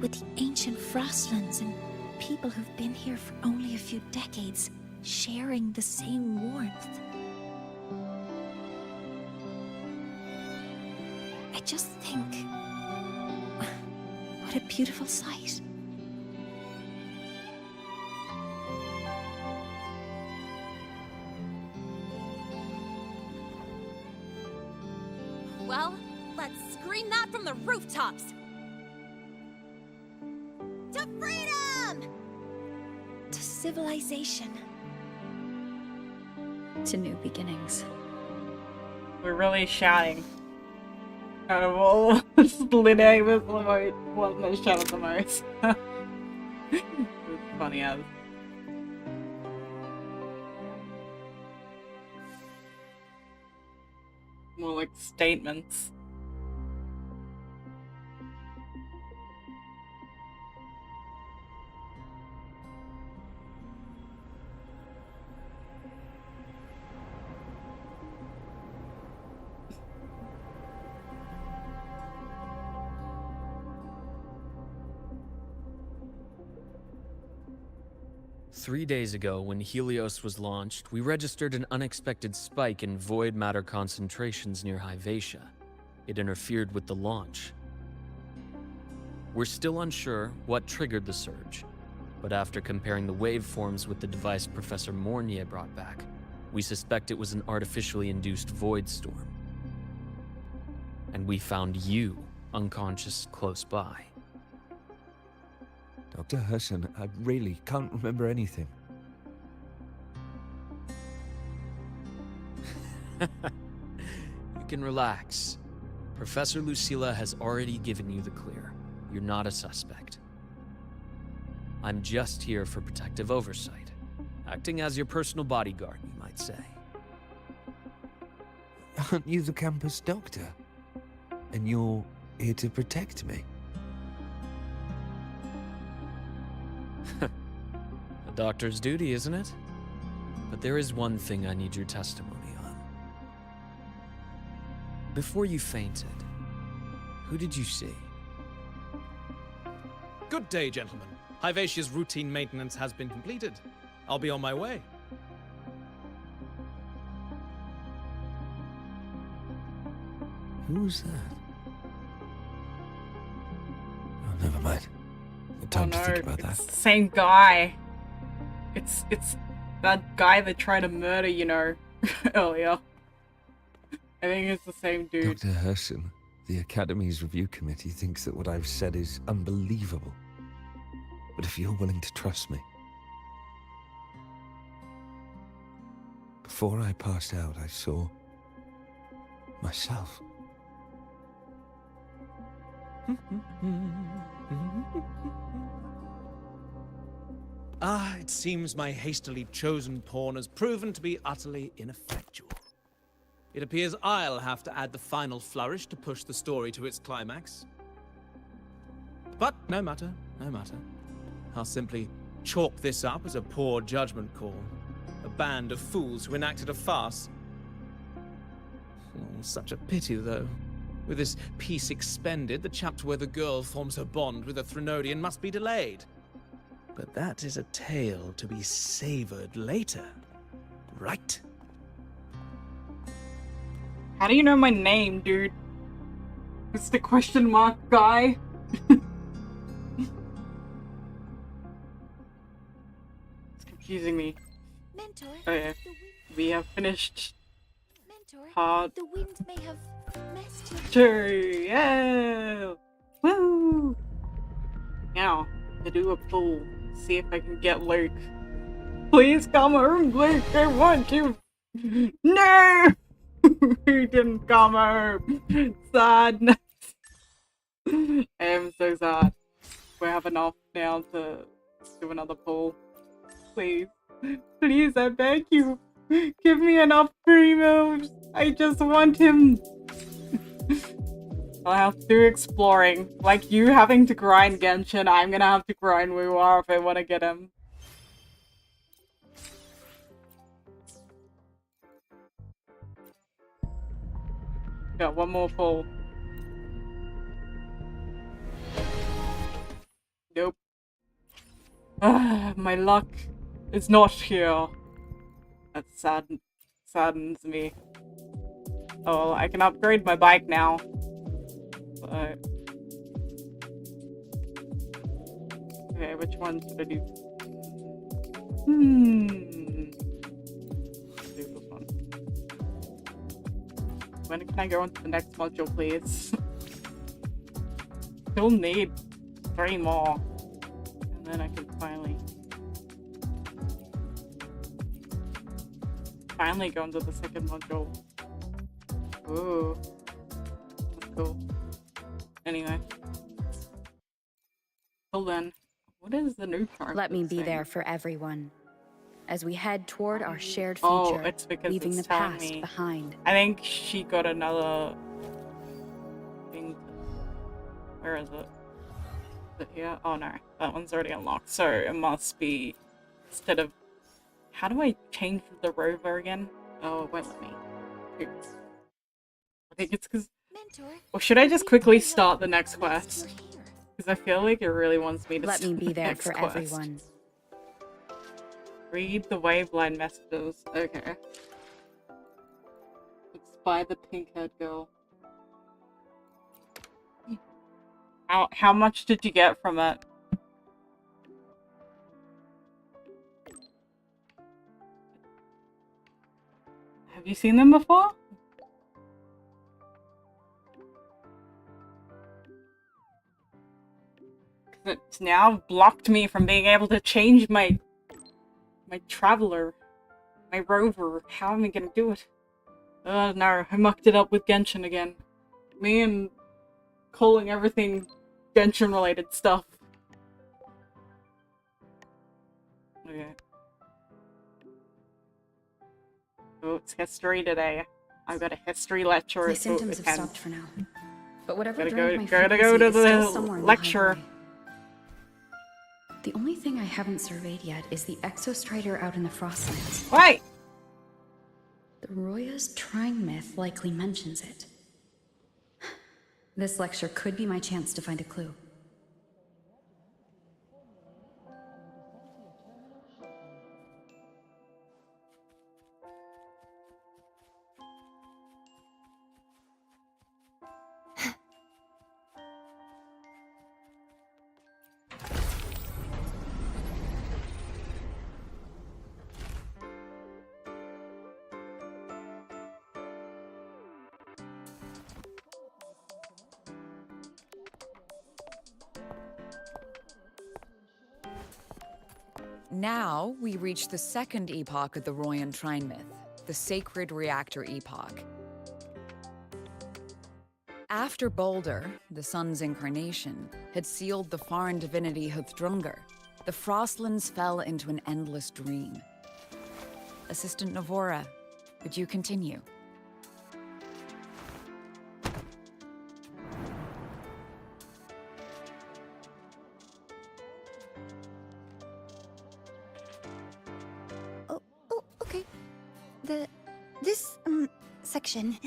with the ancient frostlands and people who've been here for only a few decades sharing the same warmth, I just think, what a beautiful sight. well, let's scream that from the rooftops! To freedom! To civilization. To new beginnings. We're really shouting. Out of all, Linnea was the one that shouted the most. It's funny as. More like statements. Three days ago, when Helios was launched, we registered an unexpected spike in void matter concentrations near Hyvatia. It interfered with the launch. We're still unsure what triggered the surge, but after comparing the waveforms with the device Professor Mornye brought back, we suspect it was an artificially induced void storm. And we found you unconscious close by. Dr. Herson, I really can't remember anything. You can relax. Professor Lucilla has already given you the clear. You're not a suspect. I'm just here for protective oversight, acting as your personal bodyguard, you might say. Aren't you the campus doctor? And you're here to protect me? A doctor's duty, isn't it? But there is one thing I need your testimony on. Before you fainted, who did you see? Good day, gentlemen. Hyvatia's routine maintenance has been completed. I'll be on my way. Who was that? Oh, never mind. No time to think about that. It's the same guy. It's that guy that tried to murder, you know, earlier. I think it's the same dude. Dr. Herson, the Academy's review committee thinks that what I've said is unbelievable. But if you're willing to trust me... Before I passed out, I saw... myself. It seems my hastily chosen pawn has proven to be utterly ineffectual. It appears I'll have to add the final flourish to push the story to its climax. But no matter, no matter. I'll simply chalk this up as a poor judgment call. A band of fools who enacted a farce. Oh, such a pity, though. With this piece expended, the chapter where the girl forms her bond with a Threnodian must be delayed. But that is a tale to be savored later, right? How do you know my name, dude? It's the question mark guy. It's confusing me. Mentor, oh yeah, we have finished. Mentor, Part the wind may have messed with two. Yeah, woo! Now to do a pull. See if I can get Luke. Please come home, Luke. I want you. No. He didn't come home. Sadness. I am so sad. We have enough now to do another pull. Please. Please, I beg you. Give me enough pre-moves. I just want him. I'll have to do exploring. Like you having to grind Genshin, I'm gonna have to grind Wuwa if I want to get him. Got one more pull. Nope. My luck is not here. That saddens me. Oh, I can upgrade my bike now. But... okay, which one should I do? Let's do this one. when can I go into the next module, please? Still need 3 more. And then I can finally go into the second module. Ooh. That's cool. Anyway. Till then, what is the new charm? Let me be there for everyone as we head toward our shared future, Oh, it's because leaving it's the telling past me. behind. I think she got another thing. Where is it? Is it here? Oh no, that one's already unlocked. So it must be instead of. How do I change the rover again? Oh, it won't let me. Oops. I think it's because. Or should I just quickly start the next quest? Because I feel like it really wants me to. Let me be there next for quest. everyone. Read the waveline messages. Okay. It's by the pink-haired girl. How much did you get from it? Have you seen them before? It's now blocked me from being able to change my traveler, my rover. How am I gonna do it? No, I mucked it up with Genshin again. Me and calling everything Genshin related stuff. Okay. Oh, it's history today. I've got a history lecture. My at symptoms have 10. stopped for now. But whatever Gotta drained my go frequency to is still the somewhere in lecture. the high. The only thing I haven't surveyed yet is the exostrider out in the Frostlands. Wait! The Roya's trying myth likely mentions it. This lecture could be my chance to find a clue. Now, we reach the second epoch of the Royan Trine myth, the Sacred Reactor Epoch. After Baldur, the sun's incarnation, had sealed the foreign divinity Huthdrungur, the Frostlands fell into an endless dream. Assistant Navora, would you continue? Section.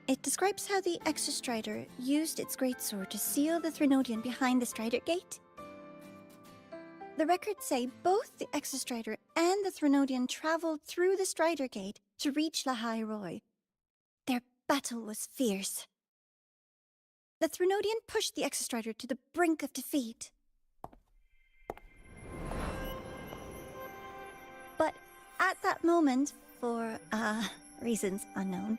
It describes how the Exostrider used its greatsword to seal the Threnodian behind the Strider Gate. The records say both the Exostrider and the Threnodian traveled through the Strider Gate to reach Lahai Roy. Their battle was fierce. The Threnodian pushed the Exostrider to the brink of defeat. But at that moment, for, reasons unknown,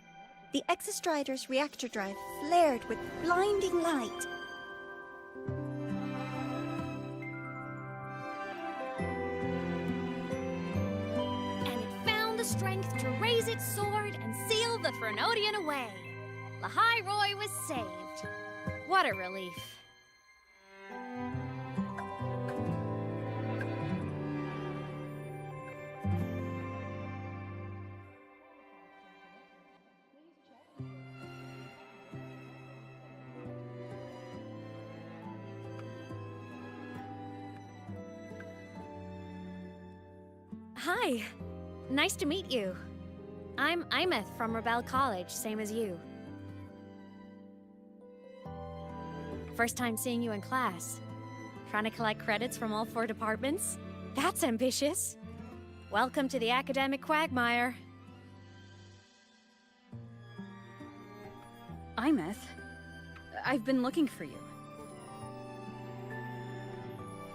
the Exostrider's reactor drive flared with blinding light. And it found the strength to raise its sword and seal the Threnodian away. Lahai Roy was saved. What a relief. Hi. Nice to meet you. I'm Imeth from Rebel College, same as you. First time seeing you in class. Trying to collect credits from all 4 departments? That's ambitious. Welcome to the academic quagmire. Imeth, I've been looking for you.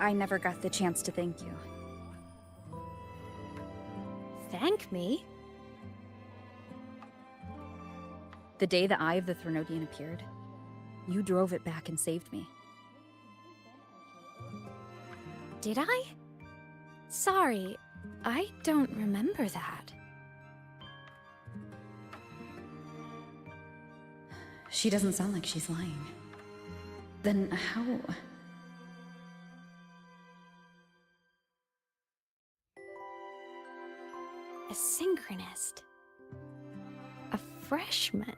I never got the chance to thank you. Thank me? The day the Eye of the Threnodian appeared, you drove it back and saved me. Did I? Sorry, I don't remember that. She doesn't sound like she's lying. Then how... A synchronist. A freshman.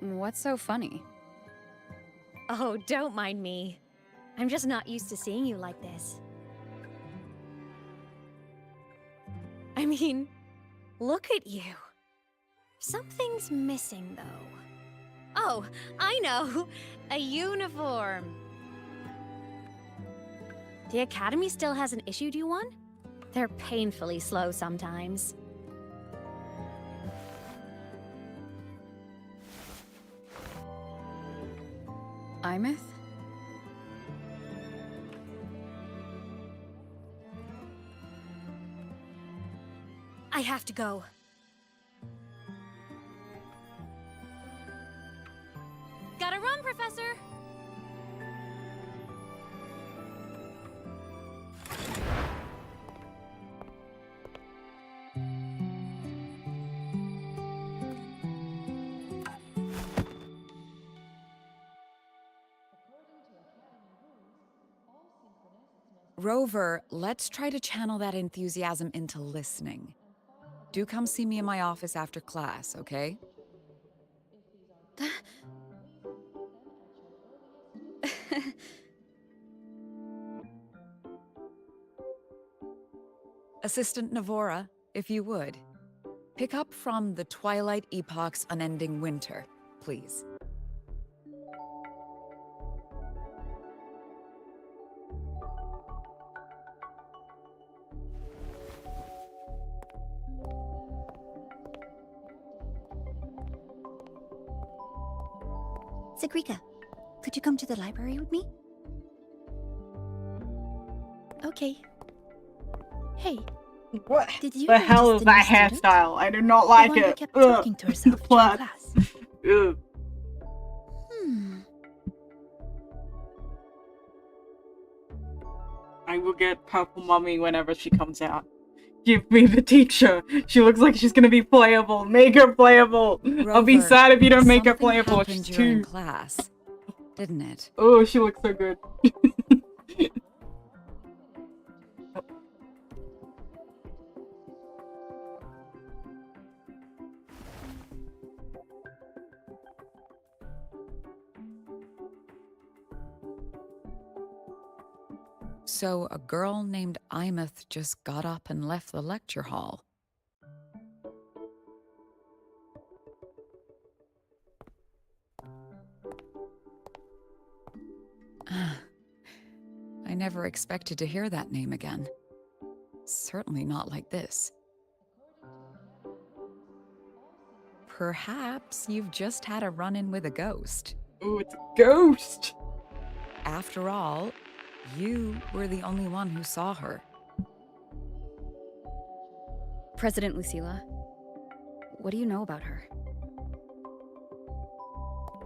What's so funny? Oh, don't mind me. I'm just not used to seeing you like this. I mean, look at you. Something's missing, though. Oh, I know! A uniform! The Academy still hasn't issued you one? They're painfully slow sometimes. Imeth? I have to go. Gotta run, Professor! Rover, let's try to channel that enthusiasm into listening. Do come see me in my office after class, okay? Assistant Navora, if you would. Pick up from the Twilight Epoch's Unending Winter, please. Sigrika, could you come to the library with me? Okay. Hey. What did you the hell is that hairstyle? I do not like the one it. Who kept talking to herself during What? class. Ugh. I will get Purple Mummy whenever she comes out. Give me the teacher. She looks like she's gonna be playable. Make her playable. I'll be Rover, sad if you don't make her something playable. happened She's during too. class, didn't it? Oh, she looks so good. So a girl named Imeth just got up and left the lecture hall. I never expected to hear that name again. Certainly not like this. Perhaps you've just had a run-in with a ghost. Ooh, it's a ghost! After all, you were the only one who saw her. President Lucilla, what do you know about her?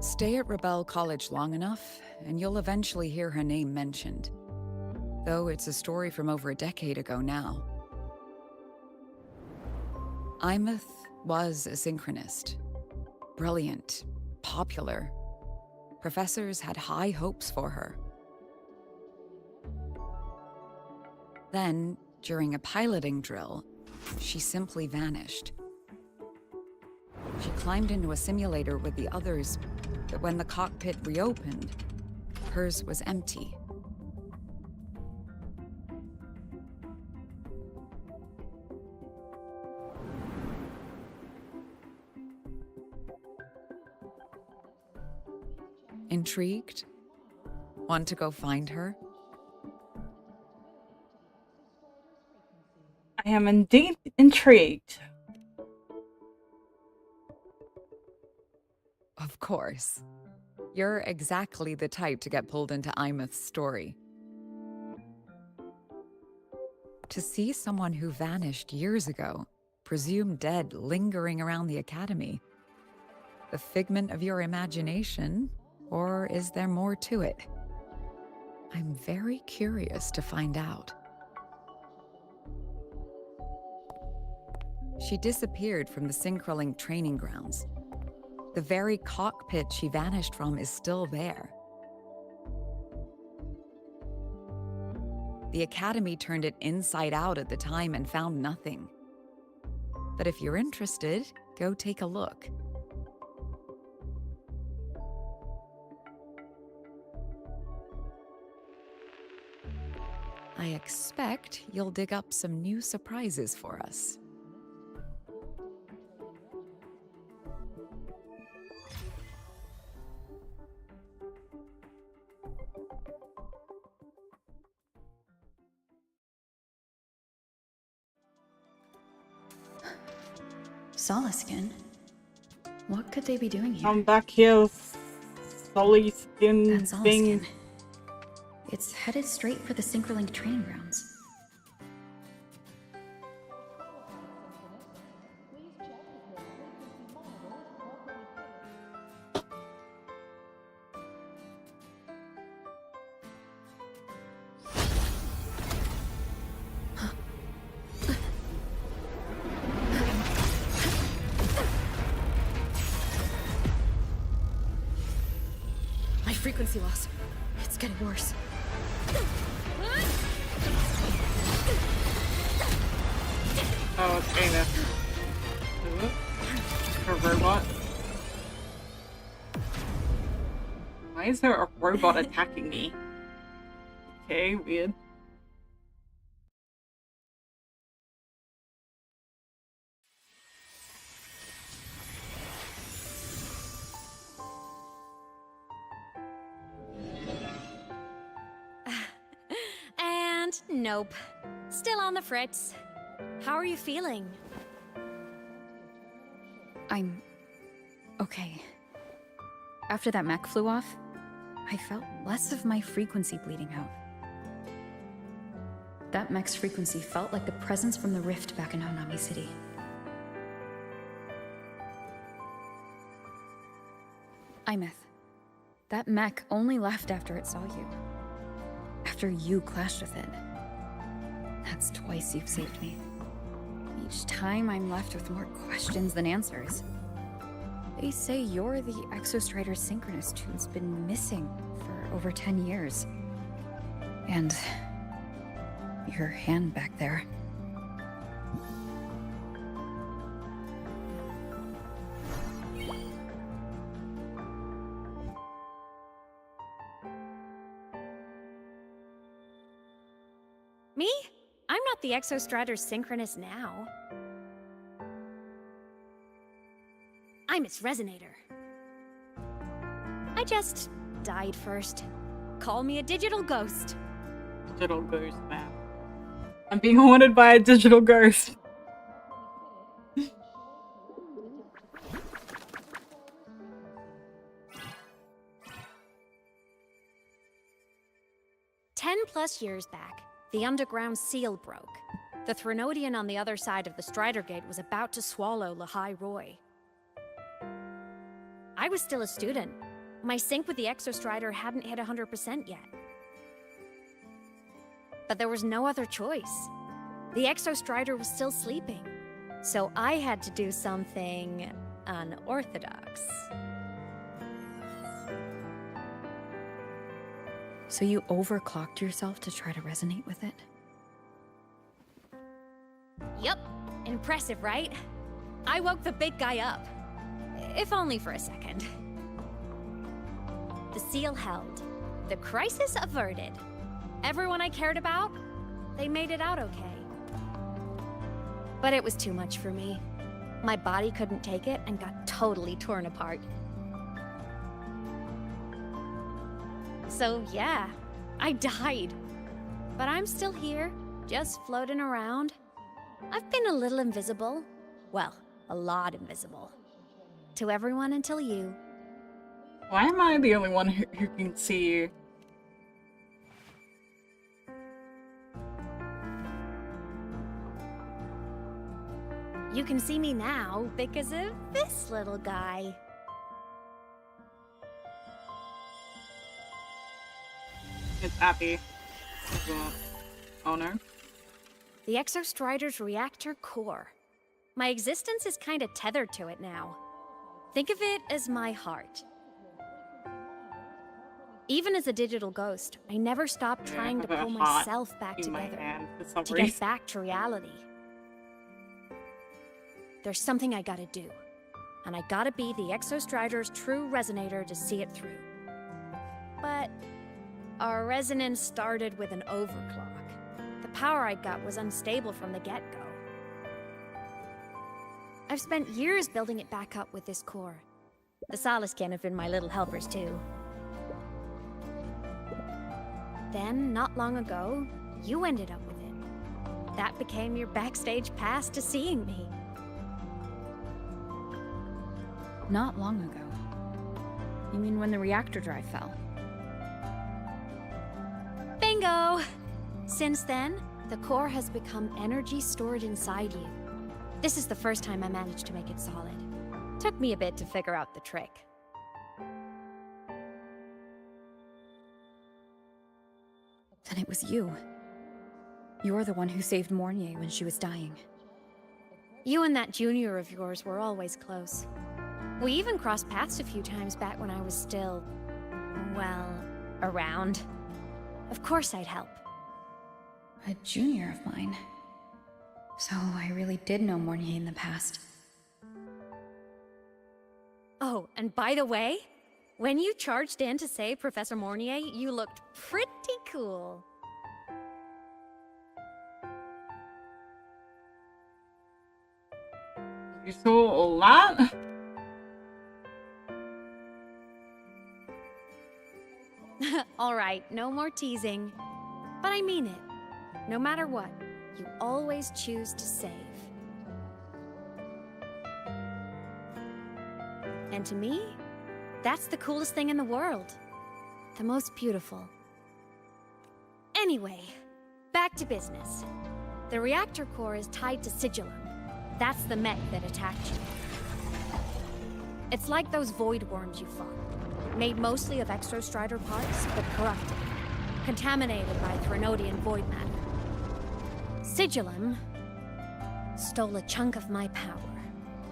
Stay at Rebel College long enough, and you'll eventually hear her name mentioned. Though it's a story from over a decade ago now. Imeth was a synchronist. Brilliant, popular. Professors had high hopes for her. Then, during a piloting drill, she simply vanished. She climbed into a simulator with the others, but when the cockpit reopened, hers was empty. Intrigued? Want to go find her? I am indeed intrigued. Of course. You're exactly the type to get pulled into Imeth's story. To see someone who vanished years ago, presumed dead, lingering around the Academy. The figment of your imagination, or is there more to it? I'm very curious to find out. She disappeared from the Synchroling training grounds. The very cockpit she vanished from is still there. The Academy turned it inside out at the time and found nothing. But if you're interested, go take a look. I expect you'll dig up some new surprises for us. Soliskin? What could they be doing here? I'm back here, Soliskin That's thing. Soliskin. It's headed straight for the Synchroling training grounds. My frequency loss. It's getting worse. Oh, it's Ava. Her robot. Why is there a robot attacking me? Okay, weird. And nope. Still on the fritz. How are you feeling? I'm okay. After that mech flew off, I felt less of my frequency bleeding out. That mech's frequency felt like the presence from the rift back in Honami City. Imeth, that mech only left after it saw you. After you clashed with it. That's twice you've saved me. Each time I'm left with more questions than answers. They say you're the Exostrider Synchronist who's been missing for over 10 years. And your hand back there. Me? I'm not the Exostrider Synchronist now. I'm its Resonator. I just died first. Call me a digital ghost. Digital ghost, man. I'm being haunted by a digital ghost. +10 years back, the underground seal broke. The Threnodian on the other side of the Strider Gate was about to swallow Lahai Roy. I was still a student. My sync with the Exostrider hadn't hit 100% yet. But there was no other choice. The Exostrider was still sleeping. So I had to do something unorthodox. So you overclocked yourself to try to resonate with it? Yup. Impressive, right? I woke the big guy up. If only for a second. The seal held. The crisis averted. Everyone I cared about, they made it out okay. But it was too much for me. My body couldn't take it and got totally torn apart. So yeah, I died. But I'm still here, just floating around. I've been a little invisible. Well, a lot invisible. To everyone until you. Why am I the only one who can see you? You can see me now because of this little guy. It's Abby, the owner. The Exostrider's reactor core. My existence is kind of tethered to it now. Think of it as my heart. Even as a digital ghost, I never stopped trying to pull myself back together, to get back to reality. There's something I gotta do, and I gotta be the Exostrider's true resonator to see it through. But our resonance started with an overclock. The power I got was unstable from the get-go. I've spent years building it back up with this core. The Soliskin have been my little helpers too. Then, not long ago, you ended up with it. That became your backstage pass to seeing me. Not long ago. You mean when the reactor drive fell? Bingo! Since then, the core has become energy stored inside you. This is the first time I managed to make it solid. Took me a bit to figure out the trick. Then it was you. You're the one who saved Mornye when she was dying. You and that junior of yours were always close. We even crossed paths a few times back when I was still, well, around. Of course I'd help. A junior of mine. So I really did know Mornye in the past. Oh, and by the way, when you charged in to save Professor Mornye, you looked pretty cool. You saw all that? All right, no more teasing. But I mean it. No matter what, you always choose to save. And to me, that's the coolest thing in the world. The most beautiful. Anyway, back to business. The reactor core is tied to Sigillum. That's the mech that attacked you. It's like those void worms you fought. Made mostly of Exostrider parts, but corrupted. Contaminated by Threnodian void matter. Sigillum stole a chunk of my power.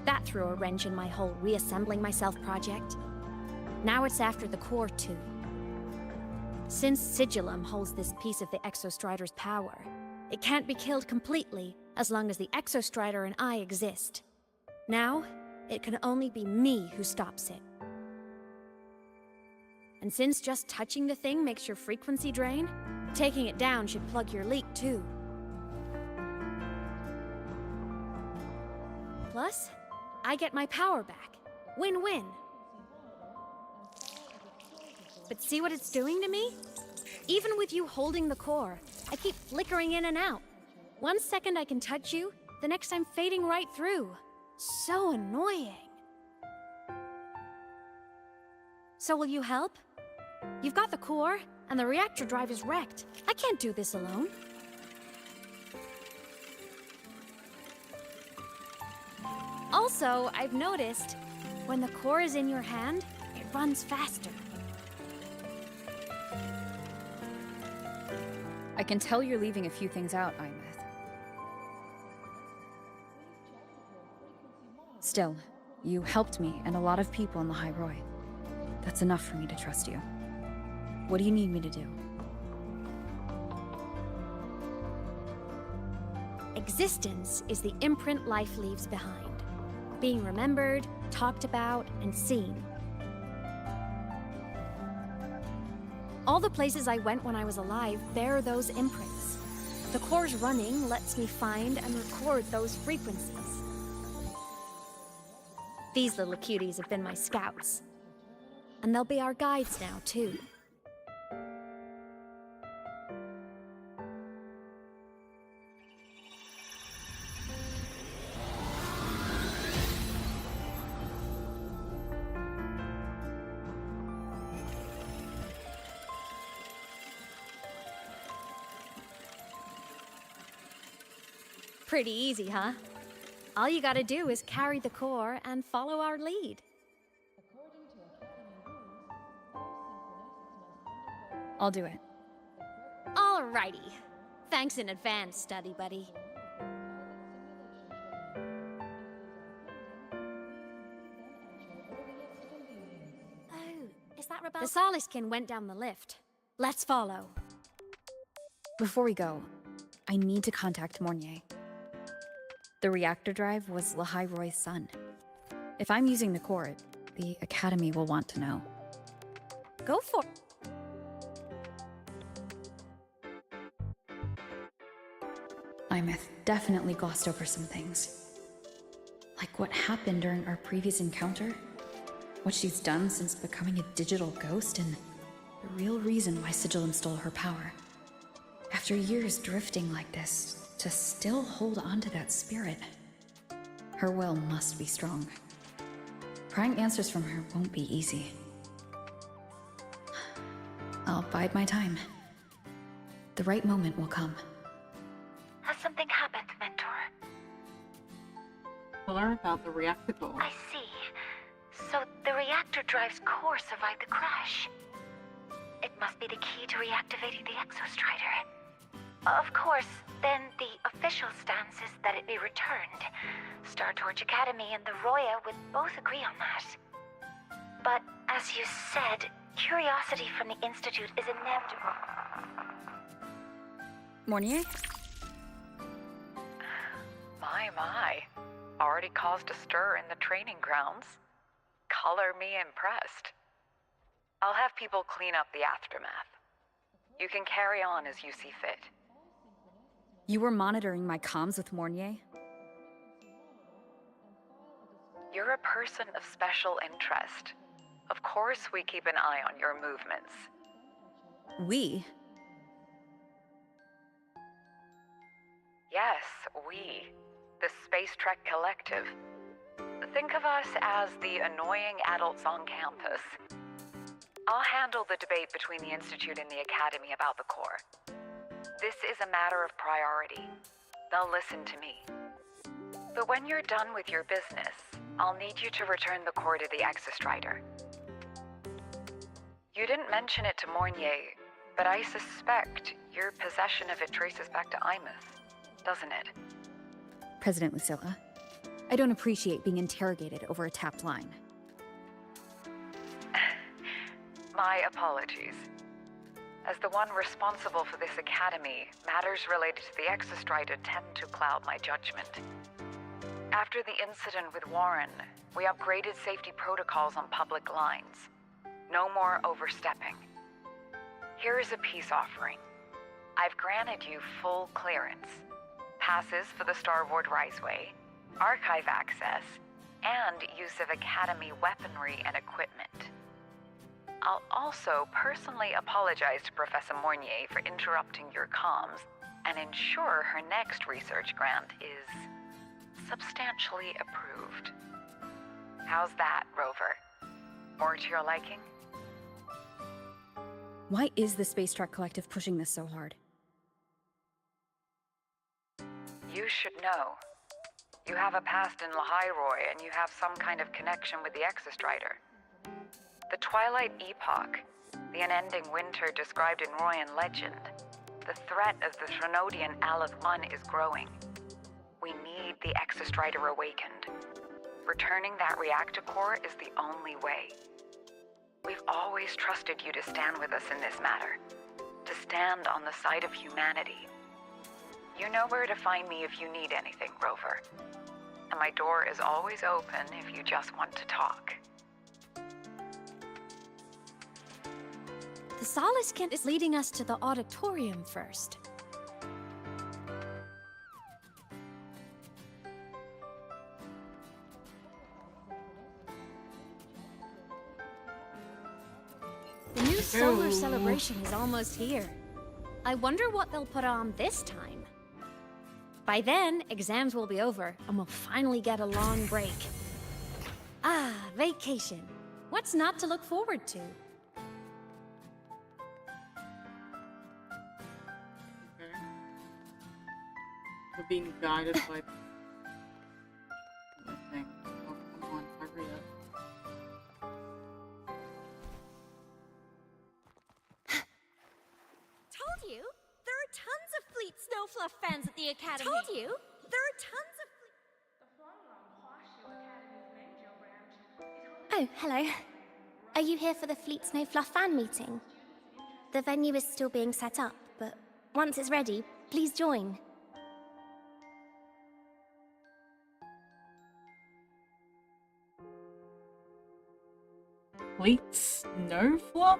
That threw a wrench in my whole reassembling myself project. Now it's after the core too. Since Sigillum holds this piece of the Exostrider's power, it can't be killed completely as long as the Exostrider and I exist. Now, it can only be me who stops it. And since just touching the thing makes your frequency drain, taking it down should plug your leak too. Plus, I get my power back. Win-win. But see what it's doing to me? Even with you holding the core, I keep flickering in and out. 1 second I can touch you, the next I'm fading right through. So annoying. So will you help? You've got the core, and the reactor drive is wrecked. I can't do this alone. Also, I've noticed, when the core is in your hand, it runs faster. I can tell you're leaving a few things out, Imeth. Still, you helped me and a lot of people in the High Roy. That's enough for me to trust you. What do you need me to do? Existence is the imprint life leaves behind. Being remembered, talked about, and seen. All the places I went when I was alive bear those imprints. The core's running lets me find and record those frequencies. These little cuties have been my scouts. And they'll be our guides now, too. Pretty easy, huh? All you gotta do is carry the core and follow our lead. I'll do it. Alrighty. Thanks in advance, study buddy. Oh, is that Rebecca? The Soliskin went down the lift. Let's follow. Before we go, I need to contact Mornye. The reactor drive was Lahai Roy's son. If I'm using the core, the Academy will want to know. Go for it. Imeth definitely glossed over some things. Like what happened during our previous encounter, what she's done since becoming a digital ghost, and the real reason why Sigillum stole her power. After years drifting like this, to still hold on to that spirit. Her will must be strong. Prying answers from her won't be easy. I'll bide my time. The right moment will come. Has something happened, Mentor? Tell her about the reactor core. I see. So the reactor drive's core survived the crash. It must be the key to reactivating the Exostrider. Of course, then the official stance is that it be returned. Star Torch Academy and the Roya would both agree on that. But as you said, curiosity from the Institute is inevitable. Mornye? My. Already caused a stir in the training grounds. Color me impressed. I'll have people clean up the aftermath. You can carry on as you see fit. You were monitoring my comms with Mornye? You're a person of special interest. Of course we keep an eye on your movements. We? Yes, we. The Space Trek Collective. Think of us as the annoying adults on campus. I'll handle the debate between the Institute and the Academy about the core. This is a matter of priority. They'll listen to me. But when you're done with your business, I'll need you to return the core to the Exostrider. You didn't mention it to Mornye, but I suspect your possession of it traces back to Imeth, doesn't it? President Lucilla, I don't appreciate being interrogated over a tapped line. My apologies. As the one responsible for this academy, matters related to the Exostrider tend to cloud my judgment. After the incident with Warren, we upgraded safety protocols on public lines. No more overstepping. Here is a peace offering. I've granted you full clearance. Passes for the Starboard Riseway, archive access, and use of Academy weaponry and equipment. I'll also personally apologize to Professor Mornye for interrupting your comms and ensure her next research grant is substantially approved. How's that, Rover? More to your liking? Why is the Space Trek Collective pushing this so hard? You should know. You have a past in Lahai Roy, and you have some kind of connection with the Exostrider. The Twilight Epoch, the unending winter described in Royan legend, the threat of the Threnodian Aleth I is growing. We need the Exostrider awakened. Returning that reactor core is the only way. We've always trusted you to stand with us in this matter, to stand on the side of humanity. You know where to find me if you need anything, Rover. And my door is always open if you just want to talk. The Soliskin is leading us to the auditorium first. The new solar celebration is almost here. I wonder what they'll put on this time. By then, exams will be over, and we'll finally get a long break. Ah, vacation. What's not to look forward to? We're being guided by... tons of Fleet Snowfluff fans at the Academy. Told you, there are tons of Oh, hello. Are you here for the Fleet Snowfluff fan meeting? The venue is still being set up, but once it's ready, please join. Fleet Snowfluff?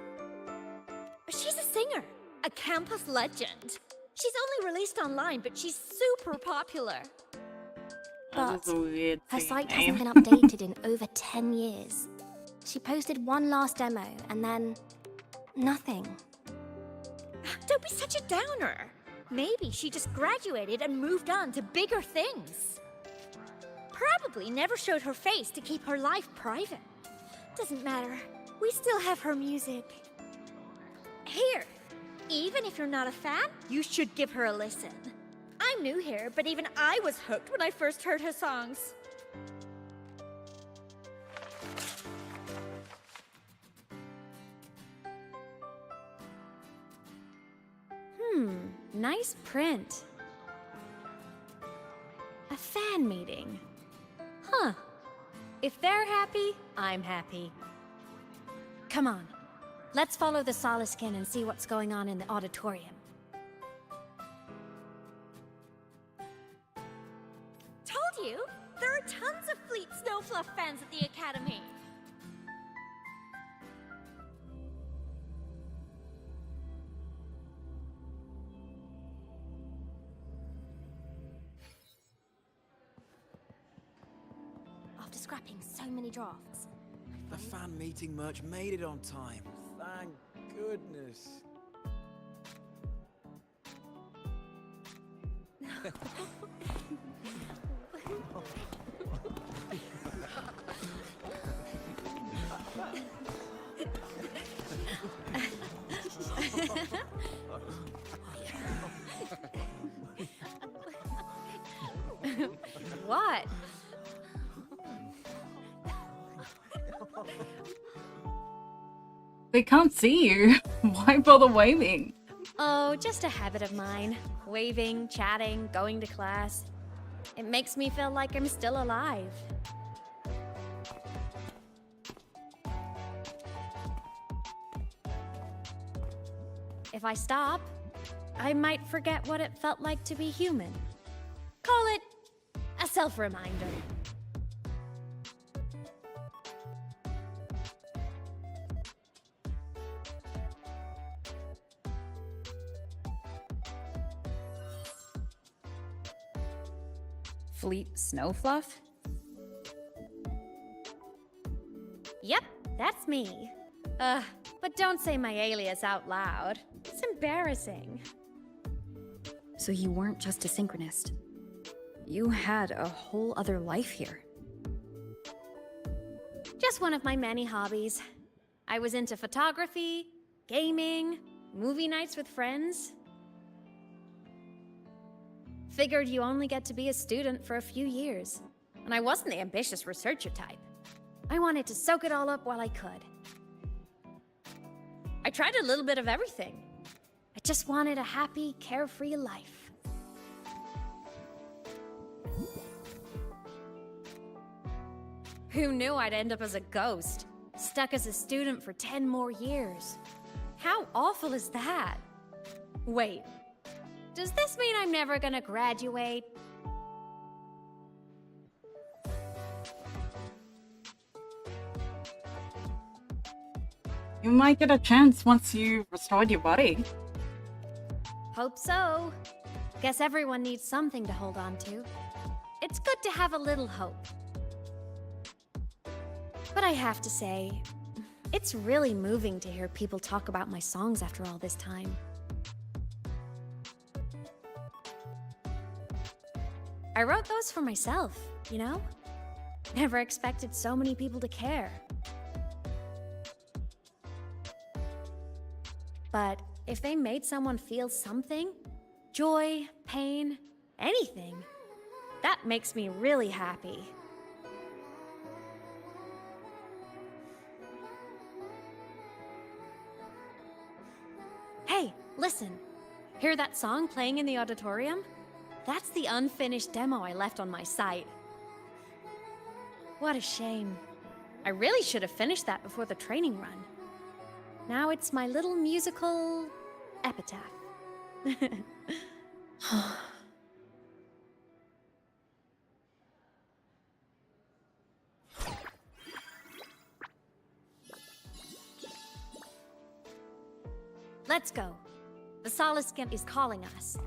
She's a singer, a campus legend. She's only released online, but she's super popular. But That is a weird her thing site name. hasn't been updated in over 10 years. She posted one last demo, and then nothing. Don't be such a downer. Maybe she just graduated and moved on to bigger things. Probably never showed her face to keep her life private. Doesn't matter. We still have her music. Here, even if you're not a fan, you should give her a listen. I'm new here, but even I was hooked when I first heard her songs. Nice print. A fan meeting. Huh. If they're happy, I'm happy. Come on. Let's follow the Soliskin and see what's going on in the auditorium. Told you! There are tons of Fleet Snowfluff fans at the Academy. After scrapping so many drafts. The fan meeting merch made it on time. Thank goodness. What? They can't see you. Why bother waving? Oh, just a habit of mine. Waving, chatting, going to class. It makes me feel like I'm still alive. If I stop, I might forget what it felt like to be human. Call it a self-reminder. Fleet Snowfluff? Yep, that's me. But don't say my alias out loud. It's embarrassing. So you weren't just a synchronist. You had a whole other life here. Just one of my many hobbies. I was into photography, gaming, movie nights with friends. Figured you only get to be a student for a few years. And I wasn't the ambitious researcher type. I wanted to soak it all up while I could. I tried a little bit of everything. I just wanted a happy, carefree life. Who knew I'd end up as a ghost, stuck as a student for 10 more years? How awful is that? Wait, does this mean I'm never gonna graduate? You might get a chance once you've restored your body. Hope so. Guess everyone needs something to hold on to. It's good to have a little hope. But I have to say, it's really moving to hear people talk about my songs after all this time. I wrote those for myself, you know? Never expected so many people to care. But if they made someone feel something, joy, pain, anything, that makes me really happy. Hey, listen. Hear that song playing in the auditorium? That's the unfinished demo I left on my site. What a shame. I really should have finished that before the training run. Now it's my little musical epitaph. Let's go. The Solace Skin is calling us.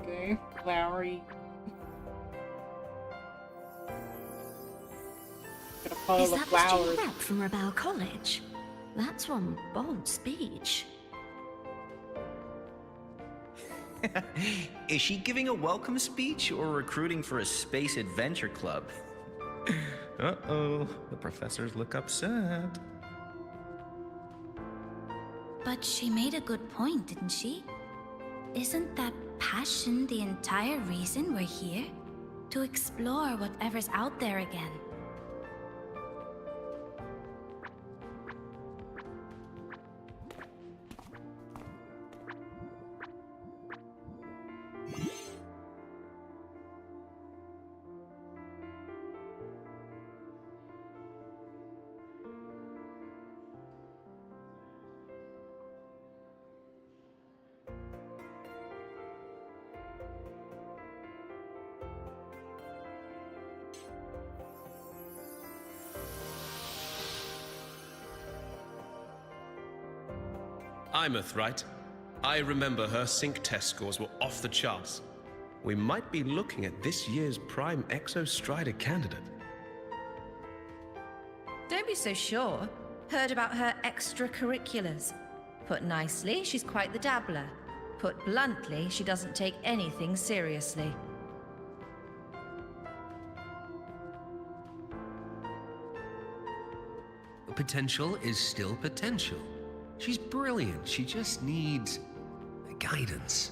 Okay, flowery. Gotta follow Is the that the flowers. student rep from Rebel College? That's one bold speech. Is she giving a welcome speech or recruiting for a space adventure club? Uh-oh, the professors look upset. But she made a good point, didn't she? Isn't that passion the entire reason we're here? To explore whatever's out there again. Imeth, right? I remember her sync test scores were off the charts. We might be looking at this year's prime Exostrider candidate. Don't be so sure. Heard about her extracurriculars. Put nicely, she's quite the dabbler. Put bluntly, she doesn't take anything seriously. Potential is still potential. She's brilliant. She just needs guidance.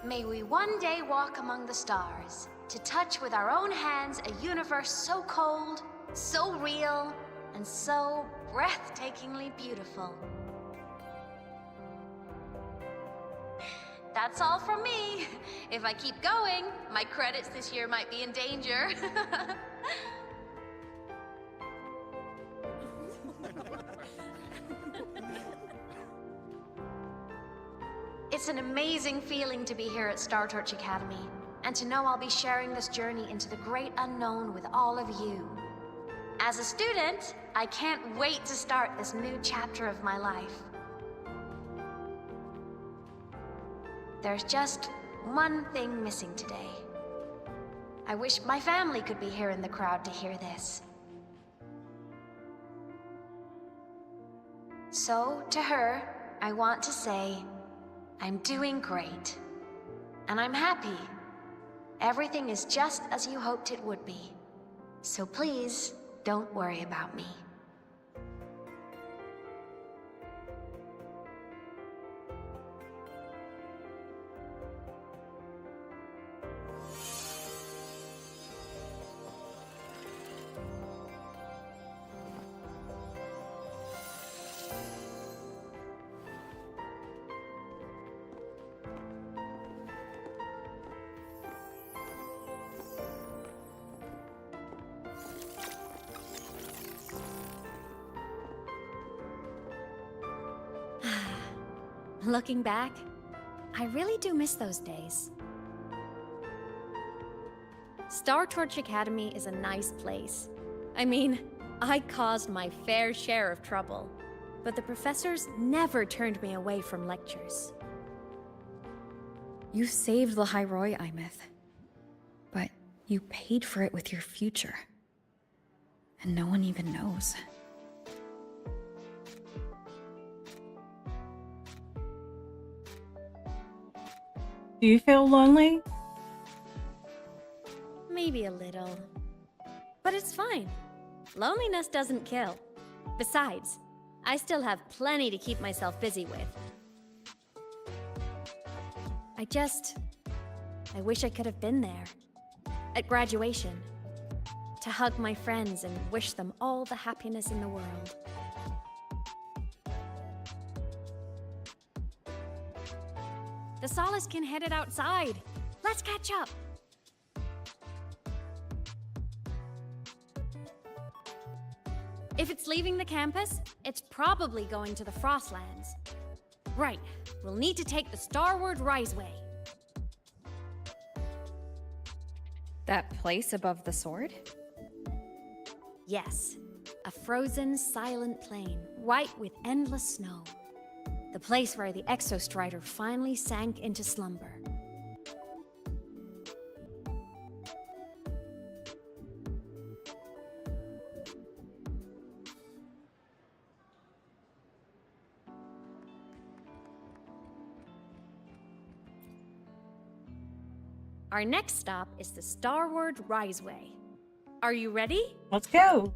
May we one day walk among the stars, to touch with our own hands a universe so cold, so real, and so breathtakingly beautiful. That's all from me. If I keep going, my credits this year might be in danger. It's an amazing feeling to be here at Star Torch Academy, and to know I'll be sharing this journey into the great unknown with all of you. As a student, I can't wait to start this new chapter of my life. There's just one thing missing today. I wish my family could be here in the crowd to hear this. So, to her, I want to say, I'm doing great. And I'm happy. Everything is just as you hoped it would be. So please, don't worry about me. Looking back, I really do miss those days. Star Torch Academy is a nice place. I mean, I caused my fair share of trouble, but the professors never turned me away from lectures. You saved the Hyroi, Imeth. But you paid for it with your future. And no one even knows. Do you feel lonely? Maybe a little. But it's fine. Loneliness doesn't kill. Besides, I still have plenty to keep myself busy with. I wish I could have been there. At graduation. To hug my friends and wish them all the happiness in the world. The Soliskin headed outside. Let's catch up. If it's leaving the campus, it's probably going to the Frostlands. Right, we'll need to take the Starward Riseway. That place above the sword? Yes, a frozen, silent plain, white with endless snow. The place where the Exostrider finally sank into slumber. Our next stop is the Starward Riseway. Are you ready? Let's go!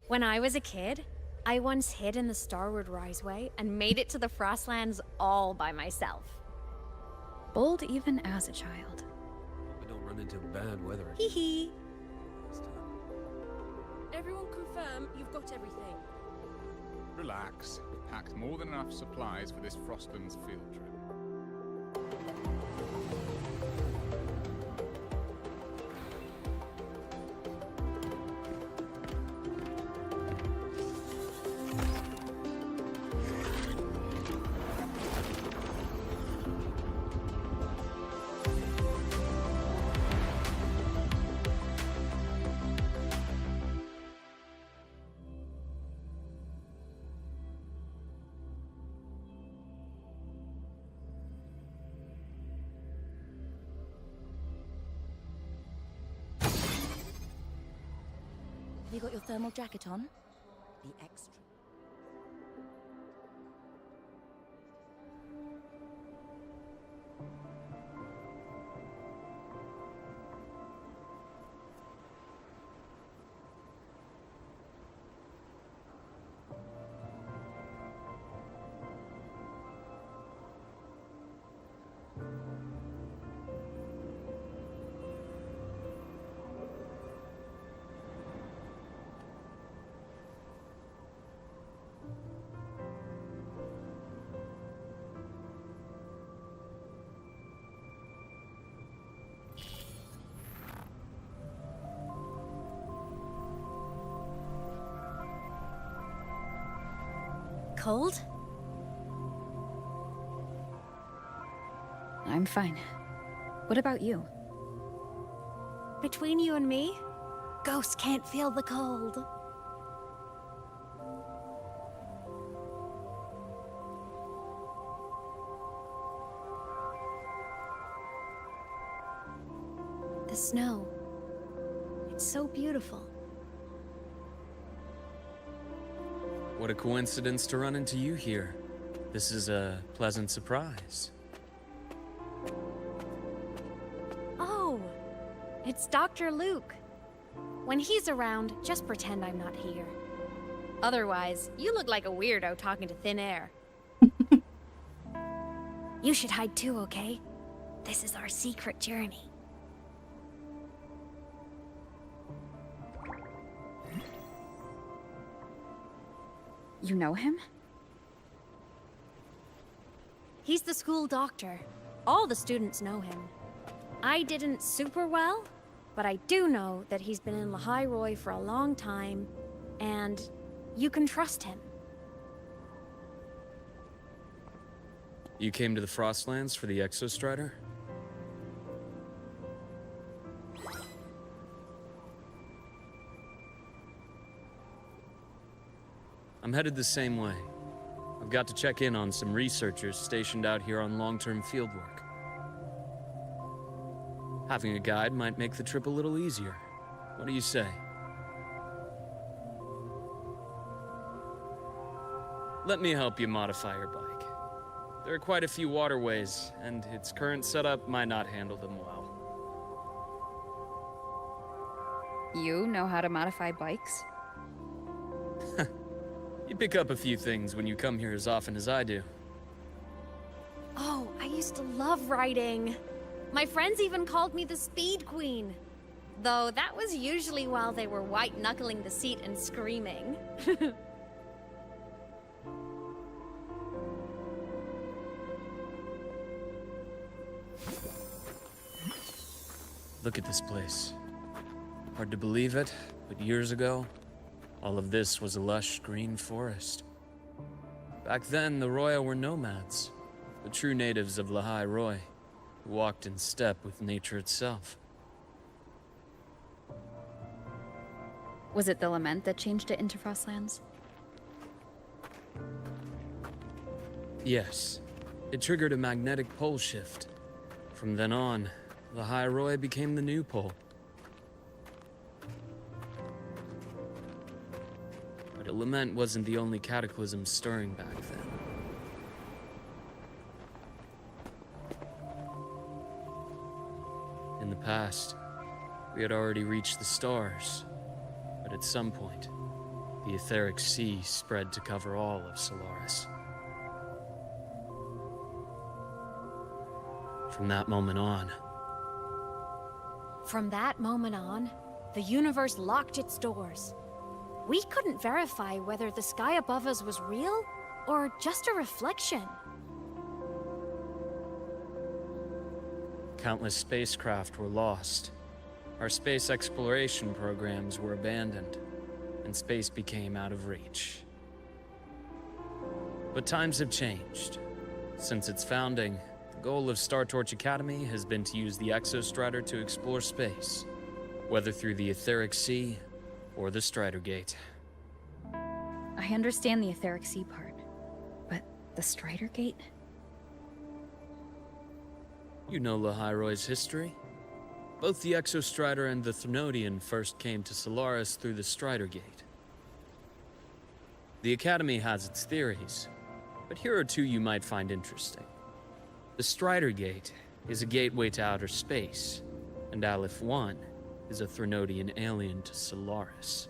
When I was a kid, I once hid in the Starward Riseway and made it to the Frostlands all by myself. Bold even as a child. I don't run into bad weather. Hee hee. Everyone confirm you've got everything. Relax. We've packed more than enough supplies for this Frostlands field trip. Have you got your thermal jacket on? The extra. Cold? I'm fine. What about you? Between you and me, ghosts can't feel the cold. The snow. It's so beautiful. What a coincidence to run into you here. This is a pleasant surprise. Oh, it's Dr. Luke. When he's around, just pretend I'm not here. Otherwise, you look like a weirdo talking to thin air. You should hide too, okay? This is our secret journey. You know him? He's the school doctor. All the students know him. I didn't super well, but I do know that he's been in Lahai Roy for a long time, and you can trust him. You came to the Frostlands for the Exostrider? I'm headed the same way. I've got to check in on some researchers stationed out here on long-term fieldwork. Having a guide might make the trip a little easier. What do you say? Let me help you modify your bike. There are quite a few waterways, and its current setup might not handle them well. You know how to modify bikes? You pick up a few things when you come here as often as I do. Oh, I used to love riding. My friends even called me the Speed Queen. Though that was usually while they were white-knuckling the seat and screaming. Look at this place. Hard to believe it, but years ago, all of this was a lush green forest. Back then, the Roya were nomads, the true natives of Lehigh Roy, who walked in step with nature itself. Was it the lament that changed it into Frostlands? Yes, it triggered a magnetic pole shift. From then on, Lehigh Roy became the new pole. But a lament wasn't the only cataclysm stirring back then. In the past, we had already reached the stars, but at some point, the etheric sea spread to cover all of Solaris. From that moment on, the universe locked its doors. We couldn't verify whether the sky above us was real or just a reflection. countless spacecraft were lost. Our space exploration programs were abandoned, and space became out of reach. But times have changed. Since its founding, the goal of Star Torch Academy has been to use the Exostrider to explore space, whether through the Etheric Sea or the Strider Gate. I understand the Etheric Sea part, but the Strider Gate? You know Lahairoy's history. Both the Exostrider and the Threnodian first came to Solaris through the Strider Gate. The Academy has its theories, but here are two you might find interesting. The Strider Gate is a gateway to outer space, and Aleph 1 is a Threnodian alien to Solaris.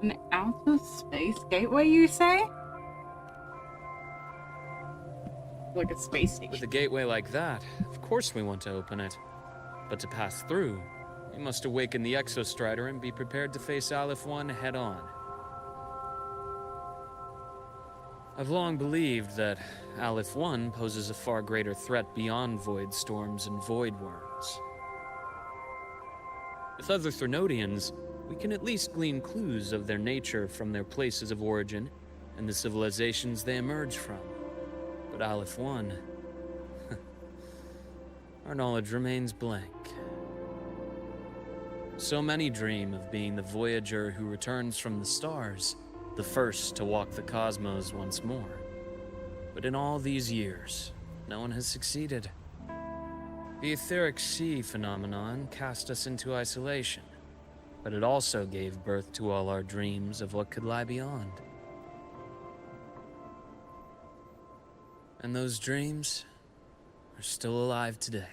An outer space gateway, you say? Like a space station. With a gateway like that, of course we want to open it. But to pass through, we must awaken the Exostrider and be prepared to face Aleph 1 head-on. I've long believed that Aleph 1 poses a far greater threat beyond void storms and void worms. With other Threnodians, we can at least glean clues of their nature from their places of origin and the civilizations they emerge from. But Aleph 1, our knowledge remains blank. So many dream of being the Voyager who returns from the stars, the first to walk the cosmos once more. But in all these years, no one has succeeded. The Etheric Sea phenomenon cast us into isolation, but it also gave birth to all our dreams of what could lie beyond. And those dreams are still alive today.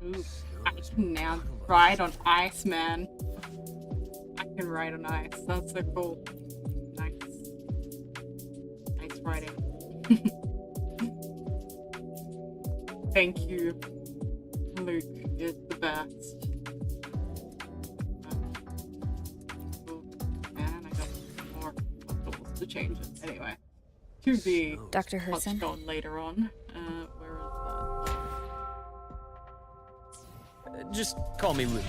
Ooh, I can now ride on ice, man. I can ride on ice. That's so cool. Nice. writing. Thank you, Luke. You're the best. And I got more tools to change it. Anyway, to be Dr. Herson? touched on later on. Where is that? Just call me Luke.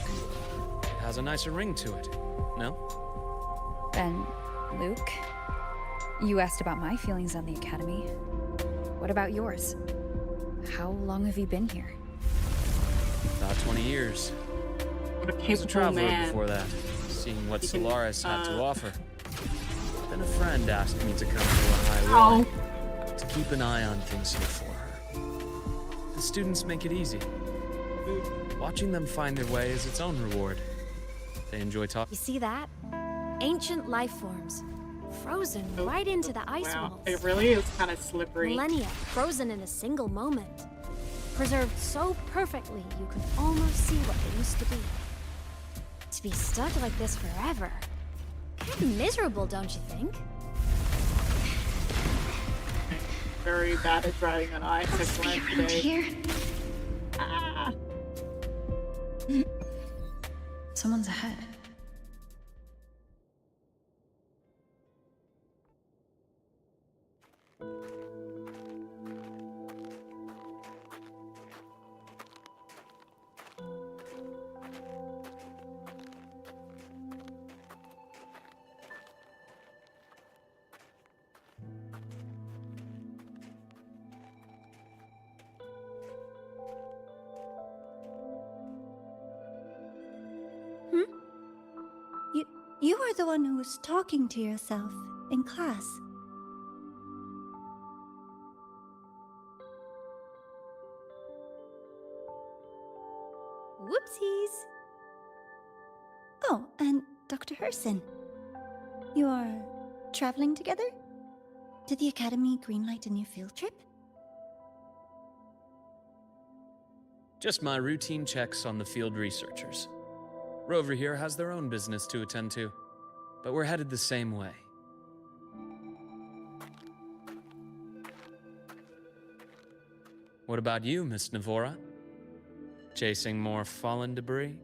It has a nicer ring to it. No? And Luke, you asked about my feelings on the Academy. What about yours? How long have you been here? About 20 years. What a I was a capable traveler man. before that, seeing what You can, Solaris had to offer. Then a friend asked me to come to a high road to keep an eye on things here for her. The students make it easy. Watching them find their way is its own reward. They enjoy talking. You see that? Ancient life forms. Frozen right into the ice Wow, walls. it really is kind of slippery. Millennia frozen in a single moment. Preserved so perfectly you can almost see what they used to be. To be stuck like this forever. Kind of miserable, don't you think? Very bad at driving on ice. Must be around here. Ah. Someone's ahead. You are the one who was talking to yourself in class. Whoopsies. Oh, and Dr. Herson. You are traveling together? Did the Academy greenlight a new field trip? Just my routine checks on the field researchers. Rover here has their own business to attend to, but we're headed the same way. What about you, Miss Navora? Chasing more fallen debris?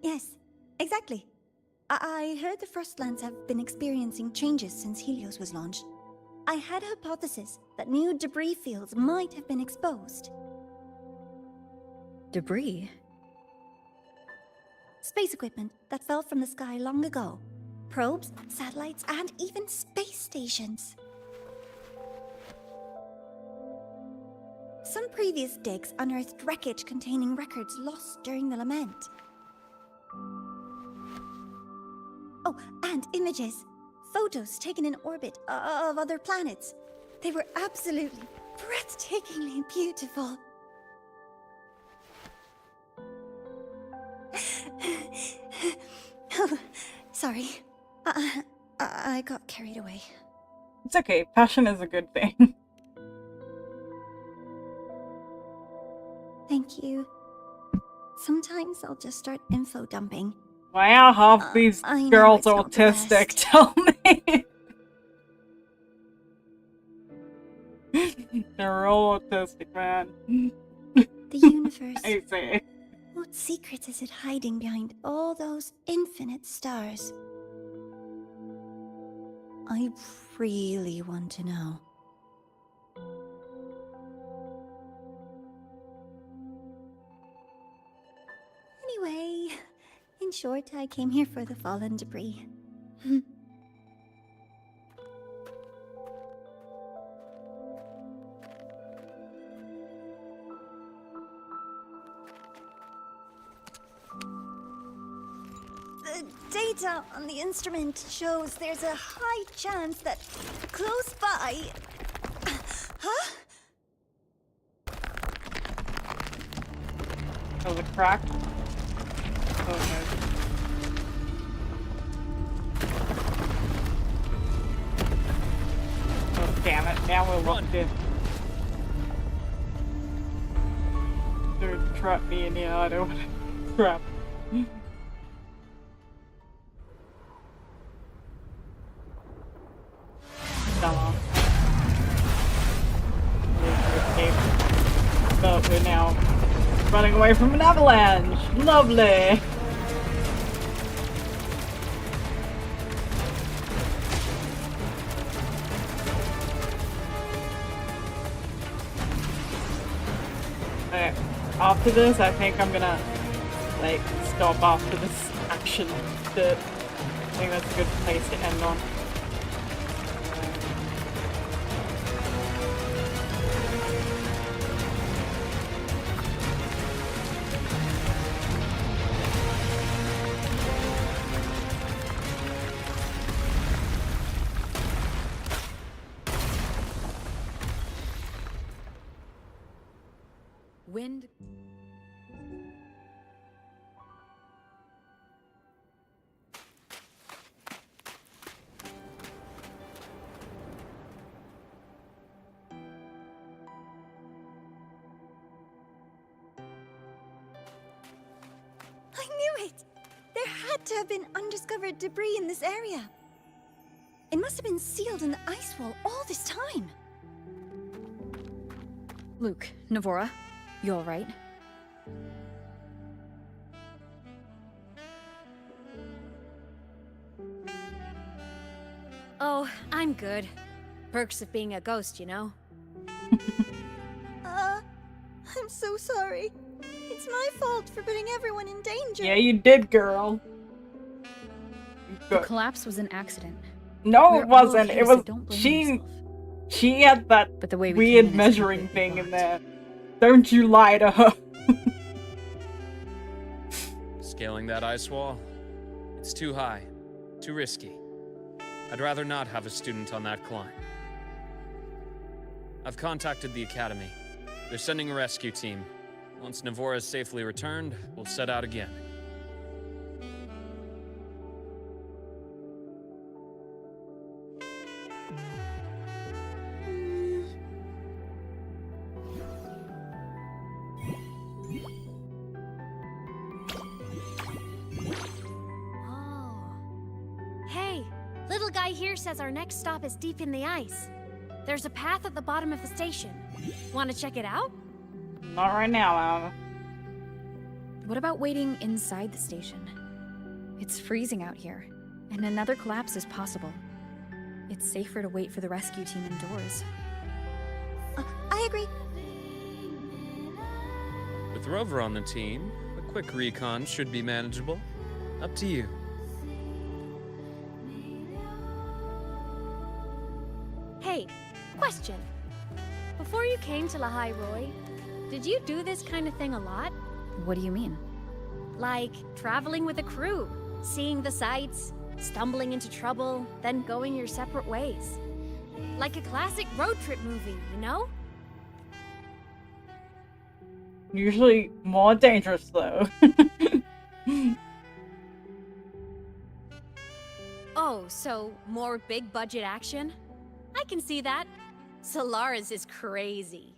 Yes, exactly. I heard the Frostlands have been experiencing changes since Helios was launched. I had a hypothesis that new debris fields might have been exposed. Debris? Space equipment that fell from the sky long ago. Probes, satellites, and even space stations. Some previous digs unearthed wreckage containing records lost during the Lament. Oh, and images. Photos taken in orbit of other planets. They were absolutely breathtakingly beautiful. Oh, sorry. I got carried away. It's okay. Passion is a good thing. Thank you. Sometimes I'll just start info dumping. Wow, half these I know girls it's are not the autistic. best. Tell me. They're all autistic, man. The universe. I see. What secrets is it hiding behind all those infinite stars? I really want to know. Anyway, in short, I came here for the fallen debris. The data on the instrument shows there's a high chance that close by... Huh? Oh, the crack. Oh, no. Oh, damn it. Now we're locked in. They're trap me in here. I don't want to trap. running away from an avalanche. Lovely. Okay, after this, I think I'm gonna, like, stop after this action bit. I think that's a good place to end on. Wind. I knew it! There had to have been undiscovered debris in this area. It must have been sealed in the ice wall all this time. Luke, Navora, you alright? Oh, I'm good. Perks of being a ghost, you know? I'm so sorry. It's my fault for putting everyone in danger. Yeah, you did, girl. The collapse was an accident. No, We're it wasn't. all okay, It so was don't blame she. yourself. She had that But the way we weird came in is measuring completely thing in blocked. there. Don't you lie to her. Scaling that ice wall? It's too high. Too risky. I'd rather not have a student on that climb. I've contacted the Academy. They're sending a rescue team. Once Navora is safely returned, we'll set out again. Hey, little guy here says our next stop is deep in the ice. There's a path at the bottom of the station. Want to check it out? Not right now, Alma. What about waiting inside the station? It's freezing out here, and another collapse is possible. It's safer to wait for the rescue team indoors. I agree. With Rover on the team, a quick recon should be manageable. Up to you. Hey, question. Before you came to Lahai Roy, did you do this kind of thing a lot? What do you mean? Like traveling with a crew, seeing the sights, stumbling into trouble, then going your separate ways. Like a classic road trip movie, you know? Usually more dangerous though. Oh, so more big budget action? I can see that. Solaris is crazy.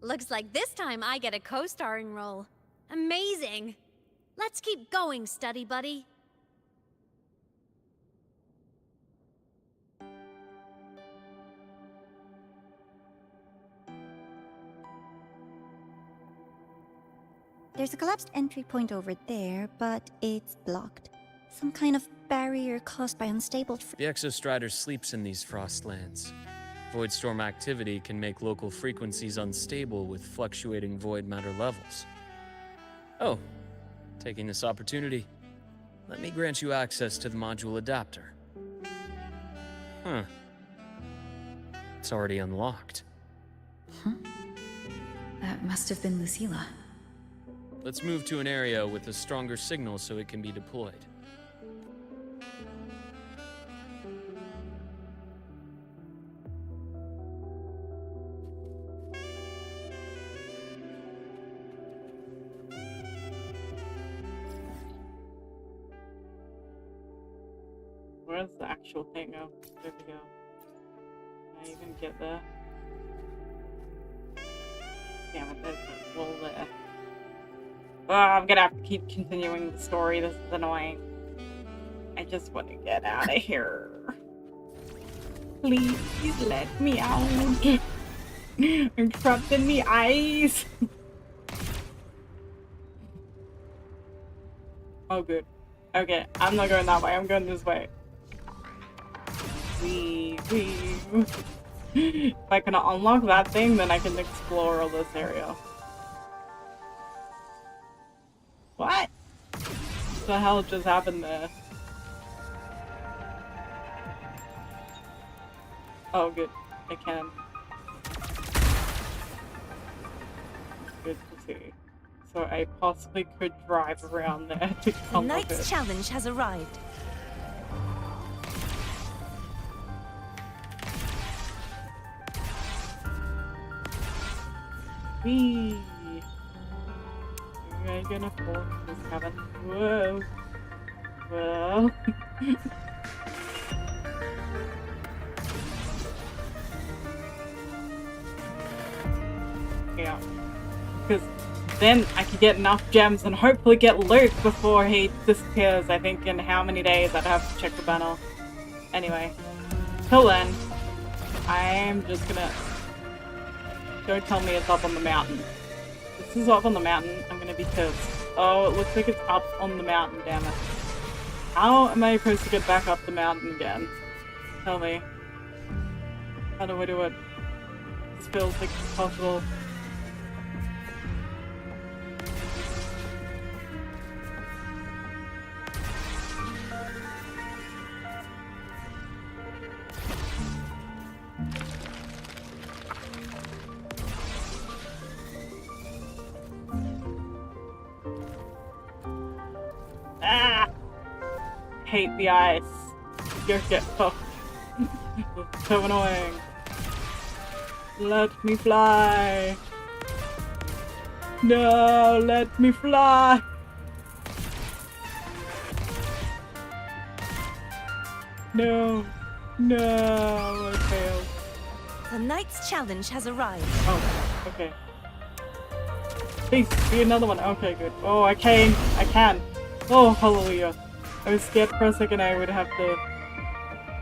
Looks like this time I get a co-starring role. Amazing! Let's keep going, study buddy. There's a collapsed entry point over there, but it's blocked. Some kind of barrier caused by unstable... The Exostrider sleeps in these frostlands. Void storm activity can make local frequencies unstable with fluctuating void matter levels. Oh, taking this opportunity, let me grant you access to the module adapter. Huh. It's already unlocked. That must have been Lucilla. Let's move to an area with a stronger signal so it can be deployed. Where's the actual thing? Oh, there we go. Can I even get there? Damn it, there's a wall there. Oh, I'm gonna have to keep continuing the story. This is annoying. I just want to get out of here. Please let me out. I'm trapped in the ice. Oh, good. Okay, I'm not going that way. I'm going this way. Wee. If I can unlock that thing, then I can explore all this area. What? What the hell just happened there? Oh, good. I can. Good to see. So I possibly could drive around there to The unlock night's it. challenge has arrived. Whee! Are you gonna fall in this cabin? Whoa! Whoa! Yeah. Because then I could get enough gems and hopefully get loot before he disappears. I think in how many days I'd have to check the banner. Anyway. Till then, I'm just gonna... Don't tell me it's up on the mountain. If this is up on the mountain, I'm gonna be pissed. Oh, it looks like it's up on the mountain, damn it. How am I supposed to get back up the mountain again? Tell me. How do I do it? This feels like it's impossible. Ah! Hate the ice. You get fucked. So annoying. Let me fly. No, let me fly. No. No, I failed. The night's challenge has arrived. Oh, okay. Please, be another one. Okay, good. Oh, I can. Oh, hallelujah. I was scared for a second I would have to...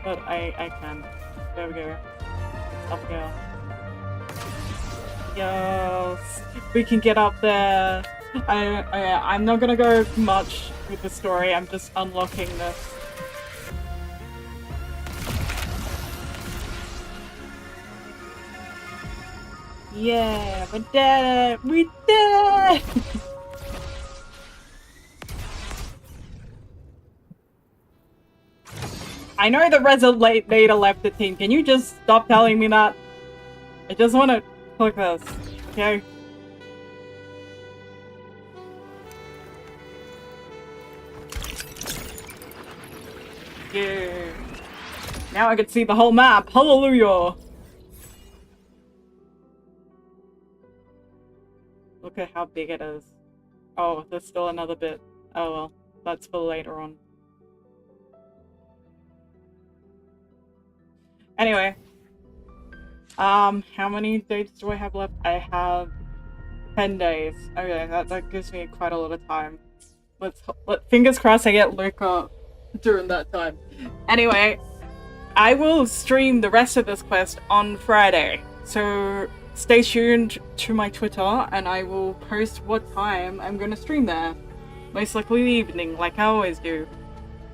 But I can. There we go. Up here. Yes! We can get up there! I'm not gonna go much with the story, I'm just unlocking this. Yeah, we did it! We did it! I know the Resonator left the team. Can you just stop telling me that? I just want to click this. Okay? Yeah. Now I can see the whole map. Hallelujah! Look at how big it is. Oh, there's still another bit. Oh well, that's for later on. Anyway. How many days do I have left? I have 10 days. Okay, that gives me quite a lot of time. Fingers crossed I get Luca during that time. Anyway, I will stream the rest of this quest on Friday. So stay tuned to my Twitter and I will post what time I'm going to stream there. Most likely the evening, like I always do.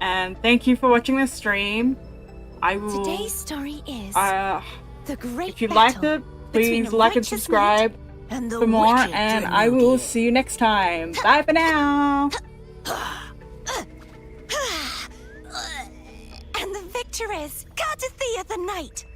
And thank you for watching this stream. I will... Today's story is the great if you liked it, please like and subscribe for more, and I will see you next time. Bye for now! And the victor is Gardathea the Knight!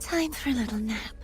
Time for a little nap.